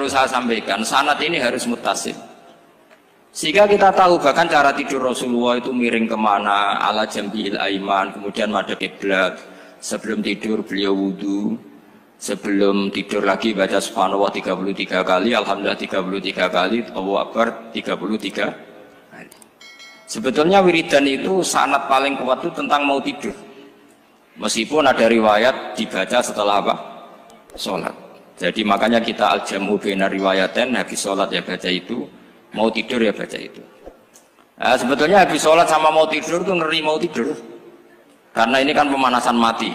perlu saya sampaikan, sanad ini harus muttasil. Sehingga kita tahu bahkan cara tidur Rasulullah itu miring kemana, ala jambil aiman, kemudian madhep kiblat. Sebelum tidur beliau wudu, sebelum tidur lagi baca subhanallah 33 kali, alhamdulillah 33 kali, Allahu akbar 33 kali. Sebetulnya wiridan itu sanad paling kuat itu tentang mau tidur. Meskipun ada riwayat dibaca setelah apa? Sholat. Jadi makanya kita al-jam'u baina riwayaten, habis sholat ya baca itu, mau tidur ya baca itu. Nah, sebetulnya habis sholat sama mau tidur itu ngeri mau tidur. Karena ini kan pemanasan mati,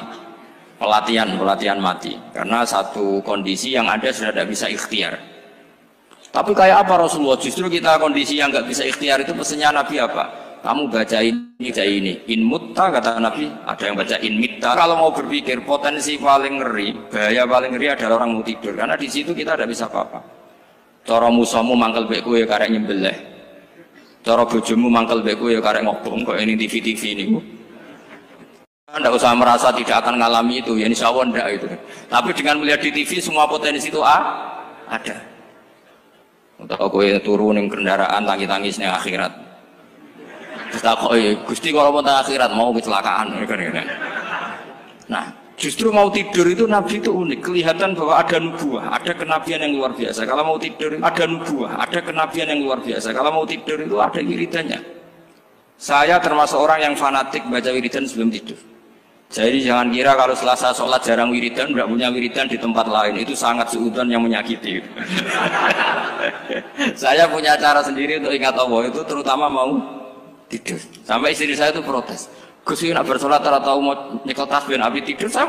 pelatihan mati. Karena satu kondisi yang ada sudah tidak bisa ikhtiar. Tapi kayak apa Rasulullah? Justru kita kondisi yang nggak bisa ikhtiar itu pesannya Nabi apa? Kamu baca ini. In mutta kata Nabi, ada yang baca in mitta. Kalau mau berpikir potensi paling ngeri, bahaya paling ngeri adalah orang mau tidur. Karena di situ kita tidak bisa apa-apa. Cara musuhmu mangkel beku ya karek nyembelih. Cara bojomu mangkel beku ya karek ngobong kok ini TV ini. Anda usah merasa tidak akan mengalami itu, ya insya Allah enggak itu. Tapi dengan melihat di TV semua potensi itu ada. Untuk aku turun yang kendaraan tangis-tangisnya akhirat. Terus aku, Gusti kalau mau akhirat mau kecelakaan. Nah, justru mau tidur itu Nabi itu unik, kelihatan bahwa ada nubuah, ada kenabian yang luar biasa. Kalau mau tidur ada nubuah, ada kenabian yang luar biasa. Kalau mau tidur itu ada wiridannya. Saya termasuk orang yang fanatik baca wiridan sebelum tidur. Jadi jangan kira kalau Selasa sholat jarang wiridan, tidak punya wiridan di tempat lain, itu sangat suudzon yang menyakiti. Saya punya cara sendiri untuk ingat Allah itu, terutama mau tidur. Sampai istri saya itu protes. Gus nak bersolat tahu mau nyekel tasbih nabi tidur, saya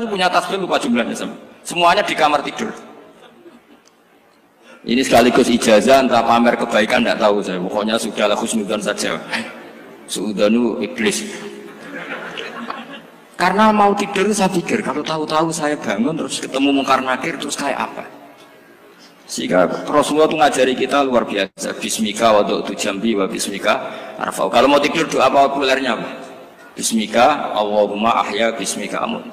punya tasbih lupa jumlahnya semuanya di kamar tidur. Ini sekaligus ijazah entah pamer kebaikan tidak tahu saya, pokoknya sudahlah husnudzon saja. Suudzonu iblis. Karena mau tidur saya pikir kalau tahu-tahu saya bangun terus ketemu mungkar nakir terus kayak apa. Sehingga Rasulullah itu ngajari kita luar biasa. Bismika wa du'tu jambi wa bismika arfa'u. Kalau mau tidur doa apa populernya? Bismika Allahumma ahya bismika amut.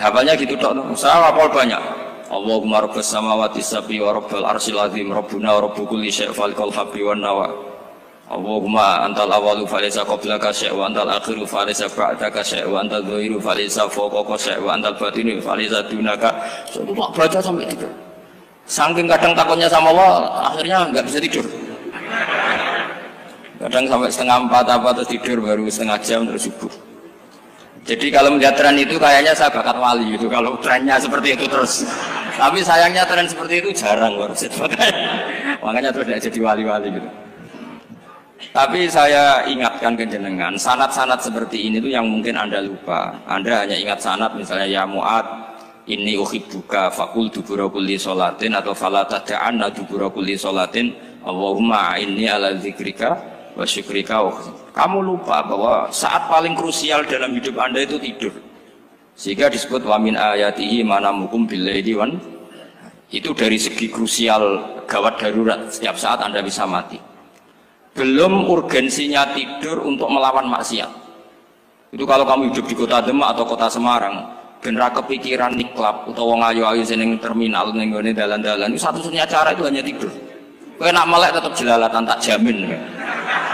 Hafalnya gitu tok. Saya hafal banyak. Allahumma rabbas samawati sab'i wa rabbal arsyil azim rabbuna wa rabbu kulli syai' falikal habbi wan nawa. Allahumma antal awalu falaysa qablaka syai' wa antal akhiru falaysa ba'daka syai' wa antal dhahiru falaysa fawqaka syai' wa antal batinu falaysa dunaka. Saya baca sampai tidur. Saking kadang takutnya sama Allah, akhirnya nggak bisa tidur. Kadang sampai setengah 4 apa terus tidur baru setengah jam terus subuh. Jadi kalau melihat tren itu kayaknya saya bakat wali gitu. Kalau trennya seperti itu terus. Tapi sayangnya tren seperti itu jarang loh. Makanya terus tidak jadi wali-wali gitu. Tapi saya ingatkan ke jenengan, sanad-sanad seperti ini tuh yang mungkin Anda lupa. Anda hanya ingat sanad misalnya ya Mu'ad, inni uhibbuka faqul dubura kulli sholatin atau fala tad'anna dubura kulli sholatin Allahumma inni ala dzikrika wa syukrika. Kamu lupa bahwa saat paling krusial dalam hidup Anda itu tidur. Sehingga disebut wa min ayatihi manamukum billaili wan. Itu dari segi krusial gawat darurat, setiap saat Anda bisa mati. Belum urgensinya tidur untuk melawan maksiat. Itu kalau kamu hidup di kota Demak atau kota Semarang, bener kepikiran niklap atau wong ayu-ayu seneng terminal ning ngene dalan-dalan, itu satu-satunya cara itu hanya tidur. Kowe nak melek tetap jelalatan tak jamin.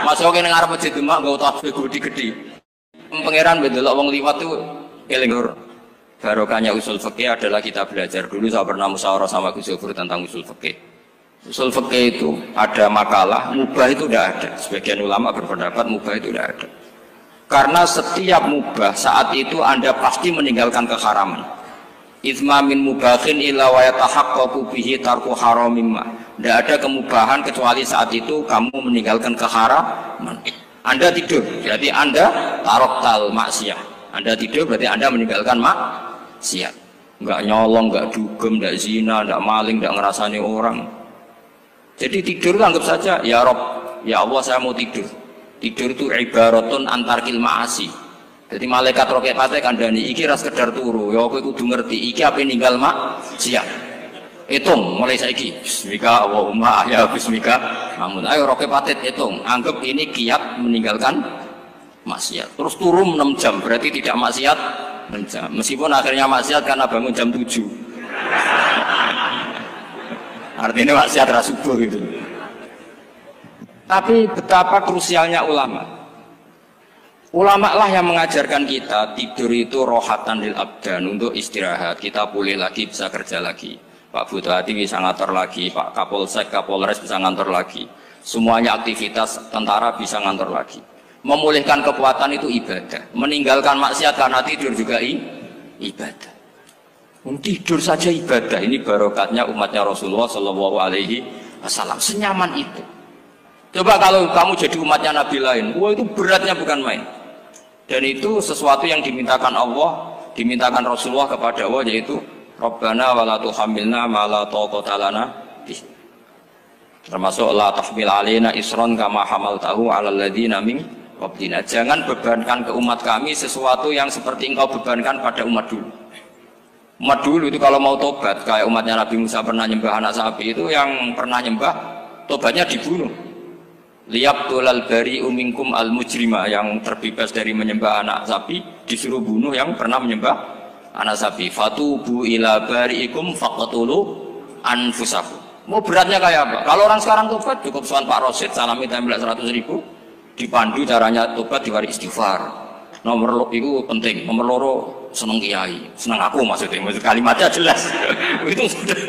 Masuk ning ngarep masjid Demak nggo tasbih gede-gede. Pangeran bedelok wong liwat tuh eling lur. Barokahnya usul fikih adalah kita belajar dulu. Saya pernah musyawarah sama Gus Yofur tentang usul fikih. Usul fikih itu ada makalah, mubah itu tidak ada. Sebagian ulama berpendapat mubah itu tidak ada. Karena setiap mubah saat itu Anda pasti meninggalkan keharaman. Itsma min mubahin illa wa yatahaqqaqu bihi tarku haramimma. Tidak ada kemubahan kecuali saat itu kamu meninggalkan keharaman. Anda tidur, berarti Anda taroktal maksiat. Anda tidur berarti Anda meninggalkan maksiat. Enggak nyolong, enggak dugem, enggak zina, enggak maling, enggak ngerasani orang. Jadi tidur itu anggap saja, ya Rob, ya Allah saya mau tidur. Tidur itu ibaratun antarkil ma'asi. Jadi malaikat roket pate kandani, iki ras sekedar turu, ya aku kudu ngerti, iki apa ninggal maksiat. Hitung mulai saiki, bismika Allahumma ya bismika. Namun ayo roket pate hitung, anggap ini kiat meninggalkan maksiat. Terus turun 6 jam, berarti tidak maksiat 6 jam. Meskipun akhirnya maksiat karena bangun jam 7. Artinya maksiat ra subuh gitu. Tapi betapa krusialnya ulama. Ulama lah yang mengajarkan kita tidur itu rohatan lil abdan, untuk istirahat. Kita pulih lagi, bisa kerja lagi. Pak Bupati bisa ngantor lagi, Pak Kapolsek, Kapolres bisa ngantor lagi. Semuanya aktivitas tentara bisa ngantor lagi. Memulihkan kekuatan itu ibadah. Meninggalkan maksiat karena tidur juga ibadah. Tidur saja ibadah. Ini barokatnya umatnya Rasulullah Shallallahu Alaihi Wasallam. Senyaman itu. Coba kalau kamu jadi umatnya Nabi lain, wah itu beratnya bukan main. Dan itu sesuatu yang dimintakan Allah, dimintakan Rasulullah kepada Allah, yaitu Rabbana wa la tuhammilna ma la taqata lana bih. Termasuk la tahmil alaina isron kama hamaltahu 'alal ladzina min qablina. Jangan bebankan ke umat kami sesuatu yang seperti engkau bebankan pada umat dulu. Umat dulu itu kalau mau tobat, kayak umatnya Nabi Musa pernah nyembah anak sapi, itu yang pernah nyembah tobatnya dibunuh. Liyaqtulal bari'u minkum al mujrima, yang terbebas dari menyembah anak sapi disuruh bunuh yang pernah menyembah anak sapi. Fatubu ila bari'ikum faqtulu anfusakum. Mau beratnya kayak apa? Kalau orang sekarang tobat cukup soal Pak Rosid salami tempel 100.000, dipandu caranya tobat diwari istighfar. Nomor itu penting, nomor loro seneng kiai, seneng aku maksudnya, maksud kalimatnya jelas. Itu sudah.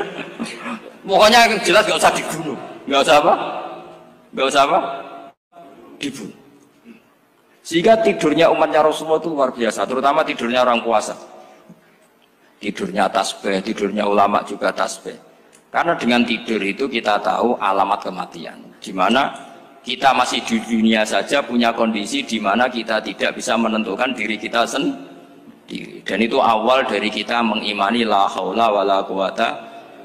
Pokoknya jelas gak usah dibunuh, gak usah apa? Gak usah apa? Dibunuh. Sehingga tidurnya umatnya Rasulullah itu luar biasa, terutama tidurnya orang puasa. Tidurnya tasbih, tidurnya ulama juga tasbih. Karena dengan tidur itu kita tahu alamat kematian. Di mana kita masih di dunia saja punya kondisi di mana kita tidak bisa menentukan diri kita sendiri. Dan itu awal dari kita mengimani la haula wala quwata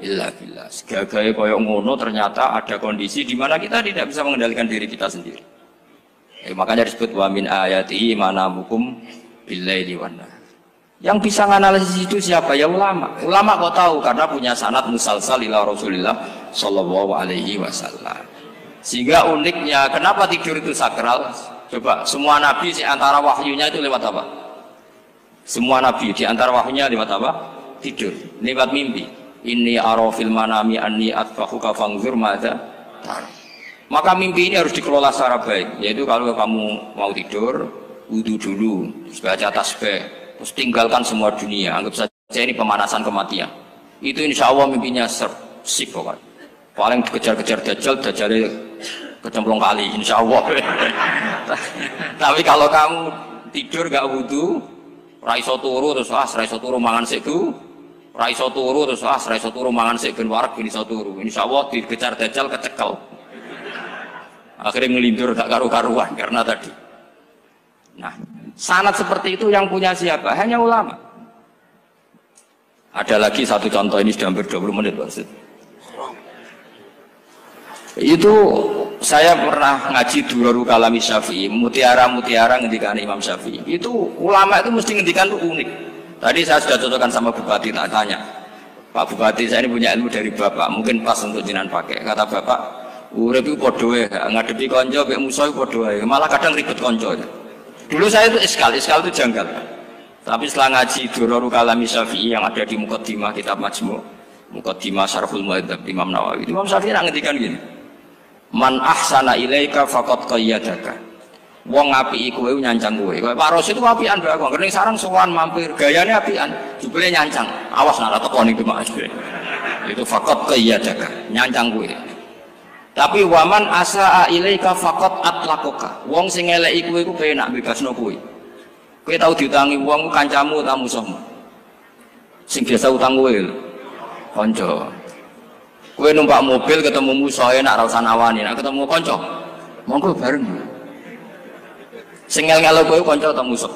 illa billah. Segagai koyok ngono ternyata ada kondisi di mana kita tidak bisa mengendalikan diri kita sendiri. Makanya disebut wa min ayatihi manamukum billaili wan nahar. Yang bisa menganalisis itu siapa? Ya ulama. Ulama kok tahu karena punya sanad musalsal ila Rasulillah sallallahu alaihi wasallam. Sehingga uniknya kenapa tidur itu sakral? Coba semua nabi di antara wahyunya itu lewat apa? Semua nabi di antara wahyunya lewat apa? Tidur, lewat mimpi. Inni ara fil manami anni atfahuka fanzur madza tar. Maka mimpi ini harus dikelola secara baik, yaitu kalau kamu mau tidur, wudu dulu, baca tasbih, terus tinggalkan semua dunia, anggap saja ini pemanasan kematian. Itu insya Allah mimpinya sip pokoknya. Paling dikejar-kejar dajjal, dajjalnya kecemplung kali, insya Allah. Tapi kalau kamu tidur gak wudu, raiso turu terus raiso turu mangan seku. Raiso turu terus raiso turu mangan sik ben warak ben iso turu. Insyaallah dikejar dajjal kecekel. Akhirnya ngelindur gak karu-karuan karena tadi. Nah, sanad seperti itu yang punya siapa? Hanya ulama. Ada lagi satu contoh, ini sudah hampir 20 menit Pak. Itu saya pernah ngaji Durarul Kalami Syafi'i, mutiara-mutiara ngendikan Imam Syafi'i. Itu ulama itu mesti ngendikan itu unik. Tadi saya sudah cocokkan sama Bupati, tak tanya, Pak Bupati saya ini punya ilmu dari Bapak, mungkin pas untuk jenengan pakai. Kata Bapak, urip itu podo ya, ngadepi konco, mek musuh podo ya, malah kadang ribet konco. Dulu saya itu iskal itu janggal. Tapi setelah ngaji Durarul Kalami Syafi'i yang ada di Muqaddimah kitab Majmu', Muqaddimah Syarhul Muhadzab Imam Nawawi, Imam Syafi'i ngendikan gini, man ahsana ilaika faqad qayyadaka. Wong ngapiki kowe nyancang kowe. Pak Ros itu apian bae kok. Ning sarang sowan mampir, gayane apian, jebule nyancang. Awas nek teko ning Demak. Itu faqat qayyadaka, nyancang kowe. Tapi waman asaa ilaika faqat atlaqaka. Wong sing eleki kowe iku penak bebasno kowe. Kowe tau diutangi wong kancamu ta musuhmu? Sing biasa utang kowe lho. Kanca. Kowe numpak mobil ketemu musuh enak ra usah nawani, nek ketemu kanca monggo bareng. Sing ngel-ngelo kowe kanca atau musuh.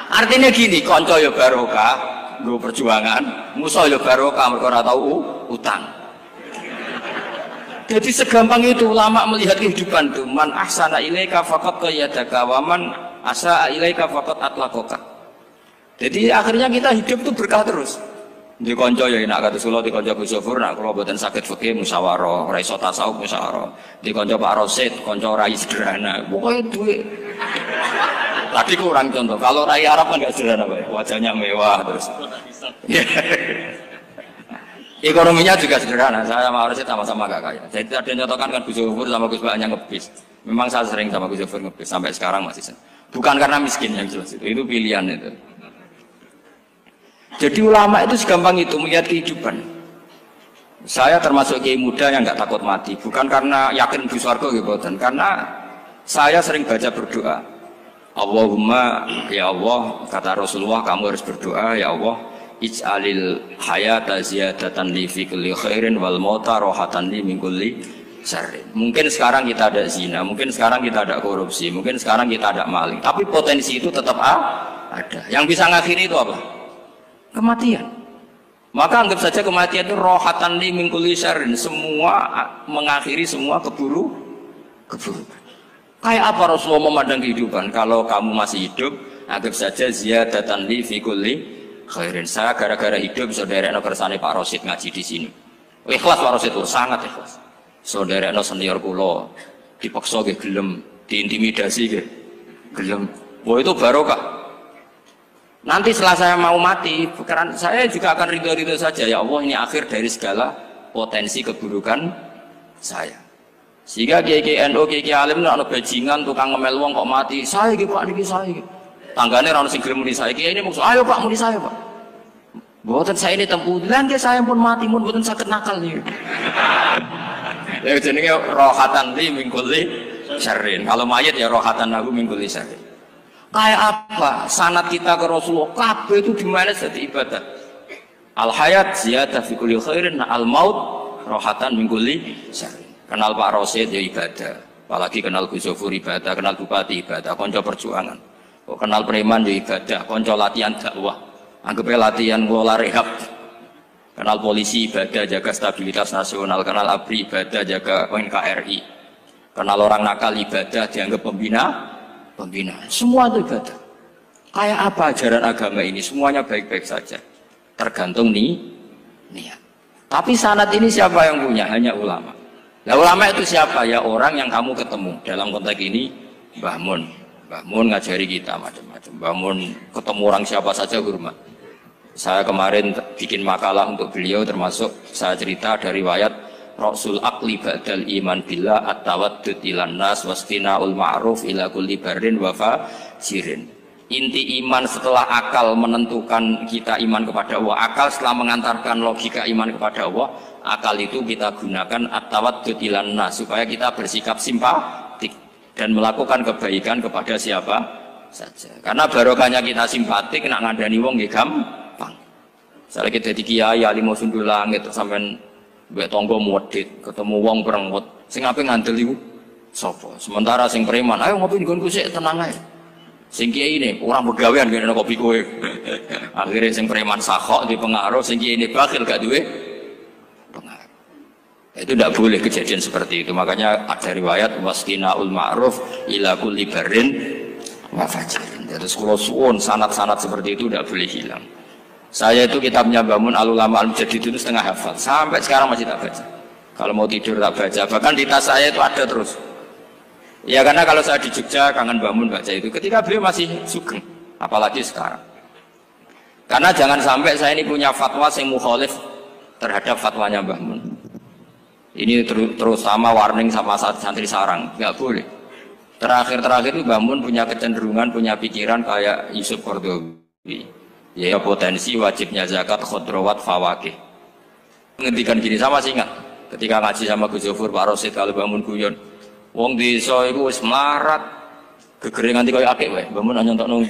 Artinya gini, kanca ya barokah, nggo perjuangan, musuh ya barokah mergo ora tau utang. Jadi segampang itu ulama melihat kehidupan itu. Man ahsana ilaika faqad qayyadaka wa man asaa ilaika faqad atlaqaka. Jadi akhirnya kita hidup itu berkah terus. Di konco ya enak kata Solo, di konco Gus Sofur, nak kalau buatan sakit fikih musyawarah, rai iso tasawuf musyawarah. Di konco Pak Rosid, konco rai sederhana. Pokoknya duit. Tadi kurang contoh. Kalau rai Arab kan nggak sederhana, Pak. Wajahnya mewah terus. Ekonominya juga sederhana. Saya sama Rosid sama-sama gak kaya. Jadi ada yang contohkan kan Gus Zufur sama Gus Baknya ngebis. Memang saya sering sama Gus Zufur ngebis sampai sekarang masih sering. Bukan karena miskin yang jelas itu pilihan itu. Jadi ulama itu segampang itu melihat kehidupan. Saya termasuk kiai muda yang nggak takut mati, bukan karena yakin di surga gitu, karena saya sering baca berdoa. Allahumma ya Allah, kata Rasulullah, kamu harus berdoa ya Allah. Ij'alil hayata ziyadatan li fi kulli khairin wal mauta rohatan li min kulli syarrin. Mungkin sekarang kita ada zina, mungkin sekarang kita ada korupsi, mungkin sekarang kita ada maling, tapi potensi itu tetap ada. Yang bisa ngakhiri itu apa? Kematian. Maka anggap saja kematian itu rohatan li min kulli syarrin, semua mengakhiri semua keburukan. Kayak apa Rasulullah memandang kehidupan? Kalau kamu masih hidup, anggap saja ziyadatan li fi kulli khairin. Saya gara-gara hidup saudara kersane Pak Rosid ngaji di sini. Ikhlas Pak Rosid itu sangat ikhlas. Saudara senior kula dipaksa nggih gelem, diintimidasi nggih gelem. Wah itu barokah. Nanti setelah saya mau mati, karena saya juga akan ridho-ridho saja. Ya Allah, ini akhir dari segala potensi keburukan saya. Sehingga kiai NU, kiai alim ana bajingan tukang ngemel wong kok mati. Saya iki Pak niki saya iki. Tanggane ora ono sing gelem muni saya. Kiai ini maksud, ayo Pak muni saya Pak. Mboten saya ini tempulan ke saya pun mati pun mboten saged nakal nih. Ya jenenge rohatan li min kulli syarrin. Kalau mayit ya rohatan lahu min kulli syarrin. Kayak apa sanad kita ke Rasulullah kabeh itu dimana jadi ibadah. Al hayat ziyadah fi kulli khairin, al maut rohatan min kulli syarrin. Kenal Pak Rosid ya ibadah, apalagi kenal Gus Zufur ibadah, kenal Bupati ibadah, konco perjuangan. Kok kenal preman ya ibadah, konco latihan dakwah, anggapnya latihan ngelola rehab. Kenal polisi ibadah, jaga stabilitas nasional, kenal ABRI ibadah, jaga NKRI. Kenal orang nakal ibadah, dianggap pembina. Semua itu ibadah. Kayak apa ajaran agama ini? Semuanya baik-baik saja. Tergantung niat. Tapi sanad ini siapa yang punya? Hanya ulama. Nah ulama itu siapa? Ya orang yang kamu ketemu. Dalam konteks ini Mbah Mun. Mbah Mun ngajari kita macam-macam. Mbah Mun ketemu orang siapa saja hormat. Saya kemarin bikin makalah untuk beliau, termasuk saya cerita dari riwayat Rasul Aqli Ba'dal Iman Billah At-Tawaddud ilan nas wastina'ul ma'ruf ila kulli barrin wa fajirin. Inti iman setelah akal menentukan kita iman kepada Allah, akal setelah mengantarkan logika iman kepada Allah, akal itu kita gunakan at-tawaddud ilan nas supaya kita bersikap simpatik dan melakukan kebaikan kepada siapa saja. Karena barokahnya kita simpatik, nak ngandani wong nggih gampang. Misalnya kita di kiai alim sundul langit sampean mbek tangga modit, ketemu wong perengut, sing ape ngandel iku sapa? Sementara sing preman, ayo ngopi nggonku sik tenang ae. Sing kiai ini orang begawean ngene kopi kowe. Akhirnya sing preman sakhok di pengaruh, sing kiai ini bakhil gak duwe pengaruh. Itu tidak boleh kejadian seperti itu. Makanya ada riwayat wastina'ul ma'ruf ila kulli barrin wa fajirin. Terus kalau suwun sanad-sanad seperti itu tidak boleh hilang. Saya itu kitabnya Bangun Al-Ulama Al-Mujaddid itu setengah hafal. Sampai sekarang masih tak baca. Kalau mau tidur tak baca. Bahkan di tas saya itu ada terus. Ya karena kalau saya di Jogja kangen Bangun baca itu ketika beliau masih sugeng, apalagi sekarang. Karena jangan sampai saya ini punya fatwa yang mukhalif terhadap fatwanya Mbah Mun. Ini terutama warning sama santri sarang, nggak boleh. Terakhir itu Mbah Mun punya kecenderungan, punya pikiran kayak Yusuf Qaradawi. Ya potensi wajibnya zakat khodrowat fawakih. Ngendikan gini sama sih ingat ketika ngaji sama Gus Zufur Pak Rosid kalau Mbah Mun guyon. Wong desa iku wis melarat, gegere nganti kaya akik wae. Mbah Mun nyontokno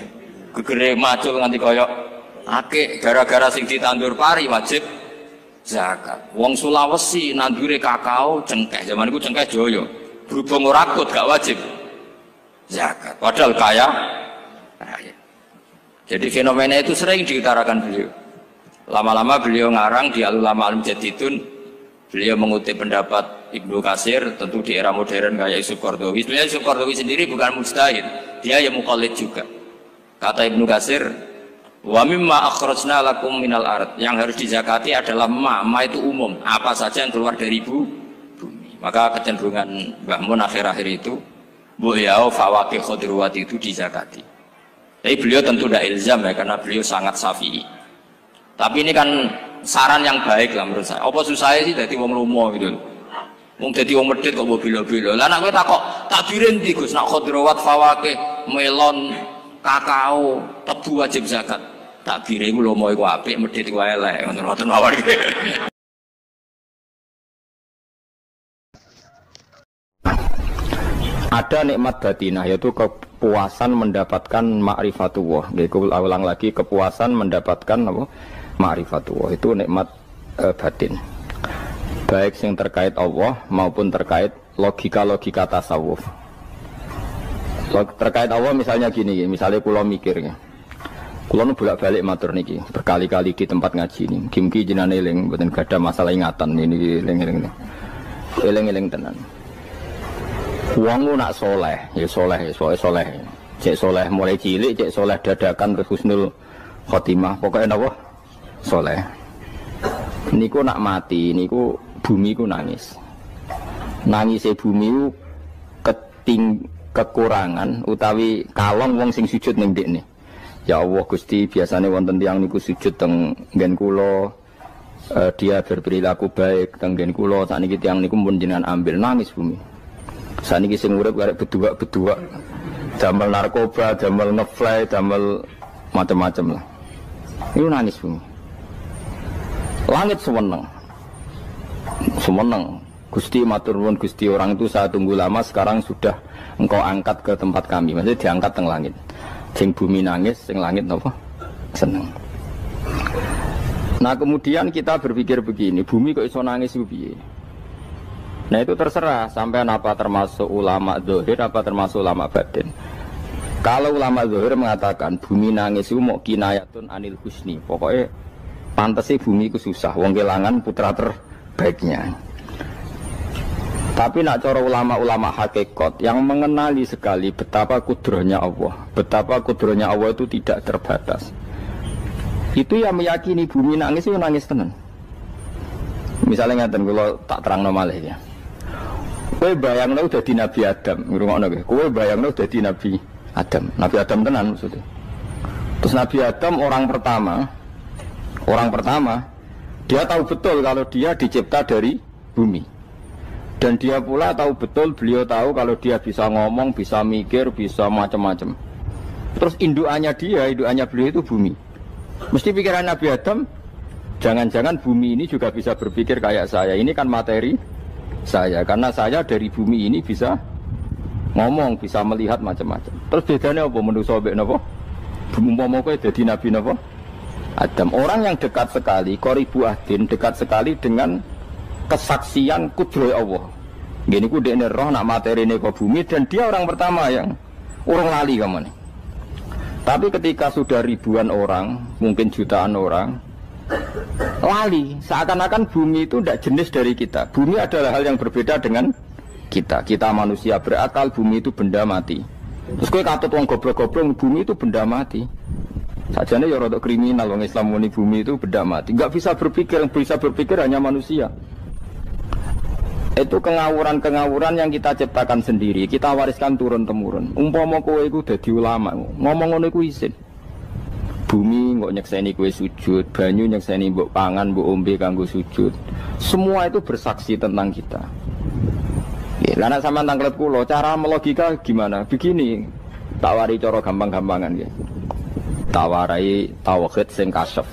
gegere macul nganti kaya akik gara-gara sing ditandur pari wajib zakat. Wong Sulawesi nandure kakao cengkeh, zaman iku cengkeh Joyo. Berhubung ora akut gak wajib zakat. Padahal kaya raya. Jadi fenomena itu sering diutarakan beliau. Lama-lama beliau ngarang di Al-Ulama Al-Mujaddidun, beliau mengutip pendapat Ibnu Katsir, tentu di era modern kayak Yusuf Qaradawi. Sebenarnya Yusuf Qaradawi sendiri bukan mujtahid, dia yang muqallid juga. Kata Ibnu Katsir, wa mimma akhrajna lakum minal ard, yang harus dizakati adalah ma itu umum, apa saja yang keluar dari bumi. Maka kecenderungan Mbah Mun akhir-akhir itu beliau fawaqih khudruwat itu dizakati. Tapi beliau tentu tidak ilzam ya, karena beliau sangat syafi'i. Tapi ini kan saran yang baik lah menurut saya. Apa susahnya sih dadi wong lomo gitu. Wong dadi wong medhit kok mbok bilo-bilo. Lah nek kowe takok takbire ndi Gus? Nek khadrawat fawake, melon, kakao, tebu wajib zakat. Takbire iku lomo iku apik, medhit iku elek. Ngoten mawon. Ada nikmat batinah, yaitu kepuasan mendapatkan ma'rifatullah. Jadi ulang lagi, kepuasan mendapatkan apa? Ma'rifatullah. Itu nikmat batin. Baik yang terkait Allah maupun terkait logika-logika tasawuf. Terkait Allah misalnya gini, misalnya kulo mikirnya. Kulo nu bolak-balik matur niki, berkali-kali di tempat ngaji ini. Kimki jenane eling, mboten gadah masalah ingatan ini eling-eling. Eling-eling tenan. Wong nak soleh, ya soleh, soleh. Cek soleh mulai cilik, cek soleh dadakan terus husnul khotimah. Pokoknya apa? Soleh. Niku nak mati, niku bumi ku nangis. Nangisnya bumi ku kekurangan utawi kalong wong sing sujud ning ndekne. Ya Allah Gusti, biasanya wonten tiyang niku sujud teng nggen kula. Dia berperilaku baik teng nggen kula, sakniki tiyang niku mun jenengan ambil, nangis bumi. Saniki sing urip arek bedua-bedua, damel narkoba, damel ngefly, damel macam-macam lah. Itu nangis bumi. Langit semeneng. Gusti matur nuwun Gusti, orang itu saya tunggu lama, sekarang sudah engkau angkat ke tempat kami. Maksudnya diangkat teng langit. Sing bumi nangis, sing langit apa? Seneng. Nah kemudian kita berpikir begini, bumi kok iso nangis ku piye? Nah itu terserah sampai apa termasuk ulama zahir apa termasuk ulama batin. Kalau ulama zahir mengatakan bumi nangis itu mau kinayatun anil husni, pokoknya pantasnya bumi itu susah, wong kelangan putra terbaiknya. Tapi nak cara ulama-ulama hakikat yang mengenali sekali betapa kudrohnya Allah, betapa kudrohnya Allah itu tidak terbatas. Itu yang meyakini bumi nangis itu nangis tenan. Misalnya ngaten kalau tak terang malih ya. Kowe bayangno dadi Nabi Adam, ngrungokno kowe. Kowe bayangno dadi Nabi Adam. Nabi Adam tenan maksudnya. Terus Nabi Adam orang pertama dia tahu betul kalau dia dicipta dari bumi. Dan dia pula tahu betul, beliau tahu kalau dia bisa ngomong, bisa mikir, bisa macam-macam. Terus indukannya beliau itu bumi. Mesti pikiran Nabi Adam, jangan-jangan bumi ini juga bisa berpikir kayak saya. Ini kan materi saya, karena saya dari bumi ini bisa ngomong, bisa melihat macam-macam. Terus bedanya apa manusia mbek napa? Umpama kowe dadi nabi napa? Adam. Orang yang dekat sekali, qoribu ahdin, dekat sekali dengan kesaksian kudroh Allah. Gini ku dekne roh nak materine kok bumi, dan dia orang pertama yang urung lali kamane. Tapi ketika sudah ribuan orang, mungkin jutaan orang lali, seakan-akan bumi itu tidak jenis dari kita. Bumi adalah hal yang berbeda dengan kita. Kita manusia berakal, bumi itu benda mati. Terus kowe katut wong goblok-goblok, bumi itu benda mati. Sajane ya rada kriminal wong Islam muni bumi itu benda mati. Enggak bisa berpikir, yang bisa berpikir hanya manusia. Itu kengawuran-kengawuran yang kita ciptakan sendiri, kita wariskan turun-temurun. Umpama kowe iku dadi ulama, ngomong ngono iku isin. Bumi nggak nyekseni kue sujud, banyu nyekseni mbok pangan, mbok ombe kanggo sujud. Semua itu bersaksi tentang kita. Ya, anak sama tangklet kulo, cara melogika gimana? Begini, tak wari cara gampang-gampangan ya. Tawarai tauhid sing kasyaf.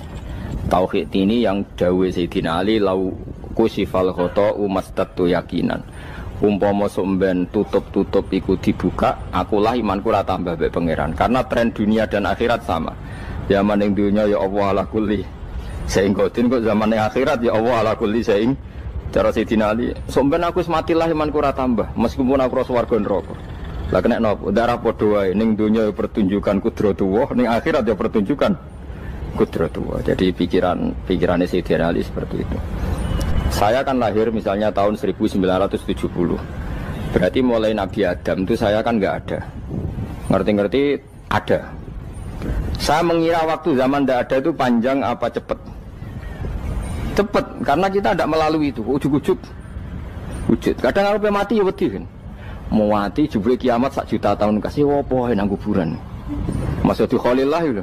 Tauhid ini yang dawe Sayyidina Ali lau kusifal khoto umastatu yakinan. Umpama somben tutup-tutup iku dibuka, akulah imanku ora tambah mbek pangeran. Karena tren dunia dan akhirat sama. Zaman yang dunia ya Allah ala kulli saing kodin, kok zaman yang akhirat ya Allah ala kulli saing. Cara Sayyidina Ali, somben aku matilah imanku ora tambah meskipun aku swarga neraka. Lah kena napa? Darah padha wae, ning dunia ya pertunjukan kudratullah, ning akhirat ya pertunjukan kudratullah. Jadi pikirannya Sayyidina Ali seperti itu. Saya kan lahir misalnya tahun 1970. Berarti mulai Nabi Adam itu saya kan nggak ada. Ngerti-ngerti ada. Saya mengira waktu zaman tidak ada itu panjang apa cepat? Cepat, karena kita tidak melalui itu. Ujuk-ujuk wujud. Kadang kalau mati ya wedi kan. Mau mati jebule kiamat 1 juta tahun kasih wopo nang kuburan. Masya di Khalillah itu.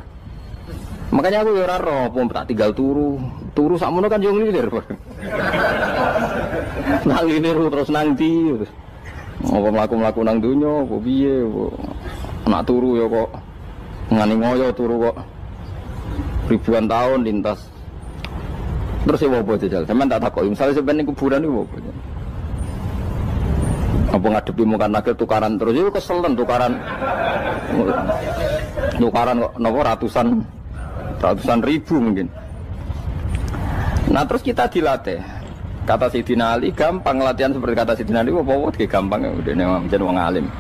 Makanya aku ya ora roh, pom tak tinggal turu sakmono kan yo nglilir. Nang nglilir terus nang ndi. Apa mlaku-mlaku nang donya, apa piye, nak turu ya kok ngani ngoyo turu kok ribuan tahun lintas. Terus ya apa jajal? Sampeyan tak takoki, misale sampeyan ning kuburan iku apa? Apa ngadepi muka nakil tukaran terus itu keselen tukaran kok nopo ratusan ribu mungkin. Nah terus kita dilatih. Kata Sayyidina Ali gampang latihan seperti kata Sayyidina Ali apa gampang ya udah menjadi wong alim.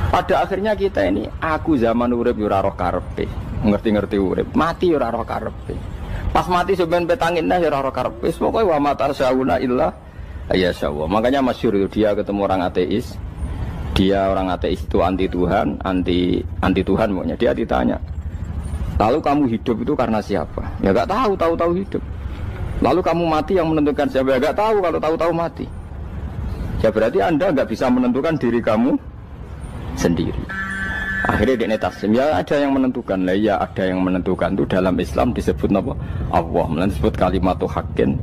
Pada akhirnya kita ini aku zaman urip yo ora roh karepe, ngerti-ngerti urip, mati yo ora roh karepe. Pas mati sampean petangin dah yo ora roh karepe, pokoke wa mata sauna illa ya Allah. Makanya masyhur itu dia ketemu orang ateis. Dia orang ateis itu anti Tuhan, anti Tuhan maunya. Dia ditanya, lalu kamu hidup itu karena siapa? Ya gak tahu hidup. Lalu kamu mati yang menentukan siapa? Ya gak tahu, kalau tahu mati. Ya berarti Anda gak bisa menentukan diri kamu sendiri. Akhirnya dia taslim, ya ada yang menentukan. Lah ya ada yang menentukan itu dalam Islam disebut apa? Allah, disebut kalimatu haqqin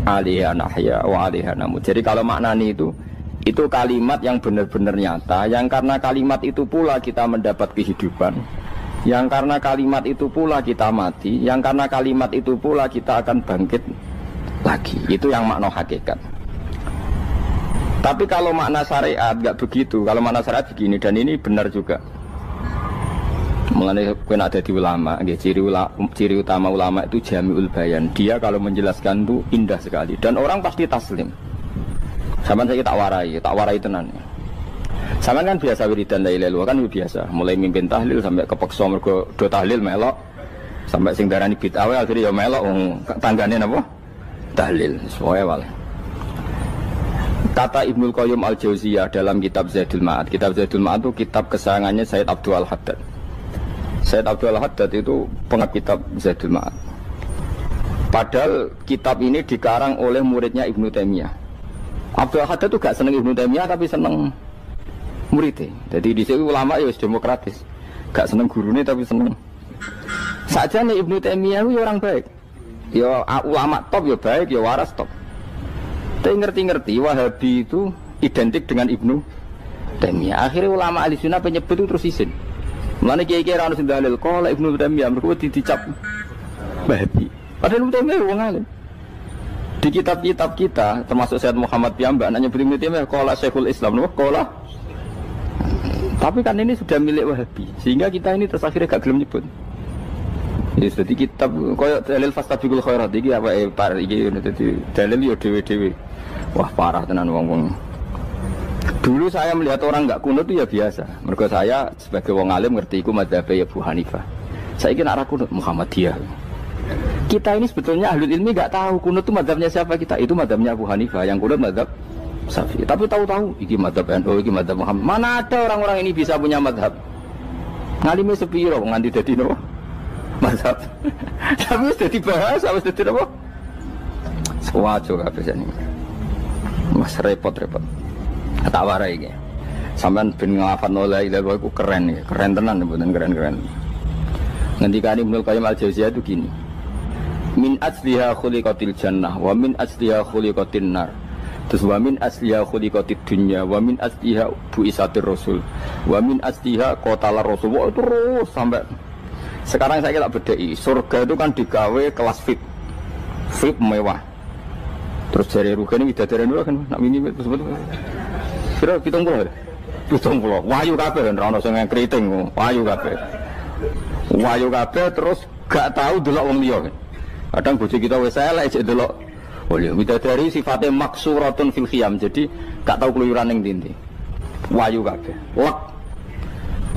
alaiha nahya wa alaiha namut. Jadi kalau maknani itu kalimat yang benar-benar nyata, yang karena kalimat itu pula kita mendapat kehidupan, yang karena kalimat itu pula kita mati, yang karena kalimat itu pula kita akan bangkit lagi. Itu yang makna hakikat. Tapi kalau makna syariat nggak begitu. Kalau makna syariat begini, dan ini benar juga. Mengenai kena ada di ulama, ciri utama ulama itu jami'ul bayan. Dia kalau menjelaskan itu indah sekali dan orang pasti taslim. Sama saya tak warai tenan. Sama kan biasa wiridan la ilaha illallah kan biasa. Mulai mimpin tahlil sampai kepeksa mergo do tahlil melok, sampai sing darani bid'ah akhirnya ya melok tanggane napa? Tahlil. Soale wae. Kata Ibnul Qayyim Al-Jauziyah dalam kitab Zadul Ma'ad. Kitab Zadul Ma'ad itu kitab kesayangannya Sayyid Abdul Al-Haddad. Sayyid Abdul Al-Haddad itu pengarang kitab Zadul Ma'ad. Padahal kitab ini dikarang oleh muridnya Ibnu Taimiyah. Abdul Al-Haddad itu gak seneng Ibnu Taimiyah tapi seneng muridnya. Jadi di sini ulama ya demokratis. Gak seneng gurunya tapi seneng. Saja nih Ibnu Taimiyah itu orang baik. Ya ulama top ya baik, ya waras top. Tapi ngerti-ngerti Wahabi itu identik dengan Ibnu Taimiyah. Akhirnya ulama ahli sunnah penyebut itu terus izin. Mulane kiai-kiai ra ono sing dalil kala Ibnu Taimiyah mergo dicap Wahabi. Padahal Ibnu Taimiyah wong alim. Di kitab-kitab kita termasuk Sayyid Muhammad piyambak nanya Ibnu Taimiyah kala Syekhul Islam nopo kala. Tapi kan ini sudah milik Wahabi sehingga kita ini terus akhirnya gak gelem nyebut. Ya jadi kitab koyo dalil fastabiqul khairat iki apa par iki dadi dalil yo dhewe-dhewe. Wah parah tenan wong-wong. Dulu saya melihat orang enggak kunut itu ya biasa. Mergo saya sebagai wong alim ngerti iku madzhab Abu Hanifah. Saiki nek ora kunut Muhammadiyah. Kita ini sebetulnya ahlul ilmi enggak tahu kunut itu madzhabnya siapa kita. Itu madzhabnya Abu Hanifah, yang kunut madzhab Syafi'i. Tapi tahu-tahu iki madzhab NU, iki madzhab Muhammad. Mana ada orang-orang ini bisa punya madzhab? Ngalime sepiro nganti dadi nopo? Madzhab. Tapi wis dadi bahasa, wis dadi nopo? Sewajo kabeh jane. Mas repot-repot. Tak warai iki. Sampeyan ben nglafadzno la ilaha illallah iku keren iki. Keren tenan mboten keren-keren. Ngendikane Ibnu Qayyim Al-Jauziyah itu gini. Min asliha khuliqatil jannah wa min asliha khuliqatin nar. Terus wa min asliha khuliqatid dunya wa min asliha bu'isatir rasul wa min asliha qatala rasul. Wah, terus sampai sekarang saya tak bedai. Surga itu kan digawe kelas VIP mewah. Terus dari rugane widadari dulu kan nak mini sebut. Kira 70. 70. Wahyu kabeh ora ono sing kriting, wahyu kabeh. Wahyu kabeh terus gak tahu delok wong liya. Kadang bojo kita wis elek jek delok. Oh iya, widadari sifatnya maksuratun fil khiyam. Jadi gak tahu keluyuran ning ndi. Wahyu kabeh. Lek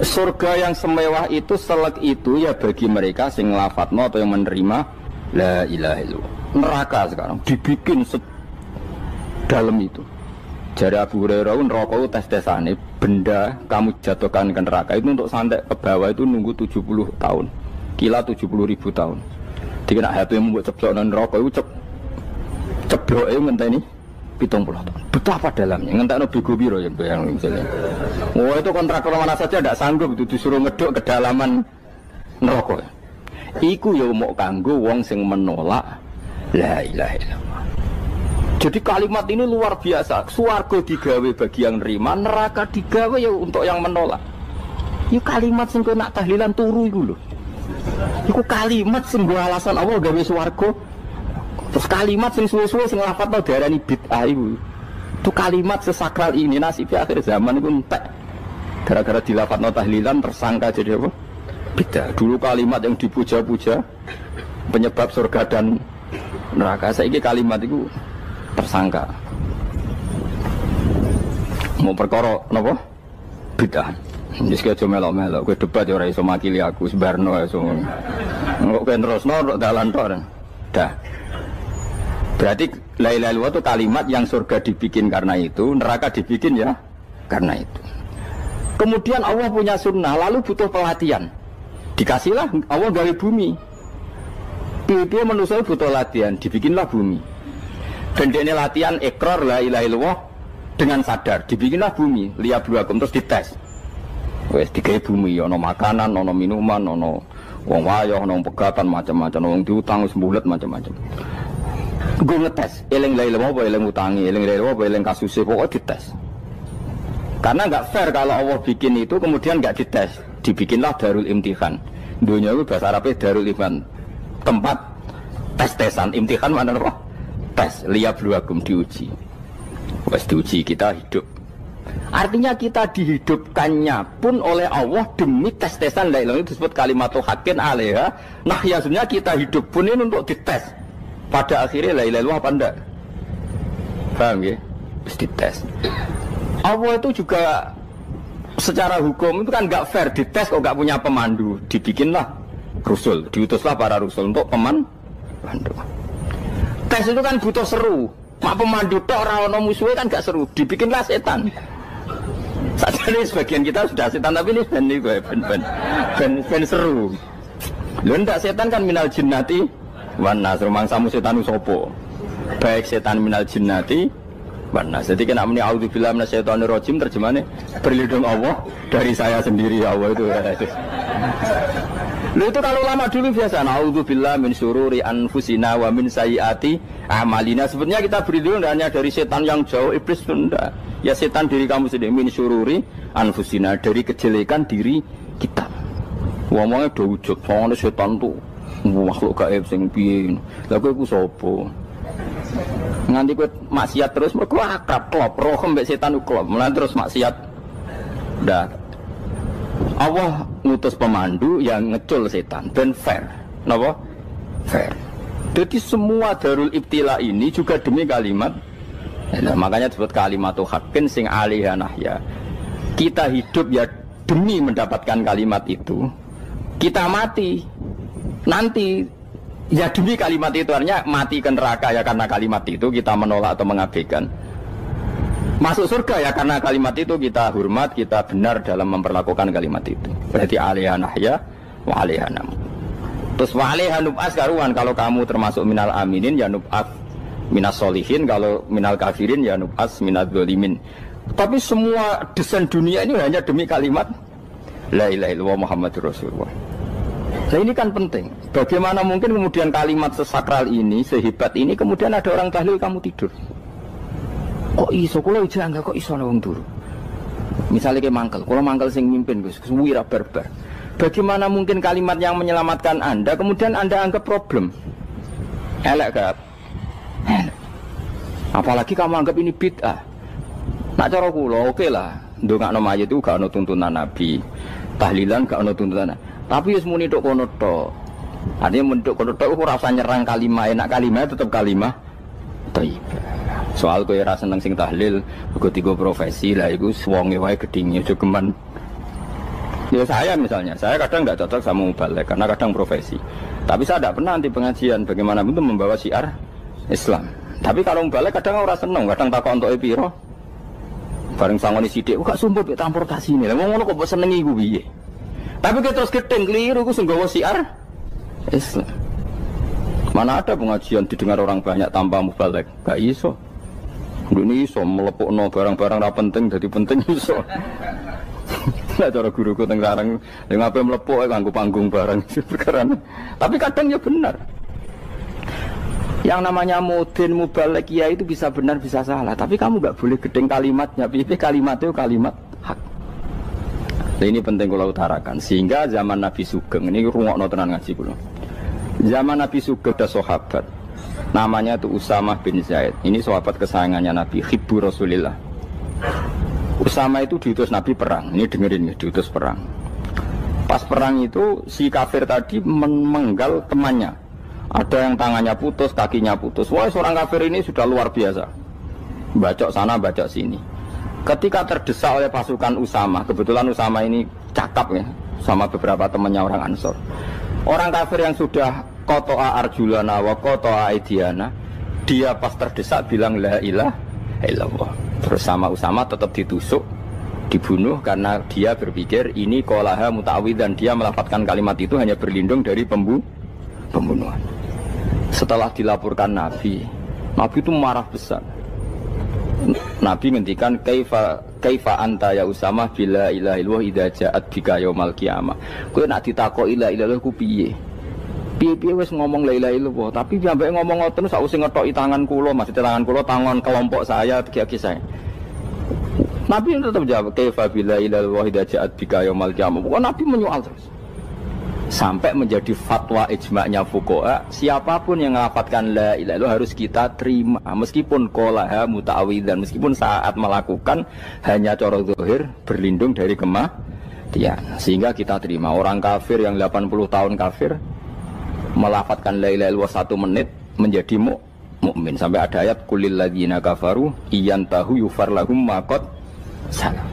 surga yang semewah itu selek itu ya bagi mereka sing nglafatno atau yang menerima la ilaha illallah. Neraka sekarang dibikin dalam itu. Jadi Abu Hurairah neraka itu tes-tesane benda kamu jatuhkan ke neraka itu untuk sampai ke bawah itu nunggu 70 tahun. Kila 70.000 tahun. Dikena HP mu mbok ceblok nang neraka itu cebloke ngenteni 70 tahun. Betapa dalamnya, ngentekno bego piro ya bayang misalnya. Oh itu kontraktor mana saja tidak sanggup itu disuruh ngeduk kedalaman neraka. iku ya mok kanggo wong sing menolak la ilaha illallah. Jadi kalimat ini luar biasa. Swarga digawe bagi yang nerima, neraka digawe ya untuk yang menolak. Itu kalimat sing nak tahlilan turu iku lho. Iku kalimat sing nggo alasan Allah gawe swarga. Terus kalimat sing suwe-suwe sing lafadzno diarani bid'ah iku. Itu kalimat sesakral ini nasibnya akhir zaman iku entek. Gara-gara dilafadzno tahlilan tersangka jadi apa? Bid'ah. Dulu kalimat yang dipuja-puja penyebab surga dan neraka. Saiki kalimat itu tersangka. Mau perkara napa? Bid'ah. Wis aja melok-melok, kowe debat ya ora iso makili aku sebarno iso. Engko kowe terusno dalan tok. Dah. Berarti la ilaha illallah itu kalimat yang surga dibikin karena itu, neraka dibikin ya karena itu. Kemudian Allah punya sunnah, lalu butuh pelatihan. Dikasihlah Allah gawe bumi. Piye manusia butuh latihan, dibikinlah bumi. Dan ini latihan ikrar la ilaha illallah dengan sadar, dibikinlah bumi, liyabluwakum terus dites. Wes digawe bumi, ono makanan, ono minuman, ono wong wayah, ono pegatan macam-macam, wong diutang wis mbulet macam-macam. Gue ngetes, eling la ilaha apa eling utangi, eling la ilaha apa eling kasuse, pokoknya dites. Karena nggak fair kalau Allah bikin itu kemudian nggak dites, dibikinlah darul imtihan. Dunia itu bahasa Arabnya darul imtihan, tempat tes-tesan. Imtihan mana apa? Tes, liyabluwakum, diuji. Wes diuji kita hidup. Artinya kita dihidupkannya pun oleh Allah demi tes-tesan la ilaha, itu disebut kalimatu haqqin alaiha. Nah ya sebenarnya kita hidup pun ini untuk dites. Pada akhirnya la ilaha illallah apa enggak? Paham ya? Terus dites. Allah itu juga secara hukum itu kan nggak fair, dites kok nggak punya pemandu, dibikinlah Rasul, diutuslah para Rasul untuk pemandu. Tes itu kan butuh seru, mak pemandu tok ora ono musuhe kan gak seru, dibikinlah setan. Saat ini sebagian kita sudah setan tapi ini ben seru. Lho ndak setan kan minal jinnati wan nas, rumangsamu setan usopo. Baik setan minal jinnati wan nas. Jadi kena muni auzubillahi minasyaitonir rajim, terjemahnya berlindung Allah dari saya sendiri ya Allah itu. Lu itu kalau lama dulu biasa naudzubillah min syururi anfusina wa min sayyiati amalina. Sebenarnya kita berlindung hanya dari setan yang jauh, iblis tunda. Ya setan diri kamu sendiri, min syururi anfusina, dari kejelekan diri kita. Ngomongnya do wujud, soalnya setan tuh makhluk gaib sing piye. Lah kowe iku sapa? Nganti kowe maksiat terus mergo akrab klop, roh mbek setan klop. Mulane terus maksiat. Dah Allah ngutus pemandu yang ngecul setan dan fair. Napa? Fair. Jadi semua darul ibtila ini juga demi kalimat. Nah, makanya disebut kalimatu haqqin sing alaiha nahya. Kita hidup ya demi mendapatkan kalimat itu. Kita mati nanti ya demi kalimat itu, artinya mati ke neraka ya karena kalimat itu kita menolak atau mengabaikan. Masuk surga ya karena kalimat itu kita hormat, kita benar dalam memperlakukan kalimat itu. Berarti alaiha nahya wa alaiha nam. Terus wa alaiha nub'as karuan, kalau kamu termasuk minal aminin ya nub'as minas solihin, kalau minal kafirin ya nub'as minal dzalimin. Tapi semua desain dunia ini hanya demi kalimat la ilaha illallah Muhammadur Rasulullah. Nah ini kan penting. Bagaimana mungkin kemudian kalimat sesakral ini, sehebat ini, kemudian ada orang tahlil kamu tidur. Kok iso kula jangga kok iso wong turu. Misale ke mangkel, kula mangkel sing mimpin Gus, wira barbar. Bagaimana mungkin kalimat yang menyelamatkan Anda kemudian Anda anggap problem? Elek gak? Apalagi kamu anggap ini bid'ah. Nak cara kula oke lah, ndongakno mayit itu gak ono tuntunan Nabi. Tahlilan gak ono tuntunan. Tapi wis muni tok kono tok. Artinya menduk kono tok ora usah nyerang kalimah, enak kalimah tetap kalimah thayyibah. Soal kowe ora seneng sing tahlil, mergo tiga profesi lah iku wonge wae gedhinge aja geman. Ya saya misalnya, saya kadang enggak cocok sama mubalek karena kadang profesi. Tapi saya tidak pernah anti pengajian bagaimana untuk membawa syiar Islam. Tapi kalau mubalek kadang ora seneng, kadang takon entuk piro. Bareng sangoni sithik, kok sumpah mek transportasi ini. Lah ngono kok mbok senengi iku piye? Tapi kita terus gedeng keliru iku sing gawa syiar Islam. Mana ada pengajian didengar orang banyak tanpa mubalek? Gak iso. Ini iso melepukno barang-barang ra penting jadi penting iso. Lah cara guruku teng sareng ning ape mlepuk kanggo panggung bareng perkara. Tapi kadang ya benar. Yang namanya mudin mubalek ya itu bisa benar bisa salah, tapi kamu nggak boleh gedeng kalimatnya. Piye kalimat itu kalimat hak. Nah, ini penting kula utarakan. Sehingga zaman Nabi Sugeng ini rungokno tenan ngaji kula. Zaman Nabi Sugeng ada sahabat namanya itu Usamah bin Zaid. Ini sahabat kesayangannya Nabi, hibbu Rasulillah. Usama itu diutus Nabi perang. Ini dengerin ya, diutus perang. Pas perang itu si kafir tadi menggal temannya. Ada yang tangannya putus, kakinya putus. Wah, seorang kafir ini sudah luar biasa. Bacok sana, bacok sini. Ketika terdesak oleh pasukan Usama, kebetulan Usama ini cakap ya, sama beberapa temannya orang Ansor. Orang kafir yang sudah kotoa arjulana wa kotoa aidiana, dia pas terdesak bilang la ilaha illallah. Terus sama Usama tetap ditusuk, dibunuh karena dia berpikir ini qolaha muta'awwidzan, dia melafadzkan kalimat itu hanya berlindung dari pembunuhan. Setelah dilaporkan Nabi itu marah besar. Nabi ngendikan kaifa anta ya Usama bila ilaha illallah idza ja'at bika yaumil qiyamah. Kowe nek ditakoki la ilaha illallah ku piye? Piye-piye wis ngomong la ilaha illallah, tapi sampai ngomong ngoten sausé ngetoki tangan kula, maksudnya tangan kula tangan kelompok saya, kaki saya. Nabi tetap jawab kaifa bila ilaha illallah idza ja'at bika yaumil qiyamah. Pokoknya Nabi menyoal terus. Sampai menjadi fatwa ijma'nya fuqaha, siapapun yang melafadzkan la ilaha illallah harus kita terima meskipun qolaha muta'awwidzan, meskipun saat melakukan hanya cara zahir berlindung dari kematian, sehingga kita terima. Orang kafir yang 80 tahun kafir melafadzkan la ilaha illallah 1 menit menjadi mukmin. Sampai ada ayat qulil ladzina kafaru iyantahu yufar lahum ma qad salam.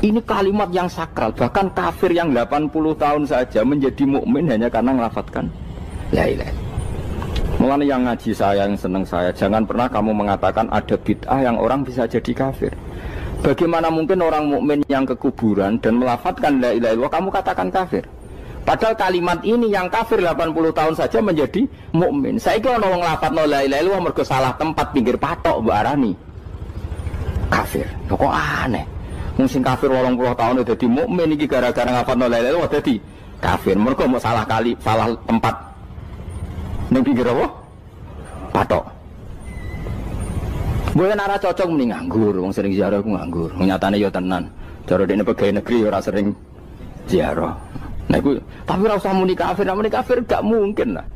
Ini kalimat yang sakral, bahkan kafir yang 80 tahun saja menjadi mukmin hanya karena melafadzkan la ilaha. Mulane yang ngaji saya, yang seneng saya, jangan pernah kamu mengatakan ada bid'ah yang orang bisa jadi kafir. Bagaimana mungkin orang mukmin yang ke kuburan dan melafadzkan la ilaha illallah kamu katakan kafir? Padahal kalimat ini yang kafir 80 tahun saja menjadi mukmin. Saiki ana wong nglafadzno la ilaha illallah mergo salah tempat pinggir patok mbok arani kafir. Kok aneh. Mungkin kafir 80 tahun udah dadi mukmin iki gara-gara ngafalno la ilaha illallah dadi kafir. Mergo mau salah tempat ning pinggir apa? Patok. Mboten ora cocok muni nganggur, wong sering ziarah ku nganggur. Nyatane ya tenan. Cara dene pegawai negeri ora sering ziarah. Nah iku tapi ora usah muni kafir gak mungkin lah.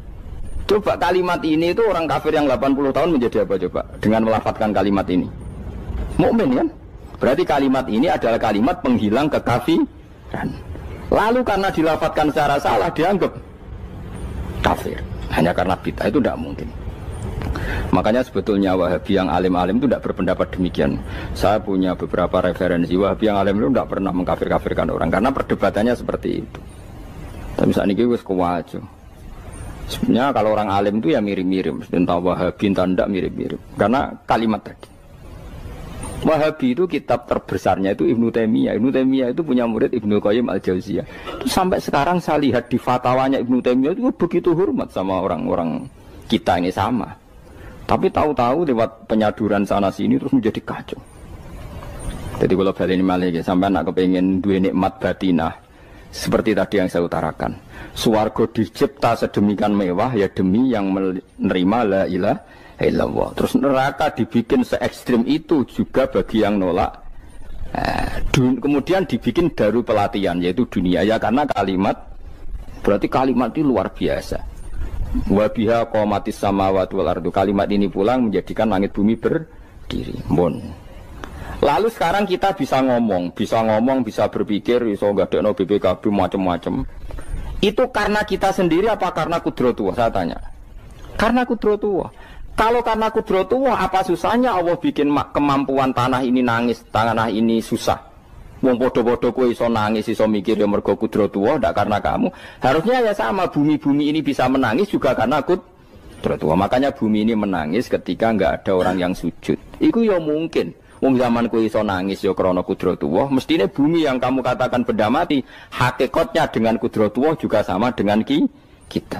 Coba kalimat ini itu orang kafir yang 80 tahun menjadi apa coba dengan melafadzkan kalimat ini? Mukmin kan? Berarti kalimat ini adalah kalimat penghilang kekafiran. Lalu karena dilafadzkan secara salah dianggap kafir. Hanya karena bid'ah itu tidak mungkin. Makanya sebetulnya Wahabi yang alim-alim itu tidak berpendapat demikian. Saya punya beberapa referensi Wahabi yang alim itu tidak pernah mengkafir-kafirkan orang karena perdebatannya seperti itu. Tapi saat ini wis kuwajo. Sebenarnya kalau orang alim itu ya mirip-mirip, entah Wahabi entah tidak mirip-mirip. Karena kalimat tadi. Wahabi itu kitab terbesarnya itu Ibnu Taimiyah. Ibnu Taimiyah itu punya murid Ibnu Qayyim Al-Jauziyah. Itu sampai sekarang saya lihat di fatwanya Ibnu Taimiyah itu begitu hormat sama orang-orang kita ini sama. Tapi tahu-tahu lewat penyaduran sana sini terus menjadi kacau. Jadi kalau balik ini malah ya, sampai nak kepengen dua nikmat batinah seperti tadi yang saya utarakan. Swarga dicipta sedemikian mewah ya demi yang menerima la ilaha illallah. Terus neraka dibikin se ekstrim itu juga bagi yang nolak. Kemudian dibikin daru pelatihan yaitu dunia ya karena kalimat berarti kalimat itu luar biasa. Wa biha qamatis samawati wal ardu. Kalimat ini pulang menjadikan langit bumi berdiri. Mon. Lalu sekarang kita bisa ngomong, bisa berpikir, bisa ngadekno BPKB macam-macam. Itu karena kita sendiri apa karena kudratullah? Saya tanya. Karena kudratullah. Kalau karena kudratullah, apa susahnya Allah bikin kemampuan tanah ini nangis, tanah ini susah. Wong podo-podo kowe iso nangis, iso mikir ya mergo kudratullah, ndak karena kamu. Harusnya ya sama, bumi-bumi ini bisa menangis juga karena kudratullah. Makanya bumi ini menangis ketika enggak ada orang yang sujud. Iku ya mungkin. Wong zaman kowe iso nangis ya krana kudratullah, mestine bumi yang kamu katakan benda mati, hakikatnya dengan kudratullah juga sama dengan kita.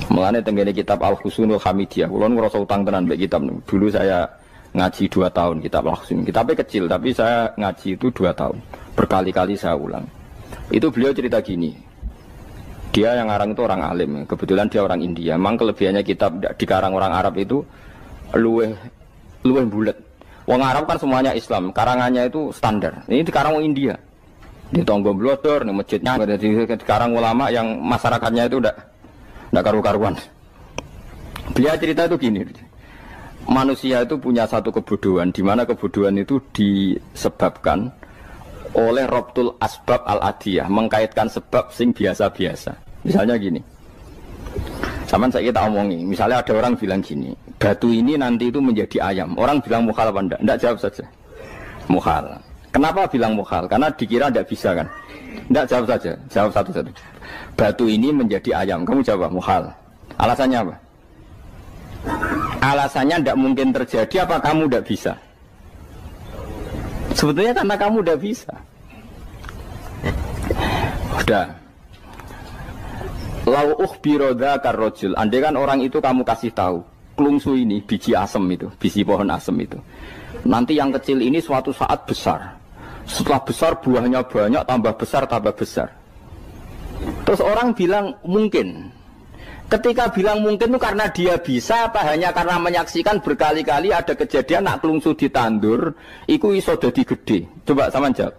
Mulane tenggene kitab Al-Husnul Hamidiyah, kula ngrasa utang tenan mbek kitab. Dulu saya ngaji 2 tahun kitab langsung. Kitabnya kecil, tapi saya ngaji itu 2 tahun. Berkali-kali saya ulang. Itu beliau cerita gini. Dia yang ngarang itu orang alim, kebetulan dia orang India. Memang kelebihannya kitab dikarang orang Arab itu luweh bulat. Wong Arab kan semuanya Islam, karangannya itu standar. Ini dikarang orang India. Di Tonggo Blodor, di masjidnya, dikarang ulama yang masyarakatnya itu udah karu-karuan. Beliau cerita itu gini. Manusia itu punya satu kebodohan, di mana kebodohan itu disebabkan oleh Robtul Asbab Al-Adiyah, mengkaitkan sebab sing biasa-biasa. Misalnya gini, sama saya kita omongi, misalnya ada orang bilang gini, batu ini nanti itu menjadi ayam. Orang bilang mukhal apa enggak? Enggak, jawab saja. Mukhal. Kenapa bilang mukhal? Karena dikira enggak bisa kan? Enggak, jawab saja. Jawab satu-satu. Batu ini menjadi ayam. Kamu jawab mukhal. Alasannya apa? Alasannya enggak mungkin terjadi, apa kamu enggak bisa? Sebetulnya karena kamu udah bisa. Udah. Lau ukhbiro dzakar rajul. Andai kan orang itu kamu kasih tahu, klungsu ini biji asem itu, biji pohon asem itu. Nanti yang kecil ini suatu saat besar. Setelah besar buahnya banyak, tambah besar, tambah besar. Terus orang bilang mungkin. Ketika bilang mungkin itu karena dia bisa, apa hanya karena menyaksikan berkali-kali ada kejadian nak klungsu ditandur, iku iso dadi gede. Coba sama jawab.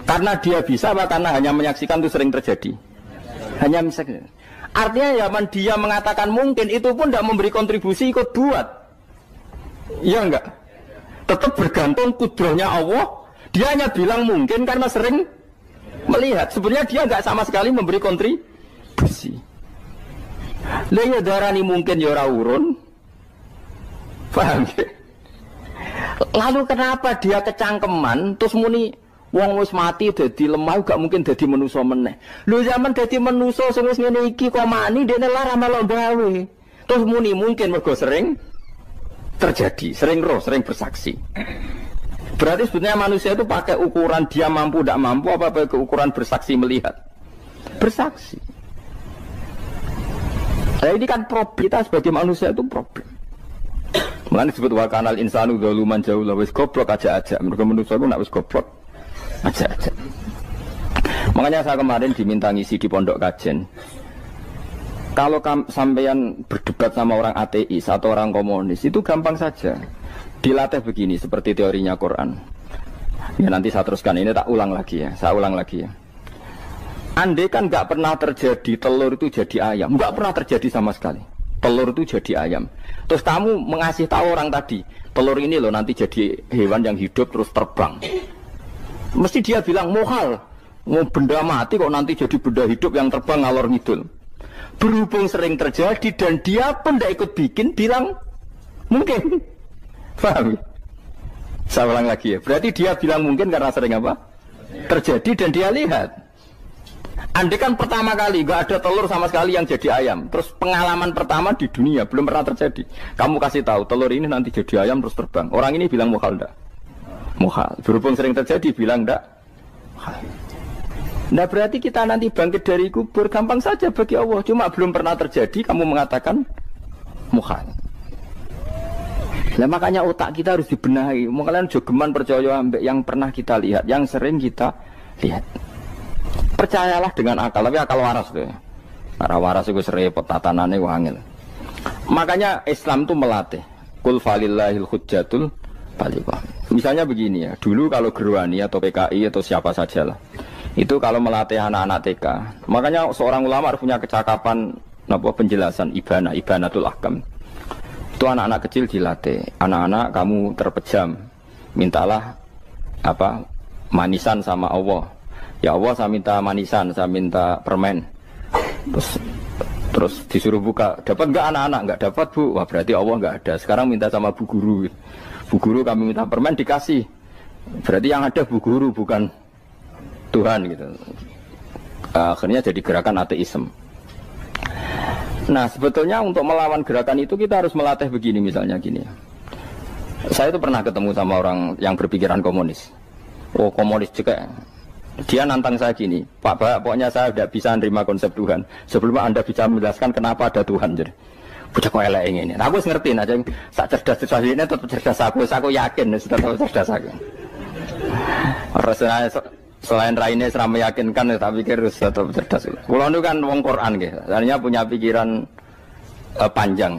Karena dia bisa, apa karena hanya menyaksikan itu sering terjadi? Hanya misalnya. Artinya zaman dia mengatakan mungkin, itu pun tidak memberi kontribusi ikut buat. Iya enggak? Tetap bergantung kudrahnya Allah. Dia hanya bilang mungkin karena sering melihat. Sebenarnya dia enggak sama sekali memberi kontribusi. Lah ya darani mungkin ya ora urun. Paham ya? Lalu kenapa dia kecangkeman terus muni wong wis mati dadi lemah gak mungkin dadi manusa meneh. Lho zaman dadi manusa sing wis ngene iki kok mani dene lara melok gawe. Terus muni mungkin mergo sering terjadi, sering roh, sering bersaksi. Berarti sebenarnya manusia itu pakai ukuran dia mampu tidak mampu apa pakai ukuran bersaksi melihat. Bersaksi. Nah, ini kan problem kita sebagai manusia itu problem. Mulane disebut wa kanal insanu zaluman jahula wis goblok aja-aja. Mergo manusia itu nak wis goblok aja-aja. Makanya saya kemarin diminta ngisi di pondok kajen. Kalau sampeyan berdebat sama orang ateis atau orang komunis itu gampang saja. Dilatih begini seperti teorinya Quran. Ya nanti saya teruskan ini tak ulang lagi ya. Saya ulang lagi ya. Andai kan nggak pernah terjadi telur itu jadi ayam, nggak pernah terjadi sama sekali. Telur itu jadi ayam. Terus kamu mengasih tahu orang tadi, telur ini loh nanti jadi hewan yang hidup terus terbang. Mesti dia bilang mukhal, mau benda mati kok nanti jadi benda hidup yang terbang ngalor ngidul. Berhubung sering terjadi dan dia pun tidak ikut bikin, bilang mungkin. Paham? Saya ulang lagi ya. Berarti dia bilang mungkin karena sering apa? Terjadi dan dia lihat. Andai kan pertama kali gak ada telur sama sekali yang jadi ayam, terus pengalaman pertama di dunia belum pernah terjadi. Kamu kasih tahu telur ini nanti jadi ayam terus terbang. Orang ini bilang mukhal enggak? Mukhal. Berhubung sering terjadi bilang enggak? Nah berarti kita nanti bangkit dari kubur gampang saja bagi Allah. Cuma belum pernah terjadi kamu mengatakan mukhal. Nah makanya otak kita harus dibenahi. Makanya jogeman percaya ambek yang pernah kita lihat, yang sering kita lihat. Percayalah dengan akal, tapi akal waras tuh. Karena waras itu serempet tatanannya wangil. Makanya Islam itu melatih. Kul falillahil hujjatul balighah. Misalnya begini ya, dulu kalau Gerwani atau PKI atau siapa saja lah, itu kalau melatih anak-anak TK, makanya seorang ulama harus punya kecakapan penjelasan ibanatul ahkam. Itu anak-anak kecil dilatih. Anak-anak kamu terpejam, mintalah manisan sama Allah. Ya Allah saya minta manisan, saya minta permen. Terus disuruh buka, dapat enggak anak-anak? Enggak dapat bu, wah berarti Allah enggak ada. Sekarang minta sama bu guru. Bu guru kami minta permen dikasih. Berarti yang ada bu guru bukan Tuhan gitu. Akhirnya jadi gerakan ateisme. Nah sebetulnya untuk melawan gerakan itu kita harus melatih begini misalnya gini. Saya itu pernah ketemu sama orang yang berpikiran komunis. Oh komunis juga. Dia nantang saya gini, Pak, pokoknya saya tidak bisa menerima konsep Tuhan sebelum Anda bisa menjelaskan kenapa ada Tuhan. Jadi, Bocah kok elek ngene. Nah, aku wis ngerti nah sing sak cerdas ini tetep cerdas aku yakin wis tetep cerdas aku. Ora selain raine seram meyakinkan tapi pikir wis tetep cerdas. Kula niku kan wong Quran nggih. Artinya punya pikiran panjang.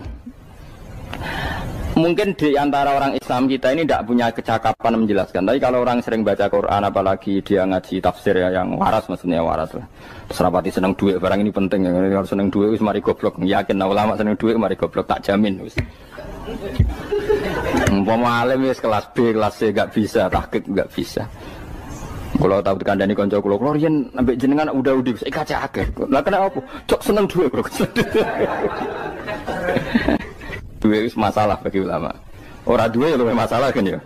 Mungkin di antara orang Islam kita ini tidak punya kecakapan menjelaskan. Tapi kalau orang sering baca Quran, apalagi dia ngaji tafsir ya, yang waras maksudnya waras. Serapati seneng duit, barang ini penting. Kalau seneng duit, wis mari goblok. Yakin nah, ulama seneng duit, mari goblok tak jamin. Umpama alim wis kelas B, kelas C gak bisa, tahqiq gak bisa. Kalau tahu dikandani konco kulo riyen ambek jenengan udah saya kaca akeh. Lah kena apa? Cok seneng duit, bro. Duit itu masalah bagi ulama. Orang duit lebih masalah kan ya.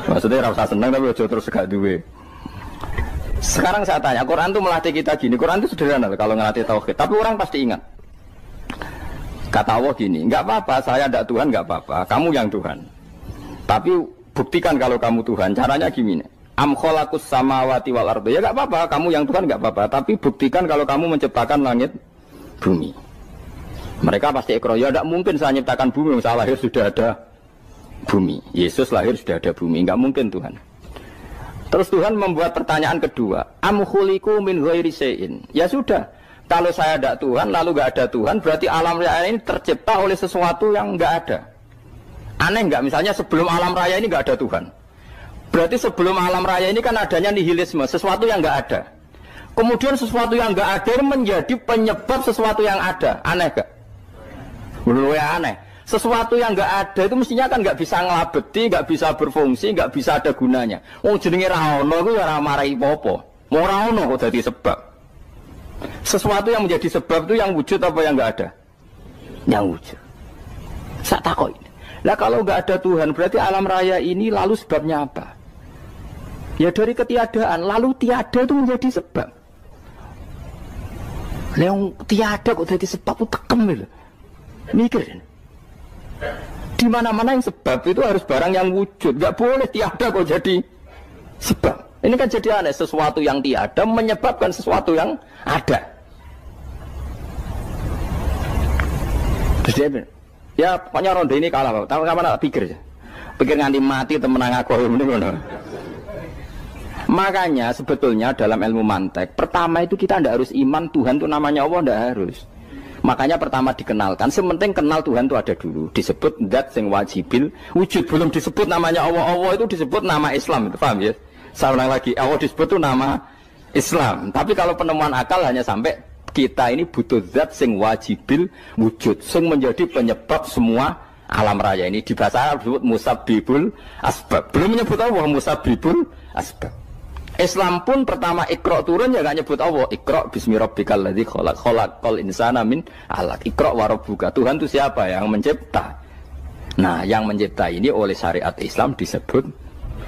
Maksudnya rasa senang tapi ojo terus gak duit. Sekarang saya tanya, Quran itu melatih kita gini. Quran itu sederhana kalau ngelatih tauhid. Tapi orang pasti ingat. Kata Allah gini, nggak apa-apa, saya tidak Tuhan, nggak apa-apa. Kamu yang Tuhan. Tapi buktikan kalau kamu Tuhan. Caranya gini. Am khalaqus samawati wal ardi. Ya nggak apa-apa, kamu yang Tuhan nggak apa-apa. Tapi buktikan kalau kamu menciptakan langit, bumi. Mereka pasti ikrar, ya tidak mungkin saya menciptakan bumi, saya lahir sudah ada bumi. Yesus lahir sudah ada bumi, nggak mungkin Tuhan. Terus Tuhan membuat pertanyaan kedua, am khuliqu min ghairi syai'in. Ya sudah, kalau saya tidak Tuhan, lalu nggak ada Tuhan, berarti alam raya ini tercipta oleh sesuatu yang nggak ada. Aneh nggak? Misalnya sebelum alam raya ini nggak ada Tuhan. Berarti sebelum alam raya ini kan adanya nihilisme, sesuatu yang nggak ada. Kemudian sesuatu yang nggak ada menjadi penyebab sesuatu yang ada. Aneh nggak? Menurut aneh, sesuatu yang nggak ada itu mestinya kan nggak bisa ngelabeti, nggak bisa berfungsi, nggak bisa ada gunanya. Oh jenenge ra ono, itu ora marai popo. Mau ra ono kok jadi sebab. Sesuatu yang menjadi sebab itu yang wujud apa yang nggak ada? Yang wujud. Sak takoi. Lah kalau nggak ada Tuhan, berarti alam raya ini lalu sebabnya apa? Ya dari ketiadaan, lalu tiada itu menjadi sebab. Yang tiada kok jadi sebab itu tekem gitu. Mikir di mana-mana yang sebab itu harus barang yang wujud, nggak boleh tiada kok jadi sebab. Ini kan jadi aneh, sesuatu yang tiada menyebabkan sesuatu yang ada. Terus ya pokoknya ronde ini kalah, tahu kapan tak pikir nganti mati temenang aku ini. Makanya sebetulnya dalam ilmu mantek pertama itu kita tidak harus iman Tuhan itu namanya Allah, tidak harus. Makanya pertama dikenalkan, sementing kenal Tuhan itu ada dulu. Disebut zat sing wajibil wujud, belum disebut namanya Allah. Allah itu disebut nama Islam, itu paham ya? Saya ulang lagi, Allah disebut itu nama Islam. Tapi kalau penemuan akal hanya sampai kita ini butuh zat sing wajibil wujud, sing menjadi penyebab semua alam raya ini. Di bahasa Arab disebut musabbibul asbab. Belum menyebut Allah musabbibul asbab. Islam pun pertama Iqra turun ya gak nyebut Allah. Iqra bismi rabbikal ladzi khalaq, khalaqal insana min 'alaq. Iqra wa rabbuka. Tuhan itu siapa? Yang mencipta. Nah, yang mencipta ini oleh syariat Islam disebut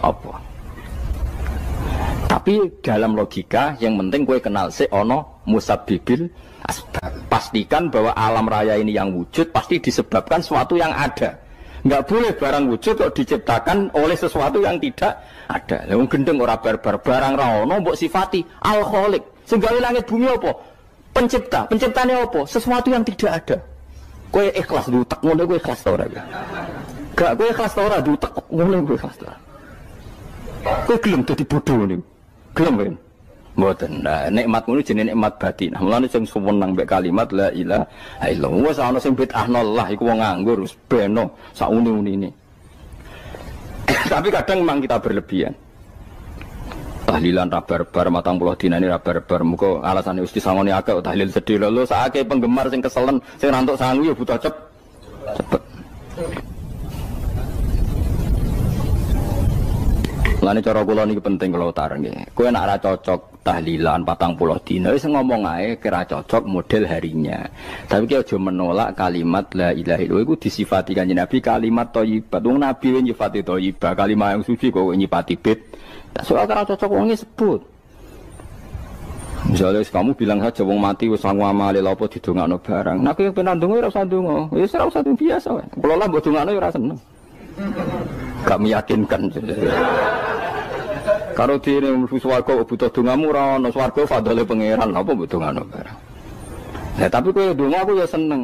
apa? Tapi dalam logika yang penting gue kenal si ono musabbibil asbab. Pastikan bahwa alam raya ini yang wujud pasti disebabkan sesuatu yang ada. Nggak boleh barang wujud kok diciptakan oleh sesuatu yang tidak ada. Yang gendeng ora barbar barang ra ono mbok sifati al-khaliq. Sing gawe langit bumi apa? Pencipta. Penciptane apa? Sesuatu yang tidak ada. Kowe ikhlas dutek ngono kowe ikhlas ta ora? Gak kowe ikhlas ta ora dutek ngono kowe ikhlas ta. Kowe gelem dadi bodho niku. Gelem kowe. Mboten. Nah, nikmat ngono jenenge nikmat batin. Mulane sing suwenang mbek kalimat la ilaha illallah. Wis ana sing bid'ahnallah iku wong nganggur wis beno sak uni-unine. Tapi kadang memang kita berlebihan. Tahlilan ra barbar 40 dinane ra barbar. Muga alasane wis disangoni akeh tahlil sedih lho sakake penggemar sing keselen sing rantuk sangu ya butuh cepet. Lane cara kula niki penting kula utara nggih. Kowe nek ora cocok tahlilan 40 dina wis ngomong ae kira cocok model harinya. Tapi ki aja menolak kalimat la ilaha illallah iku disifati Kanjeng Nabi kalimat thayyibah. Wong Nabi nyifati thayyibah, kalimat yang suci kok nyifati bid. Tak soal kira cocok wong sebut. Misalnya kamu bilang saja wong mati wis sangu amale lha apa didongakno barang. Nek kowe pengen ndonga ora usah ndonga. Wis ora usah biasa wae. Kula lah mbok dongakno ya ora seneng. Gak meyakinkan. Karo dene mlebu swarga butuh dongamu ora ono swarga fadhole pangeran apa mbok dongano barang. Nah tapi kowe donga aku ya seneng.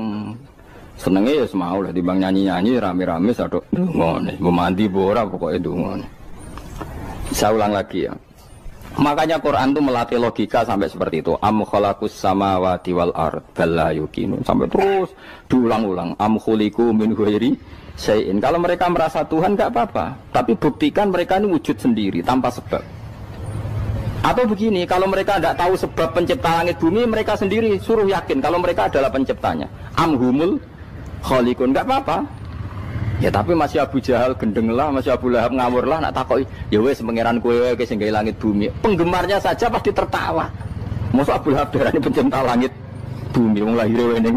Senenge ya semau lah timbang nyanyi-nyanyi rame-rame sadok ngene. Mbok mandi apa ora pokoke ndonga. Saya ulang lagi ya. Makanya Quran itu melatih logika sampai seperti itu. Am khalaqus samawati wal ard bal la yuqinun. Sampai terus diulang-ulang. Am khuliqu min ghairi syai'in. Kalau mereka merasa Tuhan enggak apa-apa, tapi buktikan mereka ini wujud sendiri tanpa sebab. Atau begini, kalau mereka tidak tahu sebab pencipta langit bumi, mereka sendiri suruh yakin kalau mereka adalah penciptanya. Am humul khaliqun, enggak apa-apa. Ya tapi masih Abu Jahal gendeng lah, masih Abu Lahab ngawur lah, nak takoki, ya wes pangeran kowe wae sing gawe langit bumi. Penggemarnya saja pasti tertawa. Mosok Abu Lahab darani pencipta langit bumi, wong lahir wae ning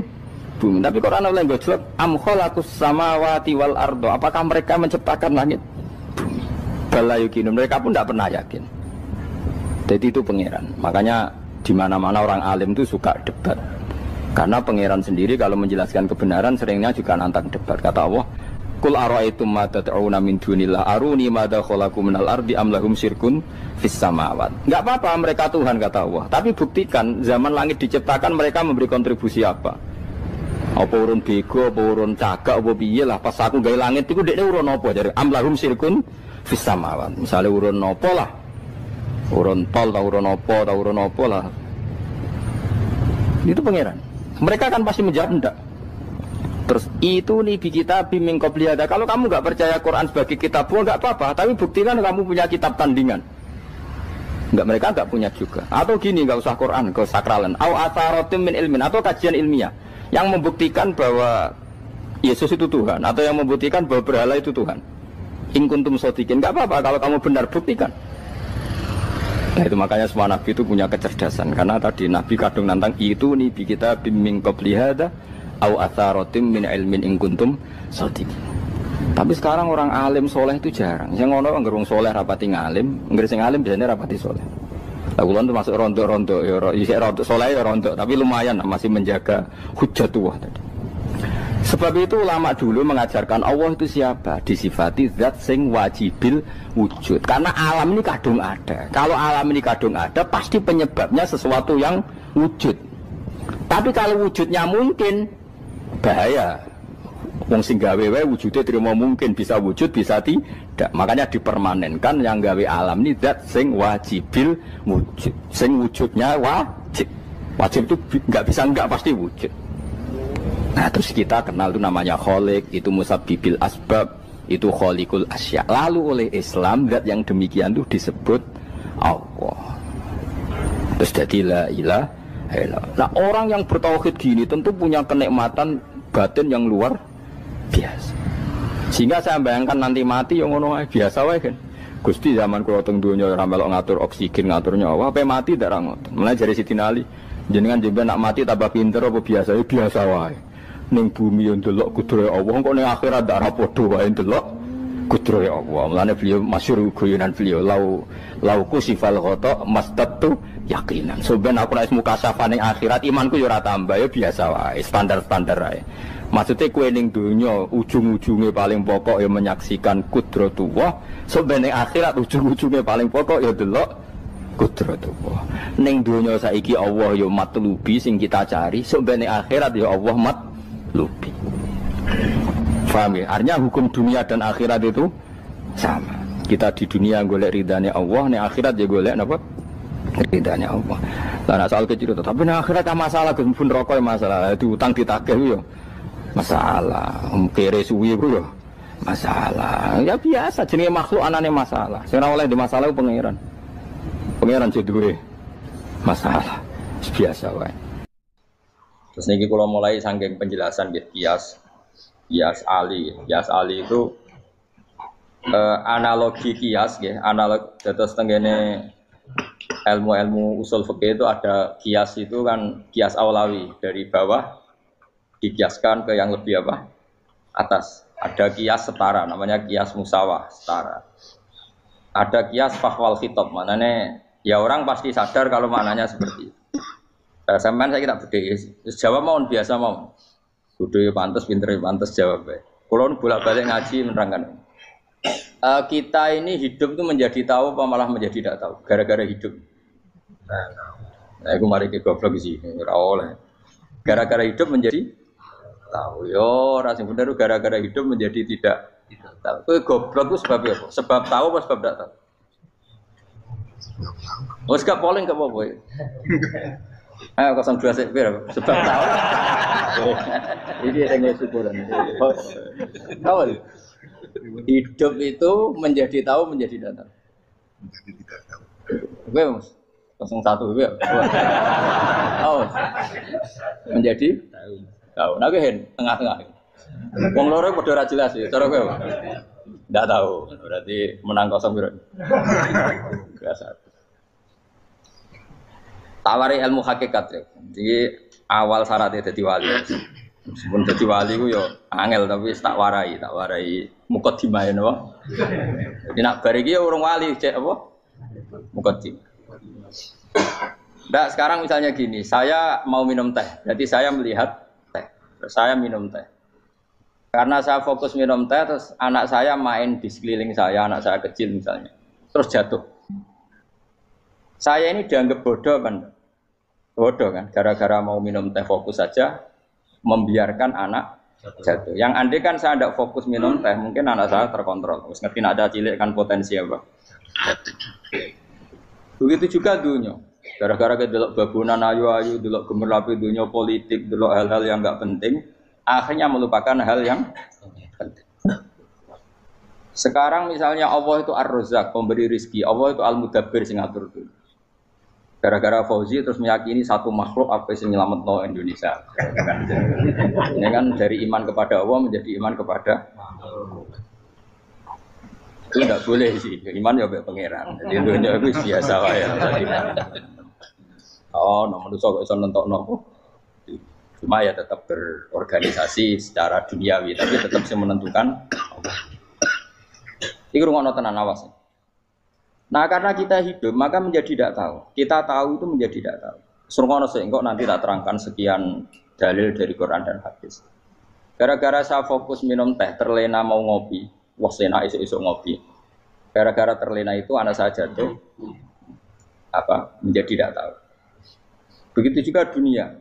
bumi. Tapi Quran oleh nggo jawab, am khalaqus samawati wal ardo. Apakah mereka menciptakan langit bumi? Bala yuqinun, mereka pun tidak pernah yakin. Jadi itu pangeran. Makanya di mana-mana orang alim itu suka debat. Karena pangeran sendiri kalau menjelaskan kebenaran seringnya juga nantang debat. Kata Allah, Qul ara'aytum ma tad'una min dunillah aruni madza khalaqu minal ardi am lahum syirkun fis samawat. Enggak apa-apa mereka Tuhan kata Allah, tapi buktikan zaman langit diciptakan mereka memberi kontribusi apa? Apa urun bego, apa urun cagak, apa piye lah pas aku gawe langit iku dekne urun apa jare am lahum syirkun fis samawat. Misale urun apa lah? Urun tol ta urun apa lah. Itu pangeran. Mereka kan pasti menjawab enggak. Terus itu nih bi kitab min qabli hada. Kalau kamu nggak percaya Quran sebagai kitab, enggak apa-apa. Tapi buktikan kamu punya kitab tandingan. Enggak, mereka enggak punya juga. Atau gini, enggak usah Quran, enggak sakralan. Au atharatim min ilmin, atau kajian ilmiah yang membuktikan bahwa Yesus itu Tuhan, atau yang membuktikan bahwa berhala itu Tuhan. In kuntum shodiqin, enggak apa-apa kalau kamu benar, buktikan. Nah itu makanya semua nabi itu punya kecerdasan. Karena tadi nabi kadung nantang itu nih bi kitab min qabli hada au atharatim min ilmin in kuntum shodiqin. Tapi sekarang orang alim soleh itu jarang. Yang ngono anggere wong soleh rapati ngalim, anggere sing alim biasanya rapati soleh. Lah kula itu masuk rontok-rontok ya isih rontok soleh ya rontok, tapi lumayan masih menjaga hujjatullah tadi. Sebab itu ulama dulu mengajarkan Allah itu siapa? Disifati zat sing wajibil wujud. Karena alam ini kadung ada. Kalau alam ini kadung ada, pasti penyebabnya sesuatu yang wujud. Tapi kalau wujudnya mungkin, bahaya. Wong sing gawe wae wujude terima mungkin, bisa wujud bisa tidak. Makanya dipermanenkan yang gawe alam ini zat sing wajibil wujud. Sing wujudnya wajib. Wajib itu enggak bisa enggak, pasti wujud. Nah terus kita kenal itu namanya khaliq, itu musabbibil asbab, itu khaliqul asya. Lalu oleh Islam zat yang demikian itu disebut Allah. Terus jadi la ilaha illallah. Nah orang yang bertauhid gini tentu punya kenikmatan batin yang luar biasa. Sehingga saya bayangkan nanti mati yang ngono biasa wae kan. Gusti zaman kula teng donya ora melok ngatur oksigen, ngatur nyawa, apa mati ndak ra ngoten. Mulai jare Sidin Ali, jenengan jenengan nak mati tambah pinter apa biasa? Biasa wae. Ning bumi yo ndelok kudrohe Allah, kok ning akhirat ndak ra padha wae ndelok kudrohe Allah. Mulane beliau masyhur guyonan beliau lau kusifal ghata mastatu yakinan. So ben aku nek mukasafa ning akhirat imanku yo ora tambah, yo biasa wae, standar-standar wae. Maksudnya kue ning dunya ujung-ujungnya paling pokok ya menyaksikan kudratullah. So ben ning akhirat ujung-ujungnya paling pokok ya delok kudratullah. Ning dunya saiki Allah ya matlubi sing kita cari, so ben ning akhirat ya Allah matlubi. Paham ya? Artinya hukum dunia dan akhirat itu sama. Kita di dunia golek ridhanya Allah, ning akhirat ya golek napa? Ridhanya Allah. Lah nek soal kecil itu, tapi ning akhirat masalah gun pun rokok masalah, diutang ditagih yo masalah, kere suwi ku yo masalah. Ya biasa jenenge makhluk anane masalah. Sing ora oleh di masalah pangeran. Pangeran duwe masalah. Biasa wae. Terus niki kula mulai saking penjelasan nggih kias ali. Kias ali itu analogi kias nggih, analog dados tengene ilmu-ilmu usul fikih itu ada kias itu kan kias aulawi dari bawah dikiaskan ke yang lebih apa? Atas. Ada kias setara, namanya kias musawah, setara. Ada kias fahwal khitab, maknanya ya orang pasti sadar kalau maknanya seperti itu. Sampean saya kira beda, jawab mau biasa mau. Kudu pantes, pinter pantes jawab. Kalau bolak-balik ngaji menerangkan. Kita ini hidup itu menjadi tahu apa malah menjadi tidak tahu gara-gara hidup. Nah, aku mari ke goblok di sini, ora oleh. Gara-gara hidup menjadi tahu. Yo, ora sing bener gara-gara hidup menjadi tidak tahu. Kowe goblok ku sebab apa? Sebab tahu apa sebab tidak tahu? Wes gak polling gak apa-apa. Ayo 02 sik pir sebab tahu. Ini sing syukuran. Tahu. Hidup itu menjadi tahu menjadi tidak tahu. Menjadi tidak tahu. Kowe Mas 01 ya. Oh. Menjadi tahu. Nah kowe tengah-tengah. Wong loro padha ora jelas ya, cara kowe. Ndak tahu. Berarti menang 0 piro. Biasa. Tawari ilmu hakikat ya. Jadi awal syaratnya jadi wali. Meskipun jadi wali ku yo angel tapi tak warai mukadimah napa. Jadi nak bar iki urung wali cek apa? Mukadimah. Nah, sekarang misalnya gini, saya mau minum teh. Jadi saya melihat teh. Terus saya minum teh. Karena saya fokus minum teh terus anak saya main di sekeliling saya, anak saya kecil misalnya. Terus jatuh. Saya ini dianggap bodoh kan? Bodoh kan, gara-gara mau minum teh fokus saja, membiarkan anak jatuh. Yang andai kan saya tidak fokus minum teh, mungkin anak saya terkontrol. Terus ngerti ada cilik kan potensi apa? Begitu juga dunia. Gara-gara kita delok babunan ayu-ayu, delok gemerlapi dunia politik, delok hal-hal yang enggak penting, akhirnya melupakan hal yang penting. Sekarang misalnya Allah itu Ar-Razzaq, pemberi rizki, Allah itu Al-Mudabbir sing ngatur dunia. Gara-gara Fauzi terus meyakini satu makhluk apa yang nyelametno Indonesia. Ini kan dari iman kepada Allah menjadi iman kepada itu tidak boleh sih. Iman ya kayak pangeran. Jadi dunia itu biasa wae. Oh, nomor itu kok iso nentokno. Cuma ya tetap berorganisasi secara duniawi, tapi tetap sih menentukan. Iki rungono tenan awas. Nah karena kita hidup maka menjadi tidak tahu. Kita tahu itu menjadi tidak tahu. Surgono sehingga nanti tak terangkan sekian dalil dari Quran dan hadis. Gara-gara saya fokus minum teh, terlena mau ngopi, wah sena isu-isu ngopi. Gara-gara terlena itu anak saya jatuh, menjadi tidak tahu. Begitu juga dunia.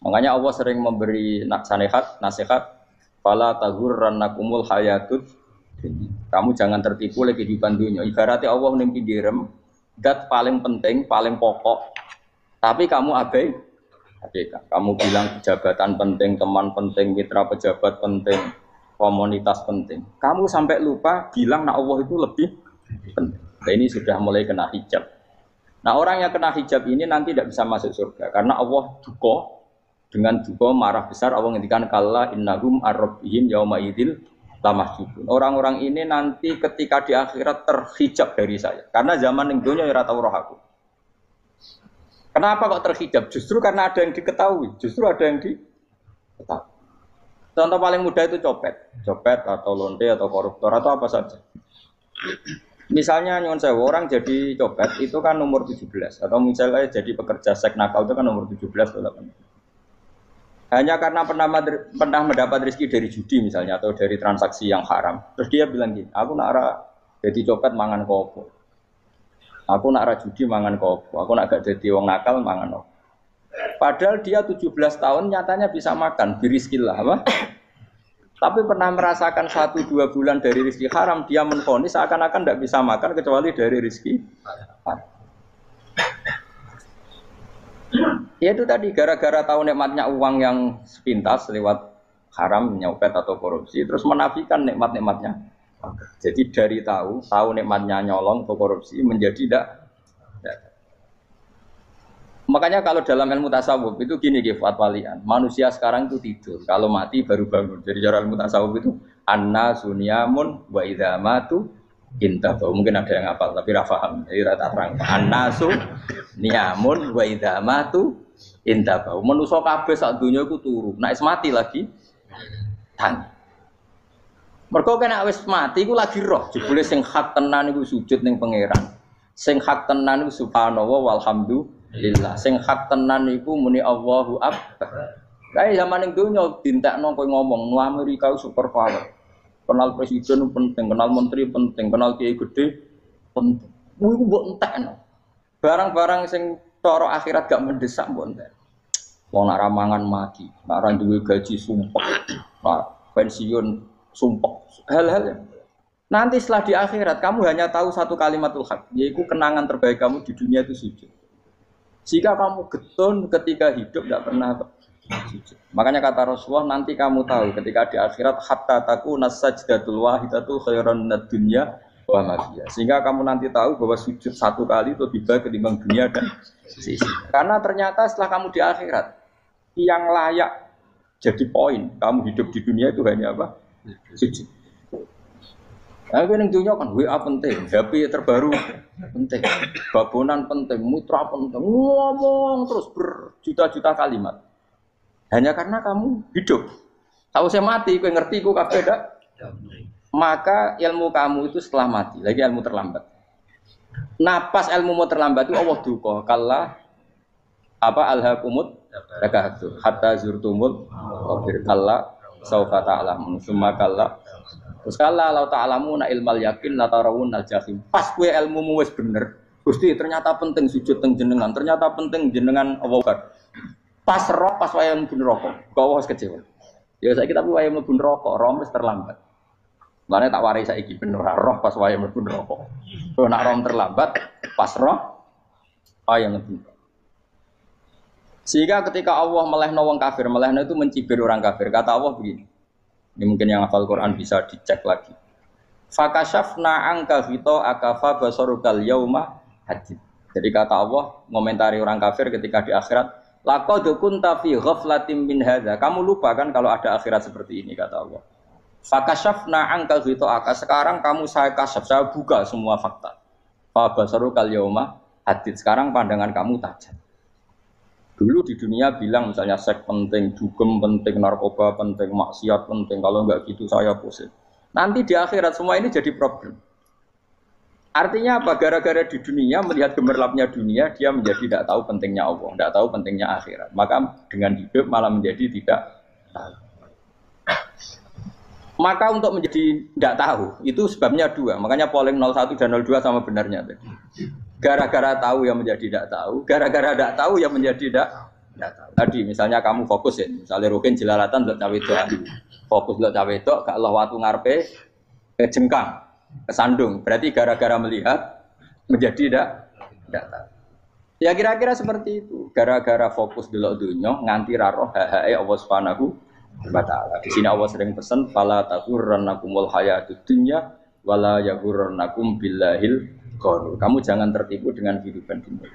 Makanya Allah sering memberi nasihat, fala taghurrannakumul hayatud. Kamu jangan tertipu oleh kehidupan dunia. Ibaratnya Allah nimpi direm, dat paling penting, paling pokok. Tapi kamu abaikan. Kamu bilang jabatan penting, teman penting, mitra pejabat penting, komunitas penting. Kamu sampai lupa bilang nah Allah itu lebih penting. Nah, ini sudah mulai kena hijab. Nah orang yang kena hijab ini nanti tidak bisa masuk surga karena Allah duka dengan duka marah besar. Allah ngendikan kalla innahum ar-rabbihim yauma idzil lamahjubun. Orang-orang ini nanti ketika di akhirat terhijab dari saya. Karena zaman yang dunia ora tau roh aku. Kenapa kok terhijab? Justru karena ada yang diketahui. Justru ada yang diketahui. Contoh paling mudah itu copet. Copet atau lonte atau koruptor atau apa saja. Misalnya nyuwun sewu orang jadi copet itu kan umur 17. Atau misalnya jadi pekerja seks nakal itu kan umur 17 atau 18. Hanya karena pernah mendapat rezeki dari judi misalnya atau dari transaksi yang haram. Terus dia bilang gini, aku nak jadi copet mangan kopo. Aku nak judi mangan kopo. Aku nak gak jadi wong nakal mangan kopo. Padahal dia 17 tahun nyatanya bisa makan, birizkillah apa? Tapi pernah merasakan 1-2 bulan dari rezeki haram, dia menvonis seakan-akan tidak bisa makan kecuali dari rezeki haram. Ya itu tadi gara-gara tahu nikmatnya uang yang sepintas lewat haram, nyopet atau korupsi, terus menafikan nikmat-nikmatnya. Jadi dari tahu nikmatnya nyolong atau korupsi menjadi tidak. Makanya kalau dalam ilmu tasawuf itu gini Gifat Walian, manusia sekarang itu tidur, kalau mati baru bangun. Jadi cara ilmu tasawuf itu anna sunyamun wa idza matu intahu. Mungkin ada yang hafal tapi ra paham. Jadi rata terang. Annasu niyamun wa idza matu intahu. Manusa kabeh sak donya iku turu. Nek mati lagi tangi. Mergo kena wis mati iku lagi roh. Jebule sing hak tenan iku sujud ning pangeran. Sing hak tenan iku subhanallah walhamdulillah. Sing hak tenan iku muni Allahu akbar. Kae zaman ning donya dintekno kowe ngomong nu Amerika super power. Kenal presiden penting, kenal menteri penting, kenal kiai gede penting. Iku mbok entekno. Barang-barang sing cara akhirat gak mendesak mbok entek. Wong nak ramangan mati, nak ra duwe gaji sumpek, nak pensiun sumpek. Hal-hal nanti setelah di akhirat kamu hanya tahu satu kalimatul haq, yaitu kenangan terbaik kamu di dunia itu sujud. Jika kamu getun ketika hidup tidak pernah sujud. Makanya kata Rasulullah, nanti kamu tahu ketika di akhirat hatta takuna sajdatul wahidatu khairan minad dunya wa ma fiha. Sehingga kamu nanti tahu bahwa sujud satu kali itu lebih baik ketimbang dunia dan sisi. Karena ternyata setelah kamu di akhirat yang layak jadi poin kamu hidup di dunia itu hanya apa? Sujud. Nah, ini dunia kan WA penting, HP terbaru penting, babonan penting, mutra penting, ngomong terus berjuta-juta kalimat. Hanya karena kamu hidup. Tahu saya mati, kau ngerti, kau kabeh dak. Maka ilmu kamu itu setelah mati, lagi ilmu terlambat. Napas ilmu mau terlambat itu Allah duka. Kalla apa alhaqumut takahatu hatta zurtumul qabir. Kalla saufa ta'lamun summa kalla. Terus kalla law ta'lamuna ilmal yakin la tarawun al-jahim. Pas kowe ilmumu wis bener, Gusti ternyata penting sujud teng jenengan, ternyata penting jenengan Allah. Pas roh pas wayah mlebu neraka, kok wis kecewa. Ya saiki tapi wayah mlebu neraka, roh wis terlambat. Mane tak warai saiki ben ora roh pas wayah mlebu neraka. Kok nak roh terlambat, pas roh wayah mlebu. Sehingga ketika Allah melehno wong kafir, melehno itu mencibir orang kafir. Kata Allah begini. Ini mungkin yang hafal Quran bisa dicek lagi. Fakashafna anka ghita akafa basarukal yauma hadid. Jadi kata Allah ngomentari orang kafir ketika di akhirat, laqad kunta fi ghaflatin min hadza. Kamu lupa kan kalau ada akhirat seperti ini kata Allah. Fakashafna anka ghita aka. Sekarang kamu saya kasaf, saya buka semua fakta. Fa basarukal yauma hadid. Sekarang pandangan kamu tajam. Dulu di dunia bilang misalnya seks penting, dugem penting, narkoba penting, maksiat penting. Kalau enggak gitu saya pusing. Nanti di akhirat semua ini jadi problem. Artinya apa? Gara-gara di dunia melihat gemerlapnya dunia, dia menjadi tidak tahu pentingnya Allah, tidak tahu pentingnya akhirat. Maka dengan hidup malah menjadi tidak tahu. Maka untuk menjadi tidak tahu itu sebabnya dua. Makanya polling 01 dan 02 sama benarnya tadi. Gara-gara tahu yang menjadi tidak tahu, gara-gara tidak tahu yang menjadi tidak tahu. Tadi misalnya kamu fokus ya, misalnya Rukin jelalatan buat cawe itu, fokus buat cawe itu, gak Allah waktu ngarepe kejengkang, kesandung. Berarti gara-gara melihat menjadi tidak tahu. Ya kira-kira seperti itu. Gara-gara fokus delok dunya nganti ra roh hae Allah Subhanahu wa taala. Di sini Allah sering pesan fala taghurrannakumul hayatud dunya wala yaghurrannakum billahil ghurur. Kamu jangan tertipu dengan kehidupan dunia.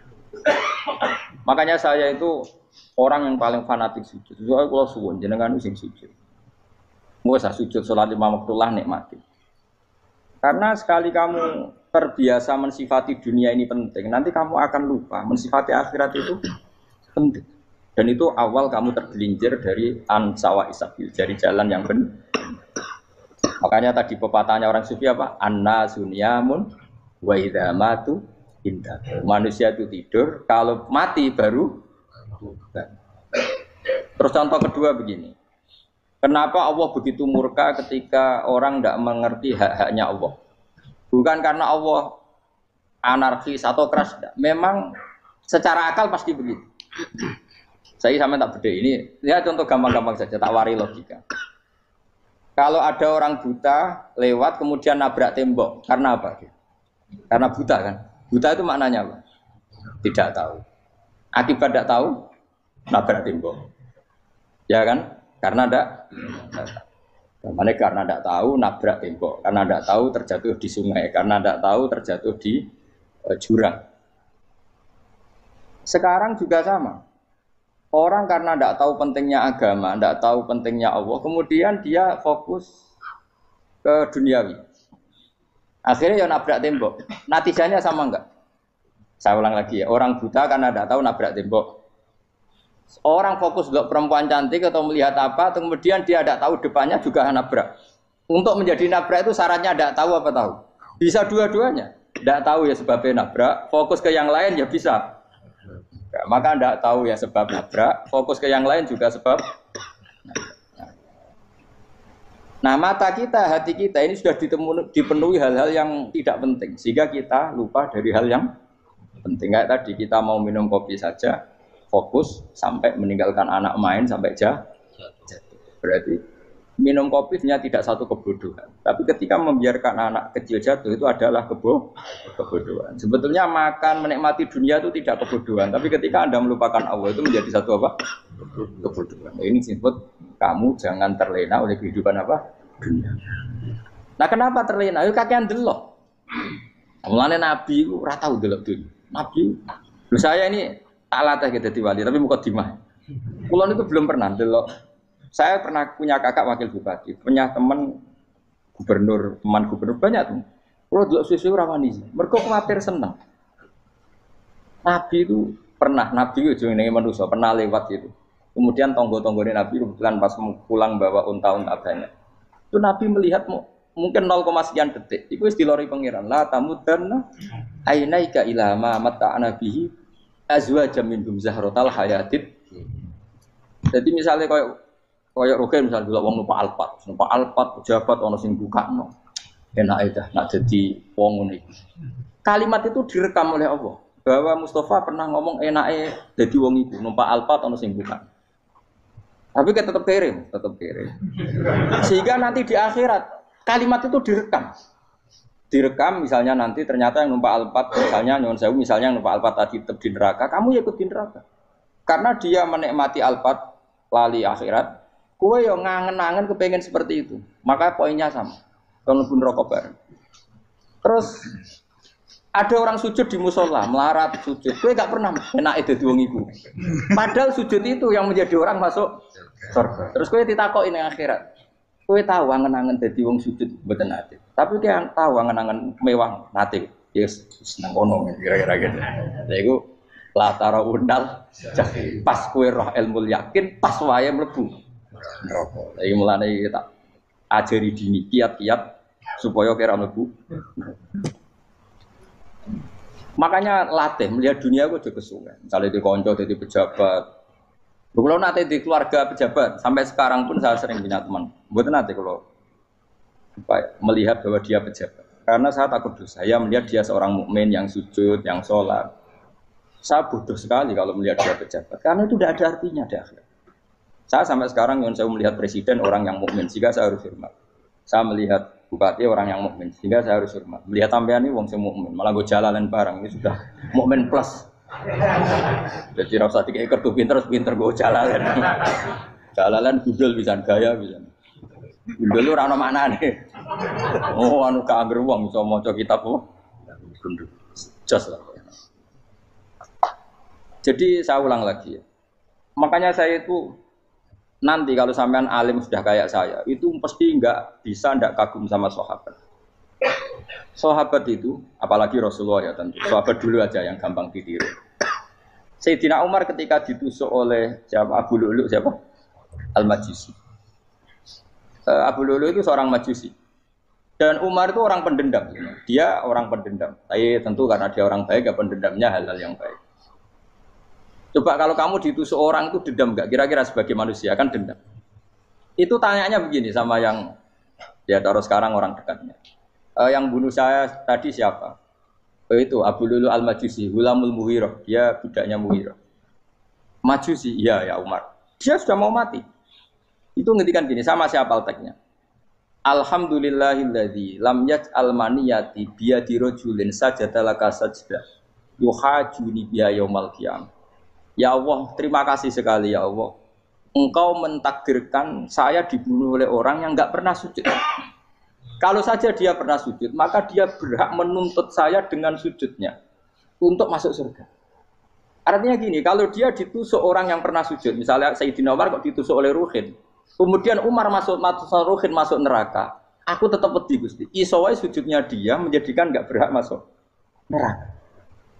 Makanya saya itu orang yang paling fanatik sujud. Soale kula suwun jenengan sing sujud. Mau sujud salat 5 waktu lah nikmati. Karena sekali kamu terbiasa mensifati dunia ini penting, nanti kamu akan lupa mensifati akhirat itu penting. Dan itu awal kamu tergelincir dari ansawa isabil, dari jalan yang benar. Makanya tadi pepatahnya orang sufi apa? An-nasu niyamun wa idza matu indah. Manusia itu tidur, kalau mati baru. Terus contoh kedua begini. Kenapa Allah begitu murka ketika orang tidak mengerti hak-haknya Allah? Bukan karena Allah anarkis atau keras, tidak. Memang secara akal pasti begitu. Saya sama tak beda ini. Ya contoh gampang-gampang saja, tak wari logika. Kalau ada orang buta lewat kemudian nabrak tembok, karena apa? Karena buta kan? Buta itu maknanya apa? Tidak tahu. Akibat tidak tahu, nabrak tembok. Ya kan? Karena tidak karena tidak tahu nabrak tembok, karena tidak tahu terjatuh di sungai, karena tidak tahu terjatuh di jurang. Sekarang juga sama. Orang karena tidak tahu pentingnya agama, tidak tahu pentingnya Allah, kemudian dia fokus ke duniawi. Akhirnya ya nabrak tembok. Natijanya sama enggak? Saya ulang lagi ya. Orang buta karena tidak tahu nabrak tembok. Orang fokus untuk perempuan cantik atau melihat apa, kemudian dia tidak tahu depannya juga nabrak. Untuk menjadi nabrak itu syaratnya tidak tahu apa tahu. Bisa dua-duanya. Tidak tahu ya sebabnya nabrak, fokus ke yang lain ya bisa. Ya, maka tidak tahu ya sebab nabrak, fokus ke yang lain juga sebab. Nah mata kita, hati kita ini sudah dipenuhi hal-hal yang tidak penting, sehingga kita lupa dari hal yang penting. Kayak tadi kita mau minum kopi saja, fokus sampai meninggalkan anak main sampai jatuh. Berarti minum kopi sebenarnya tidak satu kebodohan. Tapi ketika membiarkan anak kecil jatuh itu adalah kebodohan. Sebetulnya makan menikmati dunia itu tidak kebodohan. Tapi ketika Anda melupakan Allah itu menjadi satu apa? Kebodohan. Nah, ini disebut kamu jangan terlena oleh kehidupan apa? Dunia. Nah kenapa terlena? Itu kakean delok. Mulane Nabi itu ora tau delok dunia. Nabi, saya ini tak latih gitu di wali, tapi mukadimah. Kulon itu belum pernah delok. Saya pernah punya kakak wakil bupati, punya teman gubernur banyak tuh. Kalau delok susu rawani, mereka khawatir senang. Nabi itu pernah, Nabi itu jenenge manusia pernah lewat itu. Kemudian tonggo-tonggone Nabi kebetulan pas pulang bawa unta-unta banyak. Itu Nabi melihat mungkin 0, sekian detik. Itu wis dilori pangeran. La tamudanna ainaika ila ma mata'ana bihi azwajam minhum zahratal hayatid. Jadi misalnya kayak Rogen misalnya dulu wong numpak Alphard pejabat ono sing bukakno. Enak aja nak jadi wong ngene iki. Kalimat itu direkam oleh Allah bahwa Mustafa pernah ngomong enake dadi wong iku numpak Alphard ono sing buka. Tapi kita tetap kirim. Sehingga nanti di akhirat kalimat itu direkam misalnya nanti ternyata yang numpak Alphard misalnya nyuwun sewu misalnya yang numpak Alphard tadi tetap di neraka, kamu ya ikut di neraka. Karena dia menikmati Alphard lali akhirat. Kowe yo ngangen-angen kepengen seperti itu. Maka poinnya sama. Kalau pun rokok bareng. Terus ada orang sujud di musola, melarat sujud. Kowe gak pernah enak dadi wong iku. Padahal sujud itu yang menjadi orang masuk surga. Terus kowe ditakoki ning akhirat. Kowe tahu angen-angen dadi wong sujud mboten nate. Tapi kowe tahu angen-angen mewah nate. Yes, seneng kono kira-kira gitu. Lha iku la tara undal pas kowe roh ilmu yakin pas wae mlebu neraka. Iki mulane tak ajari dini kiat-kiat supaya kira mlebu. Makanya latih melihat dunia kok aja kesuwen. Misalnya di konco jadi pejabat. Kalau nanti di keluarga pejabat sampai sekarang pun saya sering punya teman. Mboten nanti kalau melihat bahwa dia pejabat. Karena saya takut dosa. Saya melihat dia seorang mukmin yang sujud, yang sholat. Saya bodoh sekali kalau melihat dia pejabat. Karena itu tidak ada artinya di akhirat. Saya sampai sekarang yang saya melihat presiden orang yang mukmin, sehingga saya harus hormat. Saya melihat bupati orang yang mukmin, sehingga saya harus hormat. Melihat sampean ini wong sing mukmin, malah gue jalalan barang ini sudah mukmin plus. Jadi rasa dikai kertu pinter gue jalalan. Jalalan gudul bisa gaya bisa. Gudul lu ora ono maknane. Oh anu ka angger wong iso maca kitab kok. Gundul. Jos lah. Jadi saya ulang lagi ya. Makanya saya itu nanti kalau sampean alim sudah kayak saya, itu pasti tidak kagum sama sahabat. Sahabat itu, apalagi Rasulullah ya tentu. Sahabat dulu aja yang gampang ditiru. Sayyidina Umar ketika ditusuk oleh siapa? Abu Lu'lu siapa? Al-Majusi. Abu Lu'lu itu seorang Majusi. Dan Umar itu orang pendendam. Dia orang pendendam. Tapi tentu karena dia orang baik, ya pendendamnya hal-hal yang baik. Coba kalau kamu ditusuk orang itu dendam enggak? Kira-kira sebagai manusia kan dendam. Itu tanyanya begini sama yang ya taruh sekarang orang dekatnya. Yang bunuh saya tadi siapa? Itu Abu Lu'lu Al-Majusi, Hulamul Muhirah. Dia budaknya Muhirah. Majusi, iya ya Umar. Dia sudah mau mati. Itu ngendikan gini, sama siapa alteknya? Alhamdulillahilladzi lam yaj'al maniyati biyadi rajulin sajadalaka sajdah yuhajuni biya yaumal qiyamah. Ya Allah, terima kasih sekali ya Allah. Engkau mentakdirkan saya dibunuh oleh orang yang enggak pernah sujud. Kalau saja dia pernah sujud, maka dia berhak menuntut saya dengan sujudnya untuk masuk surga. Artinya gini, kalau dia ditusuk orang yang pernah sujud, misalnya Sayyidina Umar kok ditusuk oleh Ruhin, kemudian Umar Ruhin masuk neraka, aku tetap pedih Gusti. Isowai sujudnya dia menjadikan enggak berhak masuk neraka.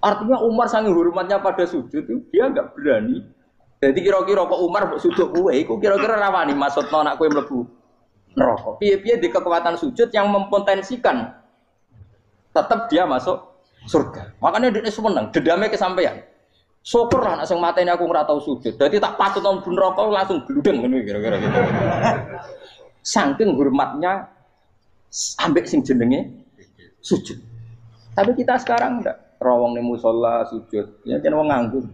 Artinya Umar saking hormatnya pada sujud itu dia enggak berani. Jadi kira-kira kok Umar sujud kowe iku kira-kira rawani maksudno anak kowe mlebu neraka. Piye-piye di kekuatan sujud yang mempotensikan tetap dia masuk surga. Makanya dia seneng, dendamnya kesampaian. Syukurlah nek sing mateni aku ora tau sujud. Dadi tak patut nang neraka langsung gludeng ngene kira-kira gitu. Saking hormatnya ambek sing jenenge sujud. Tapi kita sekarang enggak rawong ning musala sujud. Ya jan wong nganggur.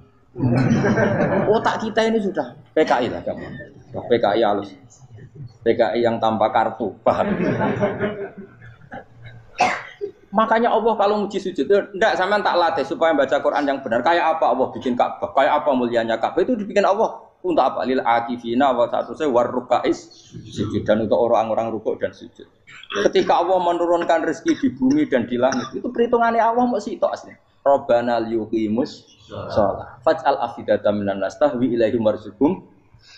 Otak kita ini sudah PKI lah kamu. PKI halus. PKI yang tanpa kartu, paham? Makanya Allah kalau muji sujud, enggak sampean tak latih supaya baca Quran yang benar. Kayak apa Allah bikin Ka'bah? Kayak apa mulianya Ka'bah? Itu dibikin Allah untuk apa? Lil akifina wa satusai warrukais sujud, dan untuk orang-orang rukuk dan sujud. Ketika Allah menurunkan rezeki di bumi dan di langit, itu perhitungannya Allah mau sitok asli. Rabbana liyuqimus shalah faj'al afidatan minan nas tahwi ilaihim warzuqhum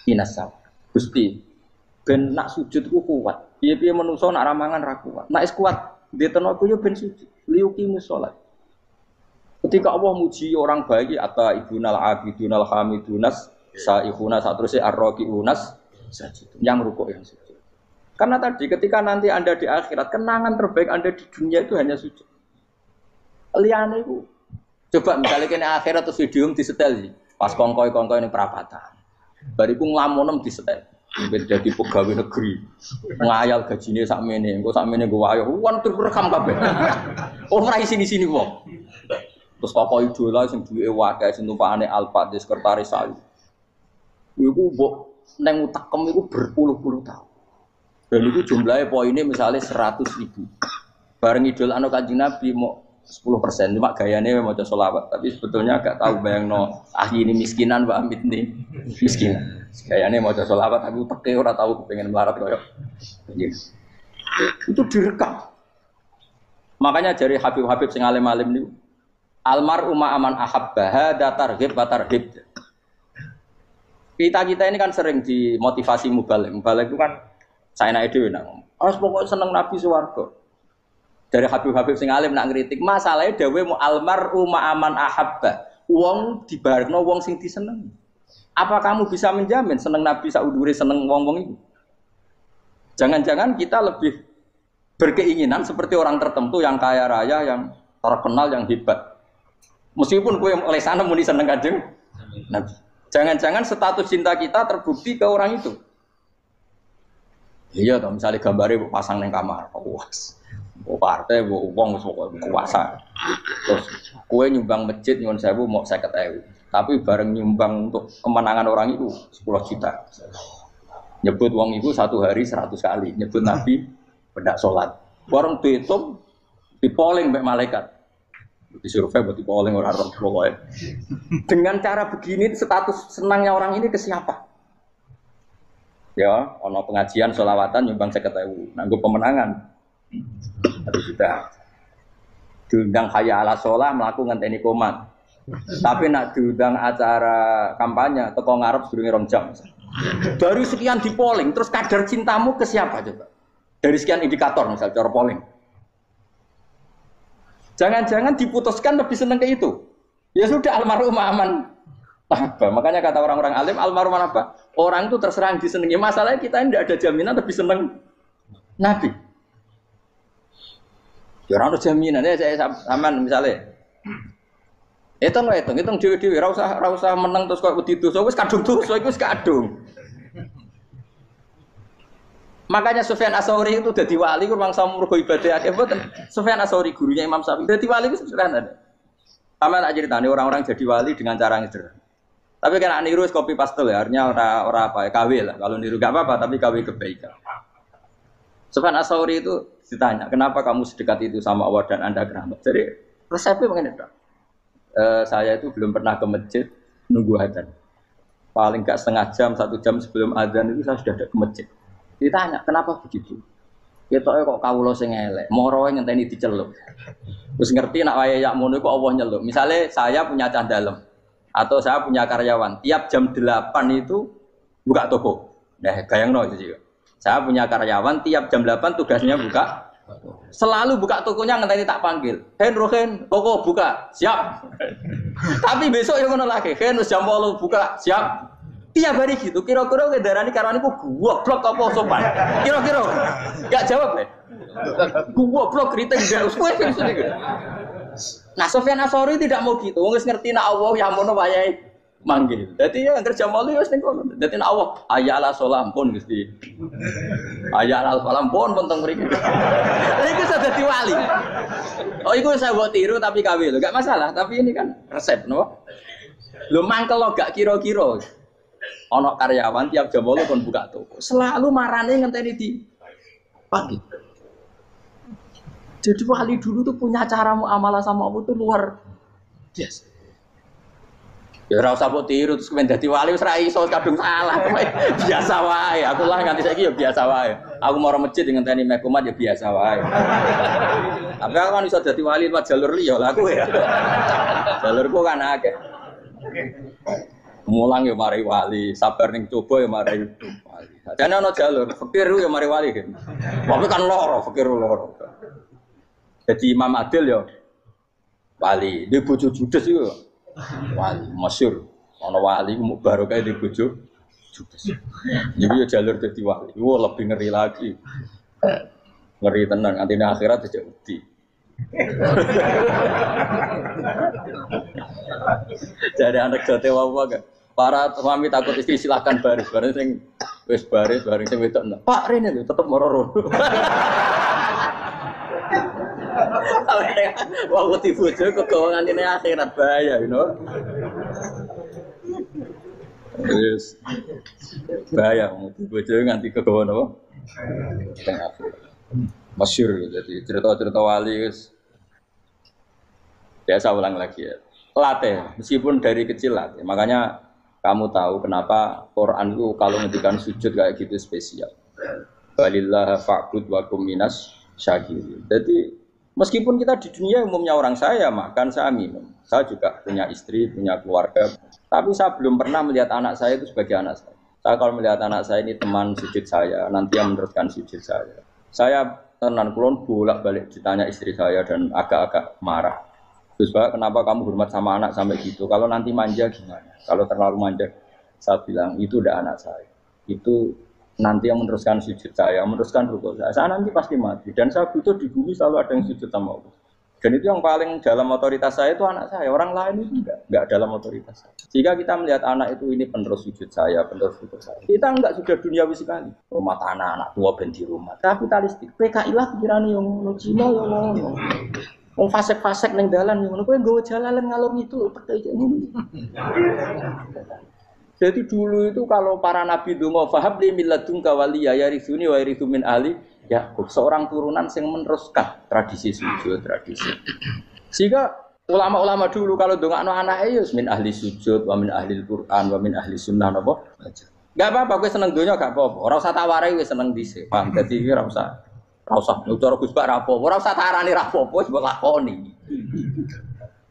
inasam. Gusti ben nak sujud ku kuat. Piye-piye menungso nak ramangan ra kuat. Nak is kuat dia tenaga yo ben sujud. Liyuqimus shalah. Ketika Allah muji orang baik atau ibunal abidunal hamidunas saihuna satruse arraqiunas sajid. Yang rukuk yang sujud. Karena tadi ketika nanti Anda di akhirat, kenangan terbaik Anda di dunia itu hanya sujud. Liyane iku coba misalnya kene akhirat terus video disetel pas kongkoi-kongkoi ini perapatan. Bariku nglamonem disetel. Jadi pegawai negeri. Ngayal gajine sakmene, engko sakmene nggo wayo. Wan direkam kabeh. Ora sini-sini wong. Terus tokoh idola sing duwe wae sing tumpakane Alphard di sekretaris saya. Iku mbok nang utekem iku berpuluh-puluh tahun. Dan itu jumlahnya poinnya misalnya 100.000. Bareng idol anu Kanjeng Nabi mau 10%, cuma gayanya mau coba sholawat. Tapi sebetulnya agak tahu bayang ini miskinan, Mbak Amit nih miskinan. Gayanya mau coba sholawat, tapi pakai orang tahu pengen melarat koyok. Itu direkam. Makanya dari Habib-Habib sing alim-alim niku, almarhum aman ahabbaha datarghib batarghib. Kita ini kan sering dimotivasi mubalik. Mubalik itu kan saya naik dewe nang. Harus pokoknya seneng Nabi swarga. Dari Habib-Habib sing alim nak ngritik, masalahnya dawe mu almarhum aman ahabba. Wong dibarno wong sing diseneng. Apa kamu bisa menjamin seneng Nabi saudure seneng wong-wong itu? Jangan-jangan kita lebih berkeinginan seperti orang tertentu yang kaya raya, yang terkenal, yang hebat. Meskipun kowe oleh sana muni seneng Kanjeng Nabi. Jangan-jangan status cinta kita terbukti ke orang itu. Iya toh, misalnya gambarnya pasang neng kamar, puas. Partai, uang, kuasa. Terus, kue nyumbang masjid nyuwun sewu mau 50.000. Tapi bareng nyumbang untuk kemenangan orang itu 10 juta. Nyebut uang itu satu hari 100 kali. Nyebut Nabi pendak sholat. Warung dihitung, dipoling mbek malaikat. Disurvei buat dipoling orang-orang pokoknya. Dengan cara begini status senangnya orang ini ke siapa? Ya, ono pengajian sholawatan nyumbang 50.000. Nanggo pemenangan. Tapi sudah diundang hayya ala sholah melakukan ngenteni komat. Tapi nak diundang acara kampanye teko ngarep sedurunge 2 jam. Dari sekian di polling, terus kadar cintamu ke siapa coba? Dari sekian indikator misal cara polling. Jangan-jangan diputuskan lebih seneng ke itu. Ya sudah almarhum aman. Apa? Makanya kata orang-orang alim almarhum apa? Orang itu terserah disenangi. Masalahnya kita ini tidak ada jaminan lebih seneng Nabi. Ya orang ada jaminan ya saya aman misalnya. Hitung dewi-dewi. Rasa menang terus kau begitu. So wis kadung dosa, wis kadung. Makanya Sufyan Ats-Tsauri itu dadi wali kurang sama mergo ibadah akeh mboten. Sufyan Ats-Tsauri gurunya Imam Syafi'i. Dadi wali itu sederhana. Sama tak ceritane orang-orang jadi wali dengan cara yang sederhana. Tapi kan niru copy paste ya, artinya ora apa ya, KW lah. Kalau niru gak apa-apa, tapi KW kebaikan. Sufyan Ats-Tsauri itu ditanya, kenapa kamu sedekat itu sama Allah dan Anda keramat? Jadi resepnya begini, saya itu belum pernah ke masjid nunggu adzan. Paling gak setengah jam, 1 jam sebelum adzan itu saya sudah ada ke masjid. Ditanya, kenapa begitu? Ketoke kok kawula sing elek, moroe ngenteni diceluk. Terus ngerti nak wayahe yak ngono kok Allah nyeluk. Misale saya punya cah dalem atau saya punya karyawan, tiap jam 8 itu buka toko. Nah, bayangno itu juga. Saya punya karyawan tiap jam 8 tugasnya buka. Selalu buka tokonya ngenteni tak panggil. Rohen, toko buka, siap. Tapi besok yang ngono lagi, wis jam 8 buka, siap. Tiap hari gitu, kira-kira kendaraan karwaniku goblok apa sopan? Kira-kira enggak jawab deh. Goblok kritik ndak usah gitu. Nah, Sufyan Ats-Tsauri tidak mau gitu. Wong wis ngerti nek Allah ya mono wayahe manggil. Dadi ya kerja malu wis ning kono. Dadi nek Allah ayala salam pun Gusti. Ayala salam pun teng mriki. Iku sudah dadi wali. Oh, iku saya buat tiru tapi KW lho, enggak masalah, tapi ini kan resep, no? Lho mangkel lo gak kira-kira. Ana karyawan tiap jam 8 kon buka toko. Selalu marane ngenteni di pagi. Jadi wali dulu tuh punya cara muamalah sama Allah tuh luar biasa. Ya ora usah mbok tiru terus kemen dadi wali wis ra iso kadung salah. Biasa wae. Aku lah nganti saiki ya biasa wae. Aku mau masjid ngenteni mek kumat ya biasa wae. Tapi aku kan iso dadi wali lewat jalur liya lah aku ya. Jalurku kan akeh. Mulang ya mari wali, sabar ning coba ya mari wali. Jane ana jalur fikir ya mari wali kan. Tapi kan loro, fikir loro. Jadi Imam Adil ya wali, dia bojo judes iku wali masyhur. Ana wali baru kae di bojo judes. Jadi ya jalur dadi wali. Wah lebih ngeri lagi. Ngeri tenan nganti akhirat aja wedi. Jadi anak jote apa gak? Para suami takut istri silakan baris, bareng sing wis baris, bareng sing wedok. Pak Rene lho tetep mororo. Waktu dibojo kegawangan ini akhirat bahaya, you know. Yes. Bahaya, dibojo nganti kegawan apa? Masyhur jadi cerita-cerita wali guys. Biasa ulang lagi ya. Latih, meskipun dari kecil latih. Makanya kamu tahu kenapa Quran itu kalau ngendikan sujud kayak gitu spesial. Walillah fa'bud wa kum minas syakirin. Jadi meskipun kita di dunia umumnya orang saya makan, saya minum. Saya juga punya istri, punya keluarga. Tapi saya belum pernah melihat anak saya itu sebagai anak saya. Saya kalau melihat anak saya ini teman sujud saya, nanti yang meneruskan sujud saya. Saya tenan kulon bolak-balik ditanya istri saya dan agak-agak marah. Terus Pak, kenapa kamu hormat sama anak sampai gitu? Kalau nanti manja gimana? Kalau terlalu manja, saya bilang itu udah anak saya. Itu nanti yang meneruskan sujud saya, meneruskan rukuk saya. Saya nanti pasti mati. Dan saya butuh di bumi selalu ada yang sujud sama Allah. Dan itu yang paling dalam otoritas saya itu anak saya. Orang lain itu enggak dalam otoritas saya. Jika kita melihat anak itu ini penerus sujud saya, penerus rukuk saya. Kita enggak sudah duniawi sekali. Rumah tanah, anak tua ben di rumah. Kapitalistik. PKI lah pikirannya yang Cina yang wong fasek-fasek ning dalan ngono kowe nggawa jalalan ngalor itu percaya ngono. Jadi dulu itu kalau para nabi donga fahab li milladunka waliya yarithuni wa yarithu min ahli Yakub, seorang turunan yang meneruskan tradisi sujud, tradisi. Sehingga ulama-ulama dulu kalau dongakno anake ya min ahli sujud wa min ahli Al-Qur'an wa min ahli sunnah napa. Enggak apa-apa kowe seneng donya gak apa-apa. Ora usah tak warai wis seneng dhisik. Paham dadi ora usah cara Gus Bak rapo, ora usah tarani rapo, wis mbok lakoni.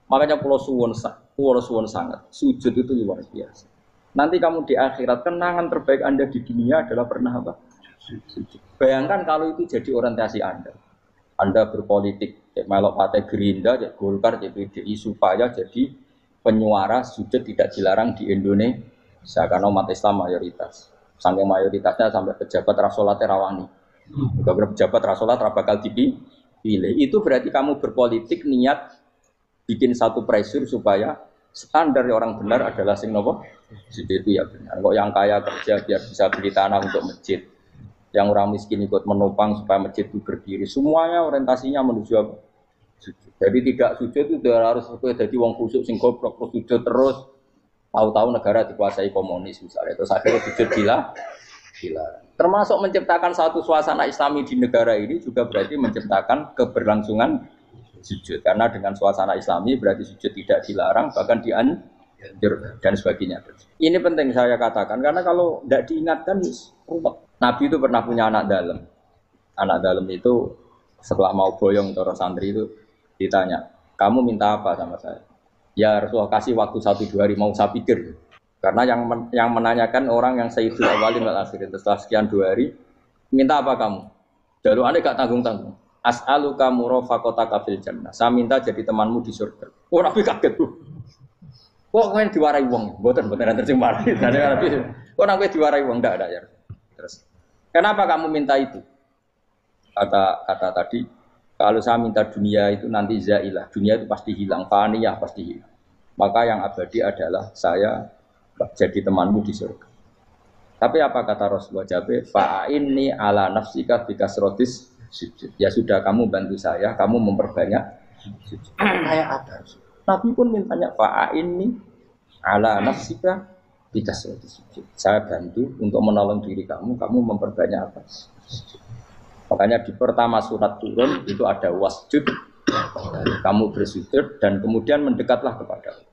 Makanya pulau suwon sangat. Sujud itu luar biasa. Nanti kamu di akhirat kenangan terbaik Anda di dunia adalah pernah apa? Sujud. Bayangkan kalau itu jadi orientasi Anda. Anda berpolitik, melok partai Gerindra, Golkar, PDI supaya jadi penyuara sujud tidak dilarang di Indonesia karena umat Islam mayoritas. Saking mayoritasnya sampai pejabat rasolat rawani. Beberapa pejabat rasolat bakal dipilih. Itu berarti kamu berpolitik niat bikin satu pressure supaya standar orang benar adalah sing nopo. Itu ya benar. Kok yang kaya kerja biar bisa beli tanah untuk masjid. Yang orang miskin ikut menopang supaya masjid itu berdiri. Semuanya orientasinya menuju apa? Sujud. Jadi tidak sujud itu harus jadi wong khusuk sing goblok terus sujud terus. Tahu-tahu negara dikuasai komunis misalnya. Terus akhirnya sujud gila. Termasuk menciptakan satu suasana Islami di negara ini juga berarti menciptakan keberlangsungan sujud. Karena dengan suasana Islami berarti sujud tidak dilarang, bahkan dianjurkan dan sebagainya. Ini penting saya katakan karena kalau tidak diingatkan, ruwet. Nabi itu pernah punya anak dalam. Anak dalam itu setelah mau boyong toro santri itu ditanya, kamu minta apa sama saya? Ya Rasulullah kasih waktu 1-2 hari mau saya pikir. Karena yang menanyakan orang yang Sayyidul Awwalin wal Akhirin setelah sekian 2 hari, minta apa kamu? Jalur Anda gak tanggung-tanggung. As'aluka murafaqataka fil jannah. Saya minta jadi temanmu di surga. Oh Nabi kaget tuh. Kok main diwarai wong? Mboten terjemah. Kok Nabi diwarai wong ndak ada ya. Terus kenapa kamu minta itu? Kata tadi, kalau saya minta dunia itu nanti zailah. Dunia itu pasti hilang, faniyah pasti hilang. Maka yang abadi adalah saya jadi temanmu di surga. Tapi apa kata Rasulullah Jabe? Fa'inni ala nafsika bikasrotis sujud. Ya sudah kamu bantu saya, kamu memperbanyak sujud. Kayak apa? Nabi pun mintanya fa'inni Ala nafsika bikasrati sujud. Saya bantu untuk menolong diri kamu memperbanyak apa? Makanya di pertama surat turun itu ada wasjud, kamu bersujud dan kemudian mendekatlah kepada Allah.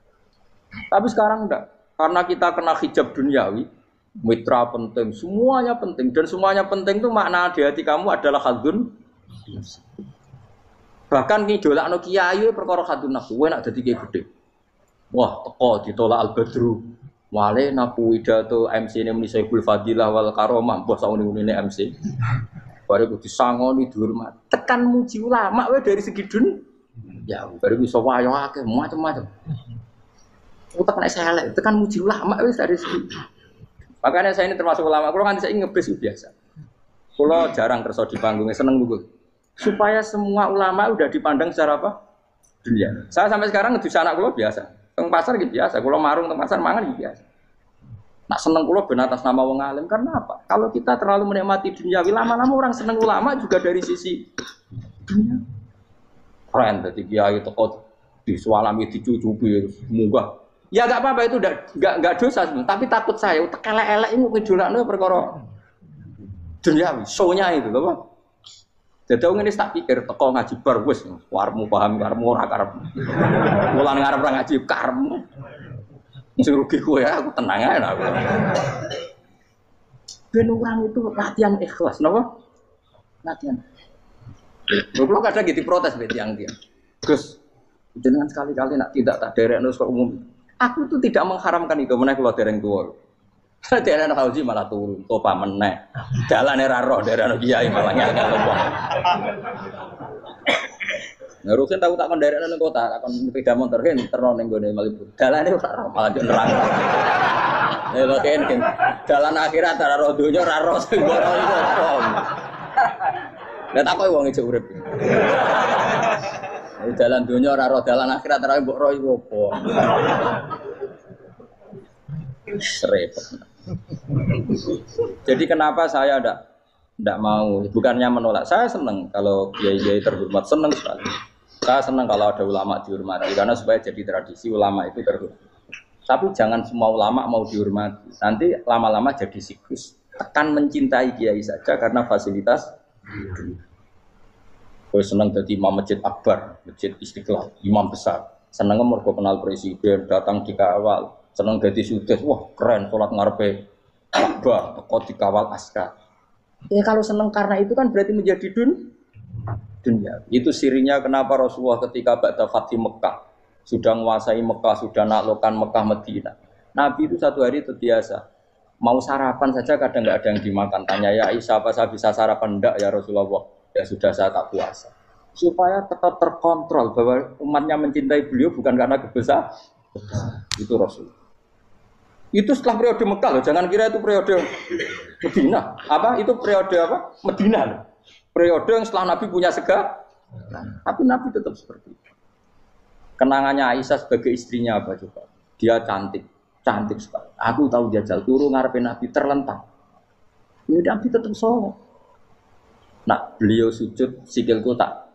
Tapi sekarang enggak, karena kita kena hijab duniawi, mitra penting, semuanya penting dan semuanya penting itu makna di hati kamu adalah hadun. Bahkan ngidolakno kiai perkara hadun nafsu, enak dadi kiai gede. Wah, teko ditolak al-badru. Wale napu pidato MC ne muni Saiful Fadilah wal Karomah, mbah sauni-unine MC. Bare kudu disangoni dihormat. Tekan muji ulama wae dari segi ya, bare bisa wayo akeh macam-macam. Utak nek elek, tekan muji ulama wis dari segi. Makanya saya ini termasuk ulama, kalau kan saya ngebis biasa. Kalau jarang kerso di panggungnya, seneng buku. Supaya semua ulama udah dipandang secara apa? Dunia. Saya sampai sekarang ngedus anak kulo biasa. Teng pasar gitu biasa. Kalau marung teng pasar mangan gitu biasa. Nak seneng kulo ben atas nama wong alim karena apa? Kalau kita terlalu menikmati dunia, lama-lama orang seneng ulama juga dari sisi dunia. Keren, jadi kiai teko disualami dicucupi munggah. Ya enggak apa-apa itu enggak dosa sebenarnya, tapi takut saya utek elek-elek ini ngidolakno perkara duniawi, show-nya itu lho, Pak. Jadi wong ini tak pikir teko ngaji bar wis warmu paham karmu ora karep. Mulan ngarep ora ngaji karmu. Sing rugi kowe ya aku tenang ae aku. Ben orang itu latihan ikhlas, napa? Latihan. Lho kadang gitu protes be tiang-tiang. Gus, jenengan sekali-kali nak tidak tak derekno kok umum. Aku itu tidak mengharamkan itu meneh kula dereng tuwa. Dereng haji malah turun, topa meneh. Dalane ra roh dereng kiai malah ngel-ngel wong. Ngurusin tahu tak kon derekno ning kota, tak kon sepeda motor kan terno ning gone Malibu. Dalane ora roh malah nerang. Lha kene dalan akhirat ora roh donya ora roh sing ora iku apa. Lah takoki wong ijo urip. Dalan donya ora roh dalan akhirat ora mbok roh iku apa. Repot. Jadi kenapa saya tidak mau, bukannya menolak, saya senang kalau kiai-kiai terhormat, senang sekali. Saya senang kalau ada ulama dihormati, karena supaya jadi tradisi ulama itu terhormat. Tapi jangan semua ulama mau dihormati, nanti lama-lama jadi siklus. Tekan mencintai kiai saja karena fasilitas. Gue senang jadi imam masjid akbar, masjid Istiqlal, imam besar. Senang mergo kenal presiden, datang dikawal. Senang jadi sudes, wah keren, sholat ngarepe Ka'bah, teko dikawal askar. Ya kalau senang karena itu kan berarti menjadi dunia. Itu sirinya kenapa Rasulullah ketika ba'da Fathi Mekah sudah menguasai Mekah, sudah naklukkan Mekah Madinah. Nabi itu satu hari itu biasa. Mau sarapan saja kadang nggak ada yang dimakan. Tanya ya Aisyah apa saya bisa sarapan? Enggak ya Rasulullah. Ya sudah saya tak puasa. Supaya tetap terkontrol bahwa umatnya mencintai beliau bukan karena kebesaran. Itu Rasul. Itu setelah periode Mekah loh, jangan kira itu periode Medina. Apa? Itu periode apa? Medina loh. Periode yang setelah Nabi punya segala. Tapi Nabi tetap seperti itu. Kenangannya Aisyah sebagai istrinya apa coba? Dia cantik, cantik sekali. Aku tahu dia jal turu ngarepin Nabi terlentang. Ya Nabi tetap sholat. Nah beliau sujud sikilku tak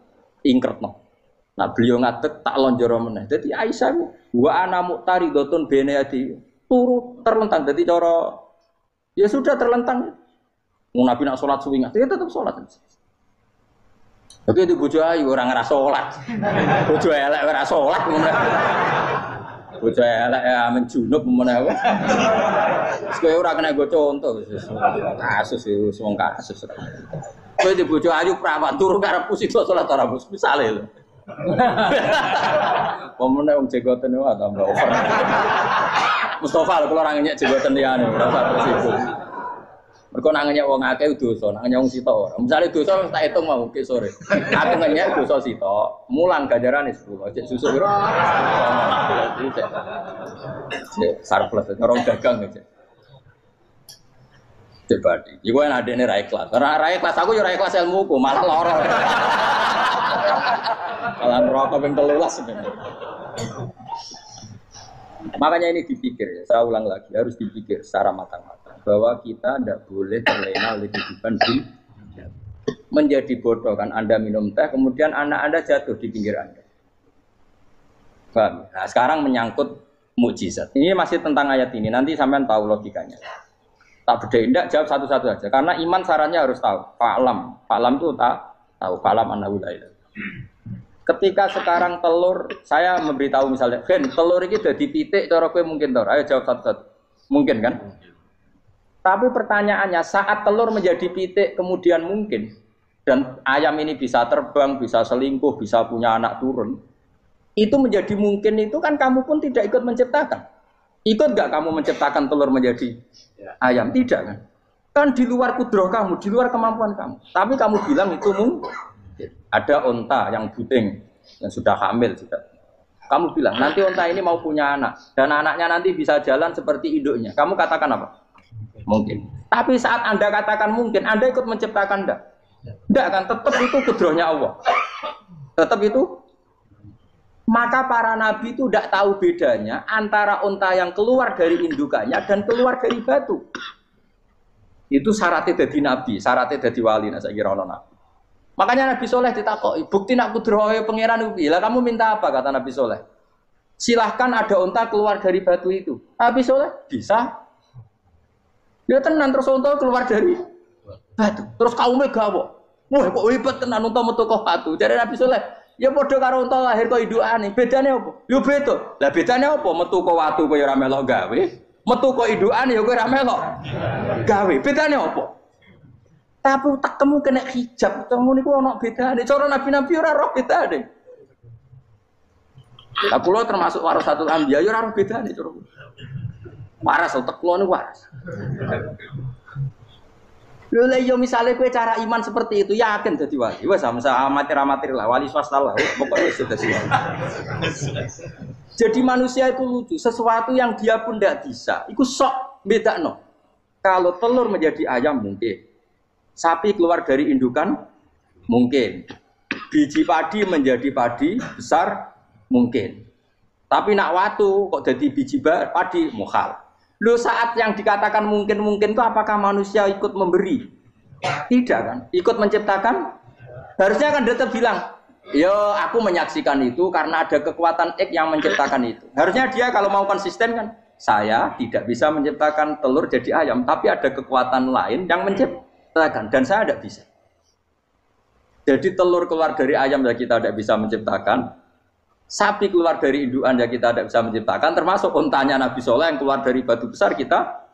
ingkret no. Nah beliau ngadeg tak lonjoro meneh. Jadi Aisyah wa ana muqtaridotun bene adi turu terlentang. Jadi cara ya sudah terlentang. Mau Nabi nak sholat suwi dia tetap sholat. Tapi itu bojo ayu orang ngerasa sholat. Bojo elek ora sholat ngono. Bojo elek ya amen junub ngono. Kowe ora kena go contoh kasus itu wong kasus. Kowe di bojo ayu prawan turu karepku sida sholat ora bos misale lho. Pemene wong jegoten wae tambah over. Mustafa kalau orang nyek jeboten liyane ora usah tersibuk. Mergo nang nyek wong akeh dosa, nang nyek wong sitok ora. Misale dosa tak hitung mau ke sore. Aku nyek dosa sitok, mulang ganjarane 10. Cek susu piro? Cek surplus orang dagang cek. Cek badi. Iku enak adekne ra ikhlas. Ora ikhlas aku yo ora ikhlas ilmuku, malah lara. Malah neraka ping 13 sebenarnya. Makanya ini dipikir, ya, saya ulang lagi, harus dipikir secara matang-matang bahwa kita tidak boleh terlena oleh kehidupan dunia. Menjadi bodoh kan Anda minum teh, kemudian anak Anda jatuh di pinggir Anda. Paham? Nah sekarang menyangkut mukjizat. Ini masih tentang ayat ini. Nanti sampean tahu logikanya. Tak bedain, tidak jawab satu-satu aja. Karena iman sarannya harus tahu. Fa'lam. Fa'lam itu tak tahu. Fa'lam annahu la ilaha. Ketika sekarang telur, saya memberitahu misalnya, Gen, telur ini udah titik, cara kowe mungkin telur. Ayo jawab satu-satu. Mungkin kan? Tapi pertanyaannya, saat telur menjadi pitik kemudian mungkin, dan ayam ini bisa terbang, bisa selingkuh, bisa punya anak turun, itu menjadi mungkin itu kan kamu pun tidak ikut menciptakan. Ikut gak kamu menciptakan telur menjadi ayam? Tidak kan? Kan di luar kudroh kamu, di luar kemampuan kamu. Tapi kamu bilang itu mungkin. Ada onta yang buting, yang sudah hamil sudah. Kamu bilang nanti onta ini mau punya anak dan anaknya nanti bisa jalan seperti induknya. Kamu katakan apa? Mungkin. Tapi saat Anda katakan mungkin, Anda ikut menciptakan enggak? Enggak kan? Tetap itu kudrohnya Allah. Tetap itu. Maka para nabi itu tidak tahu bedanya antara onta yang keluar dari indukannya dan keluar dari batu. Itu syaratnya jadi nabi, syaratnya jadi wali. Nah, saya kira orang nabi. Makanya Nabi Soleh ditakoki, bukti nak kudrohe pangeran itu. Lah kamu minta apa kata Nabi Soleh? Silahkan ada onta keluar dari batu itu. Nabi Soleh bisa. Dia tenan terus onta keluar dari batu. Terus kaumnya gawok. Wah kok hebat tenan onta metu kok batu. Jadi Nabi Soleh, ya padha karo onta lahir kok indukane. Bedane apa? Yo beda. Lah bedane apa? Metu kok watu kok ya ora melok gawe. Metu kok indukane ya kowe ora melok gawe. Bedane apa? Tapi utakmu kena hijab, utakmu niku ana bedane. Cara nabi-nabi ora roh bedane. Lah kula termasuk warasatul anbiya ya ora roh bedane cara. Waras utek kula niku waras. Lho lha yo misale kowe cara iman seperti itu yakin dadi wali. Wes amatir-amatir lah, wali swasta lah. Pokoknya sudah siap. Jadi manusia itu lucu, sesuatu yang dia pun tidak bisa. Iku sok bedakno. Kalau telur menjadi ayam mungkin. Sapi keluar dari indukan mungkin. Biji padi menjadi padi besar mungkin. Tapi nak watu kok jadi biji padi mukhal. Loh saat yang dikatakan mungkin-mungkin itu apakah manusia ikut memberi? Tidak kan? Ikut menciptakan? Harusnya kan tetap bilang, yo aku menyaksikan itu karena ada kekuatan X yang menciptakan itu. Harusnya dia kalau mau konsisten kan, saya tidak bisa menciptakan telur jadi ayam, tapi ada kekuatan lain yang menciptakan. Dan saya tidak bisa. Jadi telur keluar dari ayam ya kita tidak bisa menciptakan. Sapi keluar dari indukan ya kita tidak bisa menciptakan. Termasuk untanya Nabi Soleh yang keluar dari batu besar kita.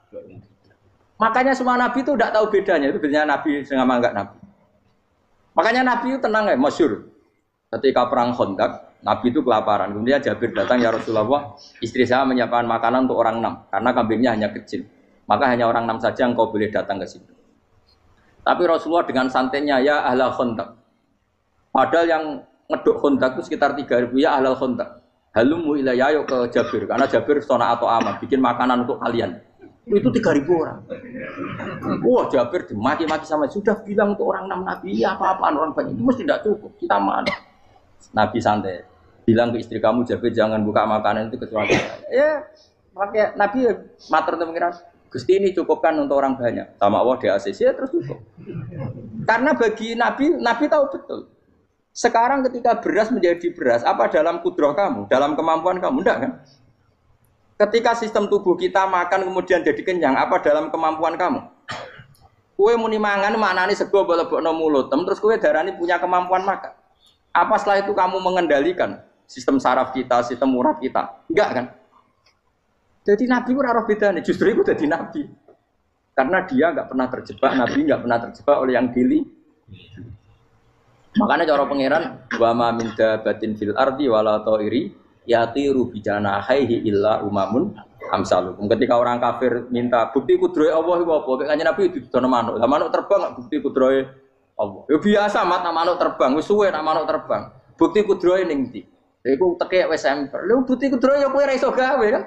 Makanya semua Nabi itu tidak tahu bedanya. Itu bedanya Nabi sama enggak Nabi. Makanya Nabi itu tenang ya, masyhur. Ketika perang Khandaq, Nabi itu kelaparan. Kemudian Jabir datang, ya Rasulullah, istri saya menyiapkan makanan untuk orang 6. Karena kambingnya hanya kecil. Maka hanya orang 6 saja yang kau boleh datang ke situ. Tapi Rasulullah dengan santainya, ya ahlal Khandaq. Padahal yang ngeduk Khandaq itu sekitar 3.000, ya ahlal Khandaq. Halumu ilayya yuk ke Jabir. Karena Jabir sona atau aman, bikin makanan untuk kalian. Itu 3.000 orang. Wah Jabir dimaki-maki sama, sudah bilang untuk orang 6 Nabi, ya apa-apaan orang banyak. Itu mesti tidak cukup, kita mana. Nabi santai. Bilang ke istri kamu, Jabir jangan buka makanan itu kecuali ya, pakai Nabi matur teng pengiran. Gusti ini cukupkan untuk orang banyak. Sama Allah di ACC ya terus cukup. Karena bagi Nabi, Nabi tahu betul. Sekarang ketika beras menjadi beras, apa dalam kudroh kamu, dalam kemampuan kamu, enggak kan? Ketika sistem tubuh kita makan kemudian jadi kenyang, apa dalam kemampuan kamu? Kue muni mangan maknane sego bolebokno mulut, terus kue darani punya kemampuan makan. Apa setelah itu kamu mengendalikan sistem saraf kita, sistem urat kita? Enggak kan? Jadi Nabi itu ora bedane, justru itu jadi Nabi. Karena dia enggak pernah terjebak, Nabi enggak pernah terjebak oleh yang pilih. Makanya cara pangeran wa ma min dabatin fil ardi wala ta'iri yatiru bijanahihi illa umamun amsalukum. Ketika orang kafir minta bukti kudrohe Allah iku apa? Kanjeng Nabi didono manuk. Lah manuk terbang bukti kudrohe Allah. Ya biasa mat manuk terbang, wis suwe nak manuk terbang. Bukti kudrohe ning ndi? Iku tekek wis emper. Lha bukti kudrohe ya kowe ora iso gawe kan?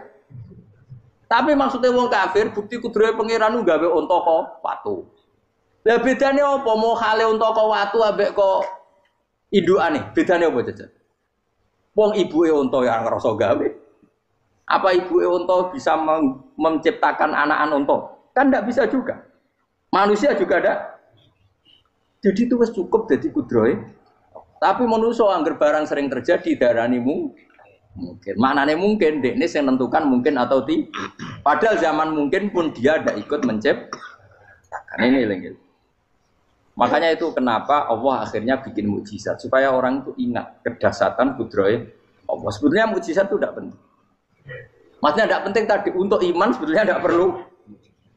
Tapi maksudnya wong kafir bukti kudrohe pangeran ku gawe unta kok watu. Lah bedane apa mau hale unta kok watu ambek kok indukane? Bedane apa jajan? Wong ibuke unta ya ngrasa gawe. Apa ibuke unta bisa menciptakan anakan unta? Kan enggak bisa juga. Manusia juga ada. Jadi itu wis cukup dadi kudrohe. Tapi manusa angger barang sering terjadi darani Mungkin. Maknanya mungkin, dek ini yang menentukan mungkin atau tidak. Padahal zaman mungkin pun dia tidak ikut menciptakan ini lagi. Makanya itu kenapa Allah akhirnya bikin mukjizat supaya orang itu ingat kedahsyatan kudroy Allah. Sebetulnya mukjizat itu tidak penting. Maksudnya tidak penting tadi untuk iman sebetulnya tidak perlu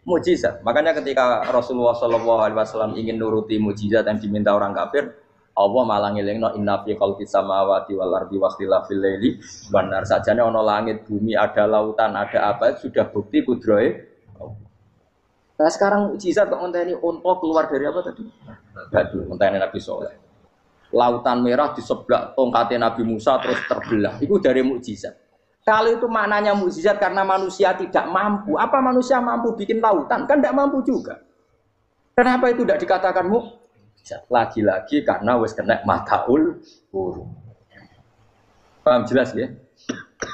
mukjizat. Makanya ketika Rasulullah SAW ingin nuruti mukjizat yang diminta orang kafir, Allah malah ngelingno inna fi khalqis samawati wal ardi wa ikhtilafil laili wan nar. Sajane ana langit, bumi, ada lautan, ada apa sudah bukti kudroy Allah. Nah sekarang mukjizat kok ngenteni unta keluar dari apa tadi? Batu, ngenteni Nabi Soleh. Lautan merah di sebelah tongkatnya Nabi Musa terus terbelah. Itu dari mukjizat. Kalau itu maknanya mukjizat karena manusia tidak mampu. Apa manusia mampu bikin lautan? Kan tidak mampu juga. Kenapa itu tidak dikatakan mukjizat? Lagi-lagi karena wis kena mataul huruf. Paham jelas ya?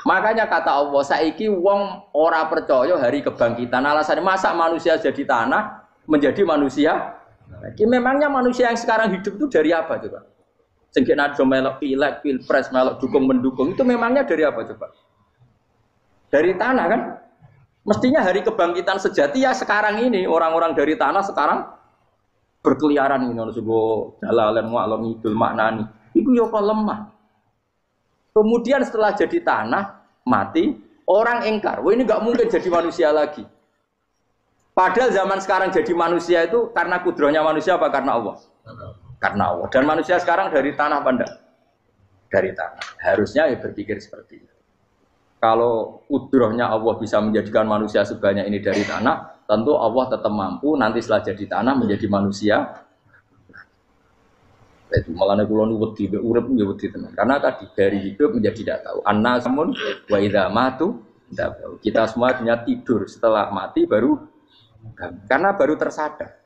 Makanya kata Allah, saiki wong ora percaya hari kebangkitan. Alasannya masa manusia jadi tanah menjadi manusia? Memangnya manusia yang sekarang hidup itu dari apa coba? Sengkit nado melok pilek, pilpres, melok dukung mendukung itu memangnya dari apa coba? Dari tanah kan? Mestinya hari kebangkitan sejati ya sekarang ini orang-orang dari tanah sekarang berkeliaran ini ono sego dalalan mu'alam idul maknani. Iku yo kok lemah. Kemudian setelah jadi tanah, mati, orang engkar. Wah ini nggak mungkin jadi manusia lagi. Padahal zaman sekarang jadi manusia itu karena kudrohnya manusia apa karena Allah? Karena Allah. Dan manusia sekarang dari tanah apa enggak? Dari tanah. Harusnya ya berpikir seperti itu. Kalau kudrohnya Allah bisa menjadikan manusia sebanyak ini dari tanah, tentu Allah tetap mampu nanti setelah jadi tanah menjadi manusia. Itu malah kula nu wedi urip nggih wedi tenan. Karena tadi dari hidup menjadi tidak tahu. Annasun wa idza matu tidak tahu. Kita semua hanya tidur setelah mati baru karena baru tersadar.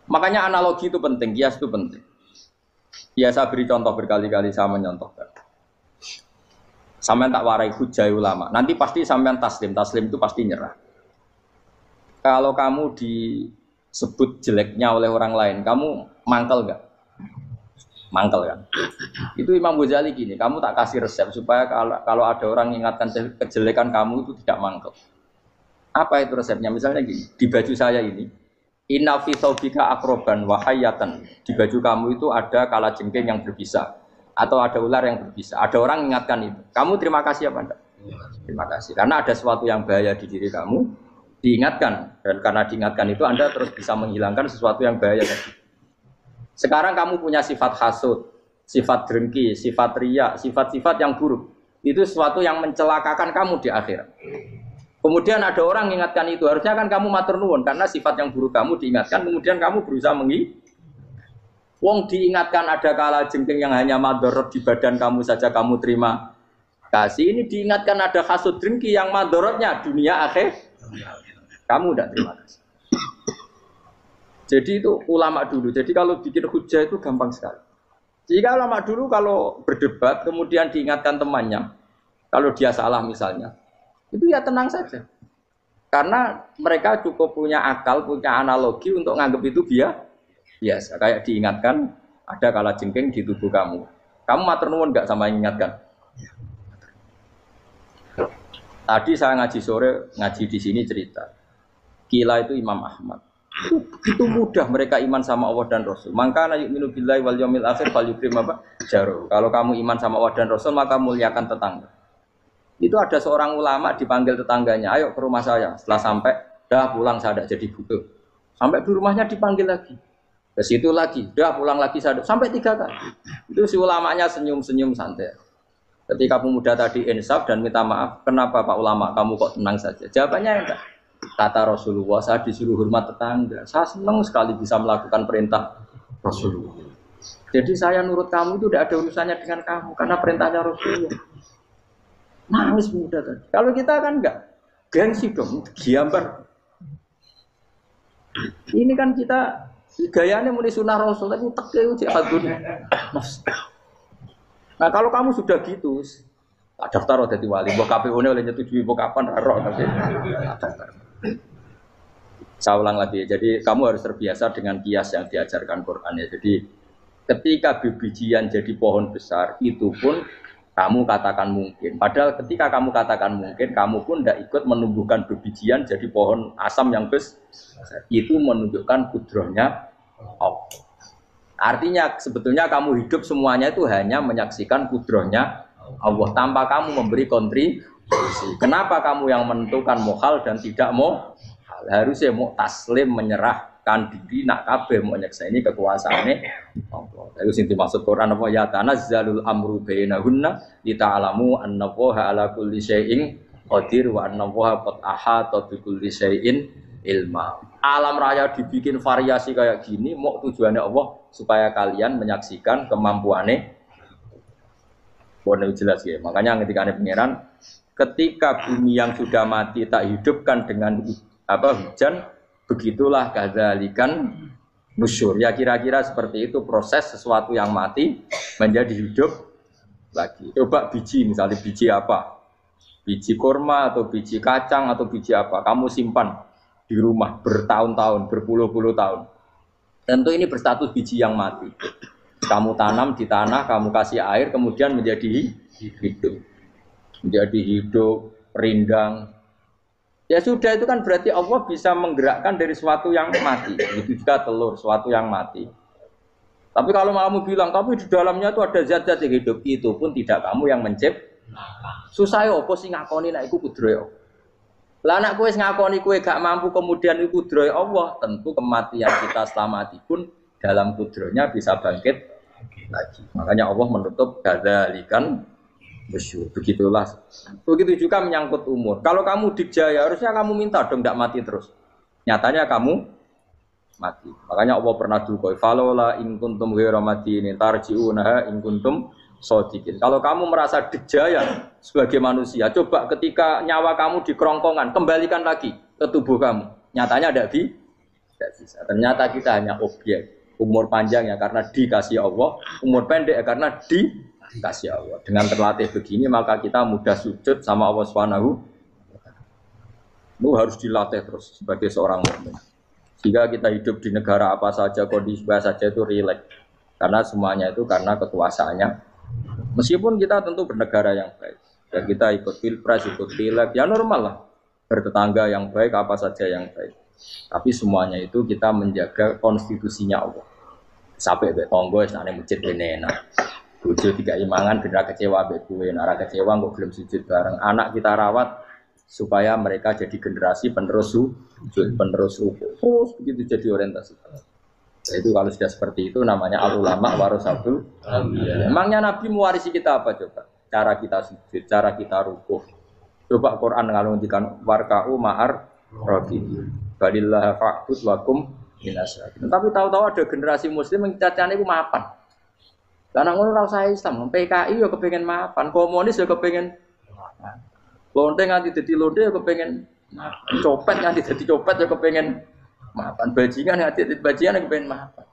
Makanya analogi itu penting, kias itu penting. Ya saya beri contoh berkali-kali saya menyontohkan. Sampean tak warai hujah ulama. Nanti pasti sampean taslim itu pasti nyerah. Kalau kamu disebut jeleknya oleh orang lain, kamu mangkel nggak? Mangkel kan? Itu Imam Ghazali gini, kamu tak kasih resep supaya kalau ada orang ingatkan kejelekan kamu itu tidak mangkel. Apa itu resepnya? Misalnya gini, di baju saya ini, inna fi thawbika akroban wa hayatan. Di baju kamu itu ada kalajengking yang berbisa atau ada ular yang berbisa. Ada orang ingatkan itu. Kamu terima kasih apa enggak? Terima kasih. Karena ada sesuatu yang bahaya di diri kamu, diingatkan. Dan karena diingatkan itu Anda terus bisa menghilangkan sesuatu yang bahaya tadi. Sekarang kamu punya sifat hasud, sifat dengki, sifat riya, sifat-sifat yang buruk. Itu sesuatu yang mencelakakan kamu di akhirat. Kemudian ada orang mengingatkan itu, harusnya kan kamu matur nuwun karena sifat yang buruk kamu diingatkan, kemudian kamu berusaha Wong diingatkan ada kalajengking yang hanya madorot di badan kamu saja kamu terima kasih. Ini diingatkan ada hasud dengki yang madorotnya dunia akhir, kamu tidak terima kasih. Jadi itu ulama dulu. Jadi kalau bikin hujah itu gampang sekali. Jika ulama dulu kalau berdebat kemudian diingatkan temannya, kalau dia salah misalnya, itu ya tenang saja. Karena mereka cukup punya akal, punya analogi untuk nganggap itu biasa. Kayak diingatkan ada kalajengking di tubuh kamu. Kamu matur nuwun enggak sama ingatkan? Tadi saya ngaji sore, ngaji di sini cerita. Kila itu Imam Ahmad. Itu mudah mereka iman sama Allah dan Rasul. Maka yu'minu billahi wal yaumil akhir falyukrim apa? Jaru. Kalau kamu iman sama Allah dan Rasul maka muliakan tetangga. Itu ada seorang ulama dipanggil tetangganya, ayo ke rumah saya. Setelah sampai, dah pulang saya tidak jadi butuh. Sampai di rumahnya dipanggil lagi. Ke situ lagi, dah pulang lagi saya sampai 3 kali. Itu si ulamanya senyum-senyum santai. Ketika pemuda tadi insaf dan minta maaf, kenapa Pak Ulama kamu kok tenang saja? Jawabannya enggak. Kata Rasulullah, saya disuruh hormat tetangga. Saya senang sekali bisa melakukan perintah Rasulullah. Jadi saya nurut kamu itu tidak ada urusannya dengan kamu, karena perintahnya Rasulullah. Nangis pemuda tadi. Kalau kita kan enggak, gengsi dong, giambar. Ini kan kita gayanya mulai sunnah Rasul, tapi teke jihadun. Nah kalau kamu sudah gitu, tak daftar udah di wali, buat KPU-nya oleh nyetujui, buat kapan raro tapi daftar. Saya ulang lagi, jadi kamu harus terbiasa dengan kias yang diajarkan Quran ya. Jadi ketika bibijian jadi pohon besar, itu pun Kamu katakan mungkin. Padahal ketika kamu katakan mungkin, kamu pun tidak ikut menumbuhkan bebijian jadi pohon asam yang besar. Itu menunjukkan kudrohnya Allah. Artinya sebetulnya kamu hidup semuanya itu hanya menyaksikan kudrohnya Allah tanpa kamu memberi kontribusi. Kenapa kamu yang menentukan mohal dan tidak mau? Harusnya mau taslim menyerahkan diri nak kabeh mau nyekseni kekuasaane Allah. Itu sing dimaksud Quran apa ya tanazzalul amru bainahunna lita'lamu annallaha ala kulli syai'in qadir wa annallaha qad ahata bi kulli syai'in ilma. Alam raya dibikin variasi kayak gini mau tujuannya Allah supaya kalian menyaksikan kemampuannya. Boleh jelas ya. Makanya ketika ada pangeran ketika bumi yang sudah mati tak hidupkan dengan hujan, begitulah kadzalikan nusyur. Ya kira-kira seperti itu proses sesuatu yang mati menjadi hidup lagi. Coba biji, misalnya biji apa? Biji kurma atau biji kacang atau biji apa? Kamu simpan di rumah bertahun-tahun, berpuluh-puluh tahun. Tentu ini berstatus biji yang mati. Kamu tanam di tanah, kamu kasih air, kemudian menjadi hidup. Menjadi hidup, rindang. Ya sudah, itu kan berarti Allah bisa menggerakkan dari sesuatu yang mati. Itu juga telur, sesuatu yang mati. Tapi kalau kamu bilang, tapi di dalamnya itu ada zat-zat yang hidup, itu pun tidak kamu yang menciptakan. Susah ya, apa sih ngakoni nak iku kudrohe Allah. Lah anak kowe ngakoni kowe gak mampu kemudian iku kudrohe Allah, tentu kematian kita selamati pun dalam kudrohnya bisa bangkit lagi. Makanya Allah menutup kadzalikan nusyur. Begitulah. Begitu juga menyangkut umur. Kalau kamu dijaya, harusnya kamu minta dong tidak mati terus. Nyatanya kamu mati. Makanya Allah pernah dukoi. Falola in kuntum ghairu madinin tarji'unaha in kuntum shodiqin. Kalau kamu merasa dijaya sebagai manusia, coba ketika nyawa kamu di kerongkongan, kembalikan lagi ke tubuh kamu. Nyatanya tidak bisa. Ternyata kita hanya objek. Umur panjang ya karena dikasih Allah, umur pendek ya karena dikasih Allah. Dengan terlatih begini maka kita mudah sujud sama Allah Subhanahu. Itu harus dilatih terus sebagai seorang mukmin. Jika kita hidup di negara apa saja, kondisi apa saja itu rileks. Karena semuanya itu karena kekuasaannya. Meskipun kita tentu bernegara yang baik. Ya kita ikut pilpres, ikut pileg, ya normal lah. Bertetangga yang baik, apa saja yang baik. Tapi semuanya itu kita menjaga konstitusinya Allah. Sampai be tonggo senane masjid kene enak. Bojo tiga imangan bener kecewa be kowe, nek kecewa kok belum sujud bareng. Anak kita rawat supaya mereka jadi generasi penerus sujud, penerus rukuk. Terus begitu jadi orientasi. Nah, itu kalau sudah seperti itu namanya al-ulama warasatul anbiya. Emangnya Nabi mewarisi kita apa coba? Cara kita sujud, cara kita rukuk. Coba Quran kalau ngendikan warka'u ma'ar rakiin. Balillah fa'bud wakum minasyakin. Tapi tahu-tahu ada generasi muslim yang cacane iku mapan. Karena ngono ora usah Islam, PKI ya kepengin mapan, komunis ya kepengin mapan. Lonte nganti dadi lonte ya kepengin mapan. Copet nganti dadi copet ya kepengin mapan. Bajingan nganti dadi bajingan ya kepengin mapan.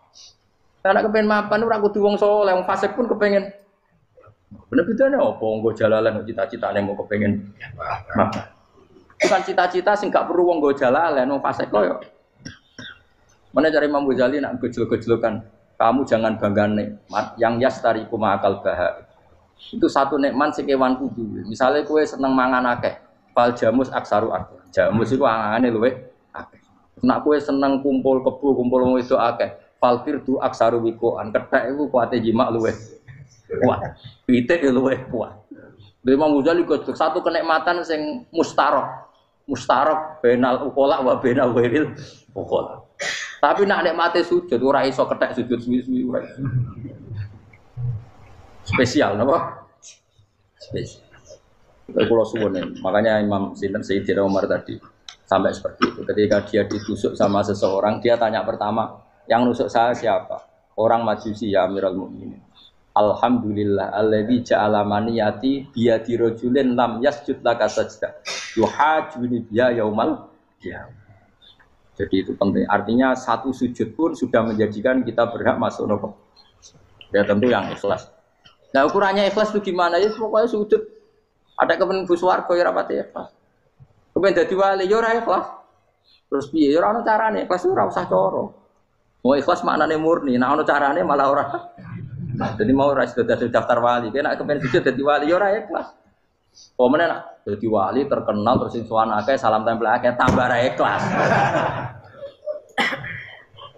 Karena kepengin mapan ora kudu wong saleh, wong fasik pun kepengin. Bener bedane apa nggo jalalan cita-citane mau kepengin mapan. Bukan cita-cita sing gak perlu wong nggo jalalan wong fasik koyo. Mana cari Imam Ghazali nak gejlok-gejlokan, kamu jangan bangga nikmat yang yastariku ma'akal baha. Itu satu nikmat sing kewan kudu. Misale kowe seneng mangan akeh, fal jamus aksaru akeh. Jamus iku angane luwih akeh. Nek kowe seneng kumpul kebo, kumpul wong wedok akeh, fal firdu aksaru wikoan. Kethek iku kuwate jimak luwih kuat. Pitik luwih kuat. Imam Ghazali gejlok satu kenikmatan sing mustarok benal ukola wa benal wiril ukola. Tapi nak nikmate sujud ora iso kethek sujud suwi-suwi ora. Spesial napa? Spesial. Kalau suwun makanya Imam Sayyidina Umar tadi sampai seperti itu. Ketika dia ditusuk sama seseorang, dia tanya pertama, yang nusuk saya siapa? Orang Majusi ya Amirul Mukminin. Alhamdulillah alladzi ja'ala maniyati biyadi rajulin lam yasjud laka sajda. Yuhajuni biya yaumal qiyamah. Jadi itu penting. Artinya satu sujud pun sudah menjadikan kita berhak masuk neraka. Ya tentu yang ikhlas. Nah ukurannya ikhlas itu gimana ya? Pokoknya sujud. Ada kepen buswarga ya rapati ikhlas. Kepen dadi wali ya ora ikhlas. Terus piye ya ora ono carane. Ikhlas ora usah cara. Mau ikhlas maknane murni. Nah ono carane malah ora Jadi mau ora sudah daftar wali, kena kepen sujud dadi wali ya ora ikhlas. Pomene nak dadi wali terkenal terus sing sowan akeh salam tempel akeh tambah ra ikhlas.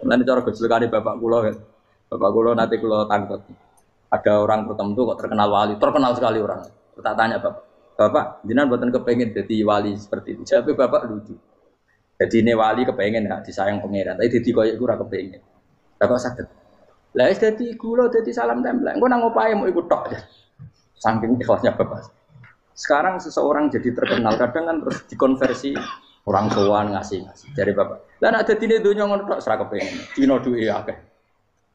Lan cara gojlokane bapak kula kan. Bapak kula nanti kula tangkut. Ada orang tertentu kok terkenal wali, terkenal sekali orang. Tak tanya Bapak, jenengan mboten kepengin dadi wali seperti itu. Jawab Bapak lucu. Jadi ini wali kepengen gak disayang pangeran, tapi dadi koyo iku ora kepengin. Bapak saged. Lah wis dadi kula dadi salam tempel. Engko nang opahe mau ikut tok. Saking ikhlasnya Bapak. Sekarang seseorang jadi terkenal kadang kan terus dikonversi orang sowan ngasih. Dari Bapak. Lah nek dadine donya ngono tok ora kepengin. Dino duwe akeh.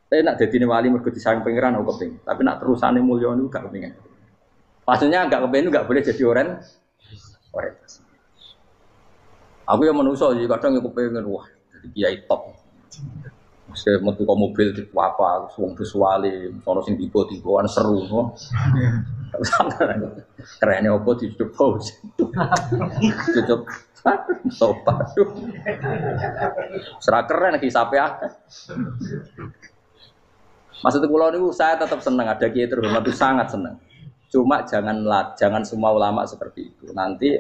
Tapi nak dadine wali mergo disayang pangeran aku kepengin. Tapi nak terusane mulya niku gak kepengin. Maksudnya enggak kepengin enggak boleh jadi orang. Aku yang manusia jadi kadang aku pengen wah jadi kiai top. Saya metu ke mobil di apa, suang visuali, sono sing tiba-tibaan seru, no. Kerennya apa di hidup pause, hidup sopan, serah keren kisahnya. Maksud pulau ini saya tetap senang ada kiai terhormat itu sangat senang. Cuma jangan semua ulama seperti itu. Nanti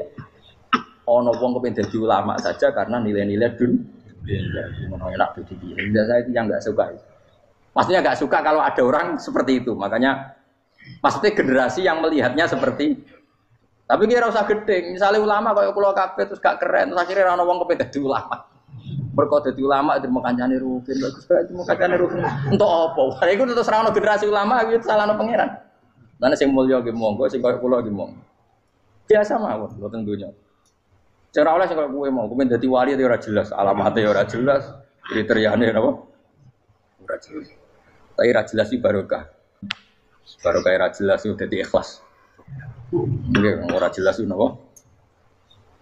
ono wong kepen dadi ulama saja karena nilai-nilai enak itu dia. Saya itu yang nggak suka. Maksudnya nggak suka kalau ada orang seperti itu. Makanya maksudnya generasi yang melihatnya seperti. Tapi kira usah gede. Misalnya ulama kayak pulau kabeh terus gak keren. Terus akhirnya orang wong kepen dadi ulama. Berkau dadi ulama itu mau kancane rugen. Bagus banget mau kancane rugen. Untuk apa? Iku terus ra ono generasi ulama itu salahno pangeran. Lan sing mulya ki monggo, sing koyo kula ki monggo. Biasa mawon mboten dunya. Cara oleh sing koyo kowe mau, kowe dadi wali ora jelas, alamate ora jelas, kriteriane napa? Ora jelas. Tapi ora jelas iki barokah. Barokah ora jelas itu dadi ikhlas. Nggih, ora jelas itu napa?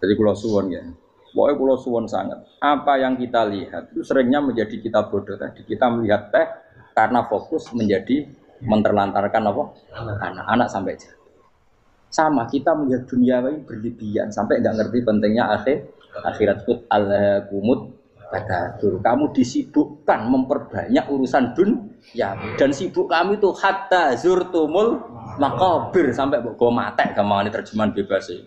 Jadi kula suwun ya. Pokoke kula suwun sangat. Apa yang kita lihat itu seringnya menjadi kita bodoh tadi. Kita melihat teh karena fokus menjadi menterlantarkan apa? Anak-anak sampai jatuh. Sama kita melihat dunia ini berlebihan sampai enggak ngerti pentingnya akhirat itu al-kumut takatsur. Kamu disibukkan memperbanyak urusan dunia dan sibuk kami itu hatta zurtumul maqabir sampai mbok go matek gampangane terjemahan bebas e.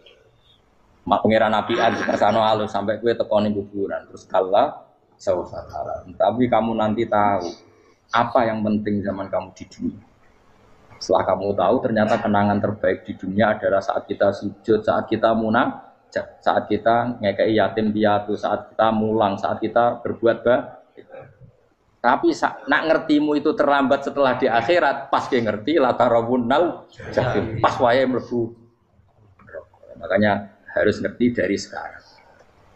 Mak pangeran nabian dikasano alus sampai kowe tekoni kuburan terus kala saufa tara. Tapi kamu nanti tahu apa yang penting zaman kamu di dunia. Setelah kamu tahu ternyata kenangan terbaik di dunia adalah saat kita sujud, saat kita munajat, saat kita ngekei yatim piatu, saat kita mulang, saat kita berbuat baik. Tapi nak ngertimu itu terlambat setelah di akhirat, pas dia ngerti latarawunnal jahim, pas wae mlebu. Makanya harus ngerti dari sekarang.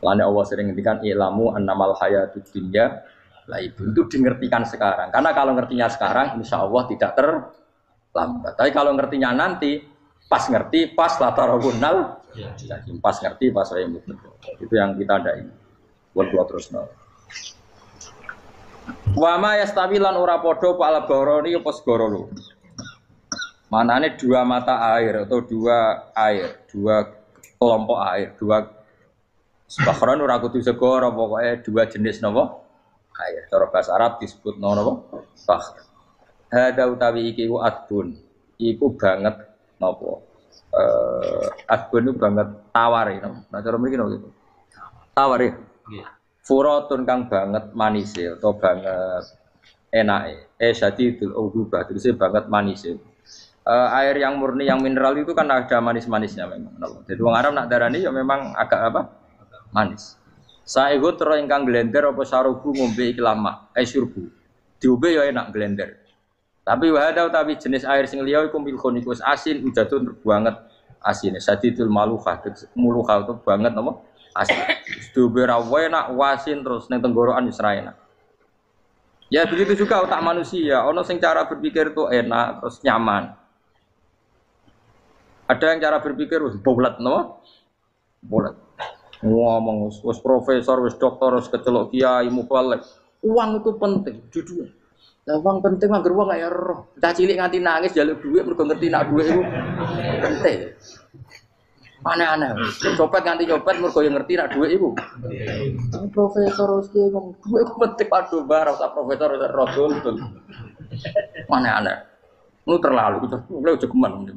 Lalu Allah sering ngendikan ilamu annamal hayatud dunya lah itu dingertikan sekarang. Karena kalau ngertinya sekarang, insya Allah tidak terlambat. Tapi kalau ngertinya nanti, pas ngerti, pas latarawunnal, pas ngerti, pas saya mutlak. Itu yang kita ada ini. Buat terus nol. Wama yastawilan ora podo pala boroni apa segoro. Manane dua mata air atau dua air, dua kelompok air, dua sebakron ora kudu segoro, pokoknya dua jenis napa? Air. Cara bahasa Arab disebut napa? Fakhr. Hada utawi iki ku adbun. Iku banget napa? Adbun itu banget tawar iki. Nah cara mriki napa gitu. Tawar ya. Nggih. Furatun kang banget manise atau banget enake. Syadidul ubah terus banget manise. Air yang murni yang mineral itu kan ada manis-manisnya memang. Jadi wong Arab nak darani ya memang agak apa? Manis. Saegot ro ingkang glender apa sarubu ngombe iki lama, syurbu. Diombe ya enak glender. Tapi wahada utawi jenis air sing liya iku milkon iku asin udatun banget asine. Sadidul maluha, muluha itu banget apa? Asin. Diombe ra enak wasin terus ning tenggorokan wis ra enak. Ya begitu juga otak manusia, ono sing cara berpikir itu enak terus nyaman. Ada yang cara berpikir wis bulat no? Bulat. Ngomong wis profesor, wis doktor, wis kecelok kiai mubalek. Uang itu penting di dunia. Lah uang penting mangger wong kaya roh. Cah cilik nganti nangis njaluk dhuwit mergo ngerti nak dhuwit iku penting. Aneh-aneh. Copet nganti nyopet mergo yo ngerti nak dhuwit iku. Profesor wis ki ngomong dhuwit iku penting padha bar usah profesor usah rodol. Aneh-aneh. Lu terlalu lu jogeman.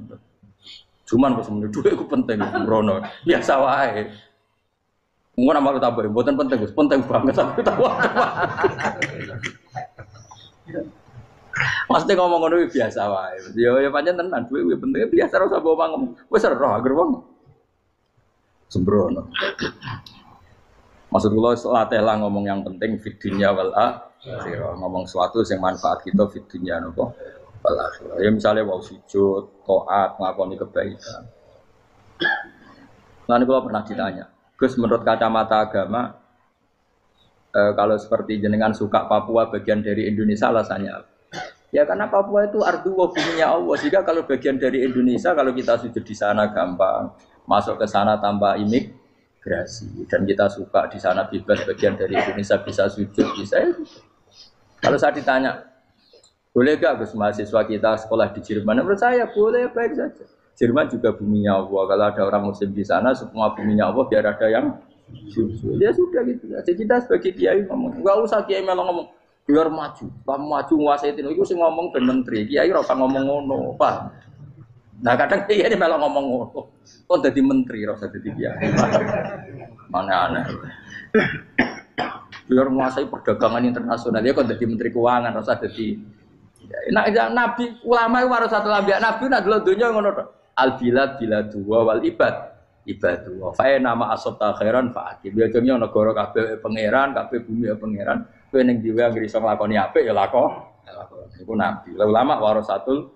Cuman kok semeneh duit iku penting Brono. Biasa wae. Mun amal tambah mboten penting Gus, penting banget aku tahu. Pasti ngomong ngono biasa wae. Ya pancen tenan duit penting biasa ora usah bawa ngomong. Wis ora agar wong sembrono. Maksud kula latih lah ngomong yang penting fid dunya wal akhirah. Ngomong sesuatu yang manfaat kita fid dunya napa wal akhirah. Ya misalnya wau sujud, taat, nglakoni kebaikan. Lan kula pernah ditanya, Gus menurut kacamata agama kalau seperti jenengan suka Papua bagian dari Indonesia alasannya apa? Ya karena Papua itu ardu wa buminya Allah. Jika kalau bagian dari Indonesia kalau kita sujud di sana gampang, masuk ke sana tanpa imigrasi dan kita suka di sana bebas bagian dari Indonesia bisa sujud bisa. Kalau saya ditanya, boleh gak Gus mahasiswa kita sekolah di Jerman? Menurut saya boleh, baik saja. Jerman juga buminya Allah. Kalau ada orang Muslim di sana, semua buminya Allah biar ada yang sujud. Ya sudah gitu. Jadi kita sebagai kiai ngomong, nggak usah kiai malah ngomong biar maju, kamu maju nguasai itu. Itu sih ngomong ben menteri. Kiai ora usah ngomong ngono, Pak. Nah kadang kiai ini malah ngomong ngono. Kok jadi menteri ora usah jadi kiai. Mana aneh. Biar menguasai perdagangan internasional ya kok jadi menteri keuangan ora usah jadi. Nah, nabi ulama itu harus satu nabi nak dulu dunia ngono to. Al bilad biladu wal ibad ibadu. Fa nama asota khairan fa akib. Ya jenenge negara kabeh pangeran, kabeh bumi pangeran. Kowe ning dhewe anggere iso nglakoni apik ya lakon. Iku nabi. Ulama warasatul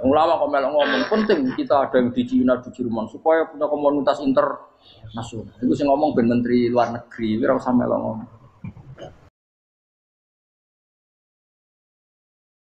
ulama kok melok ngomong penting kita ada yang di Cina di Jerman supaya punya komunitas internasional. Iku sing ngomong ben menteri luar negeri ora usah melok ngomong.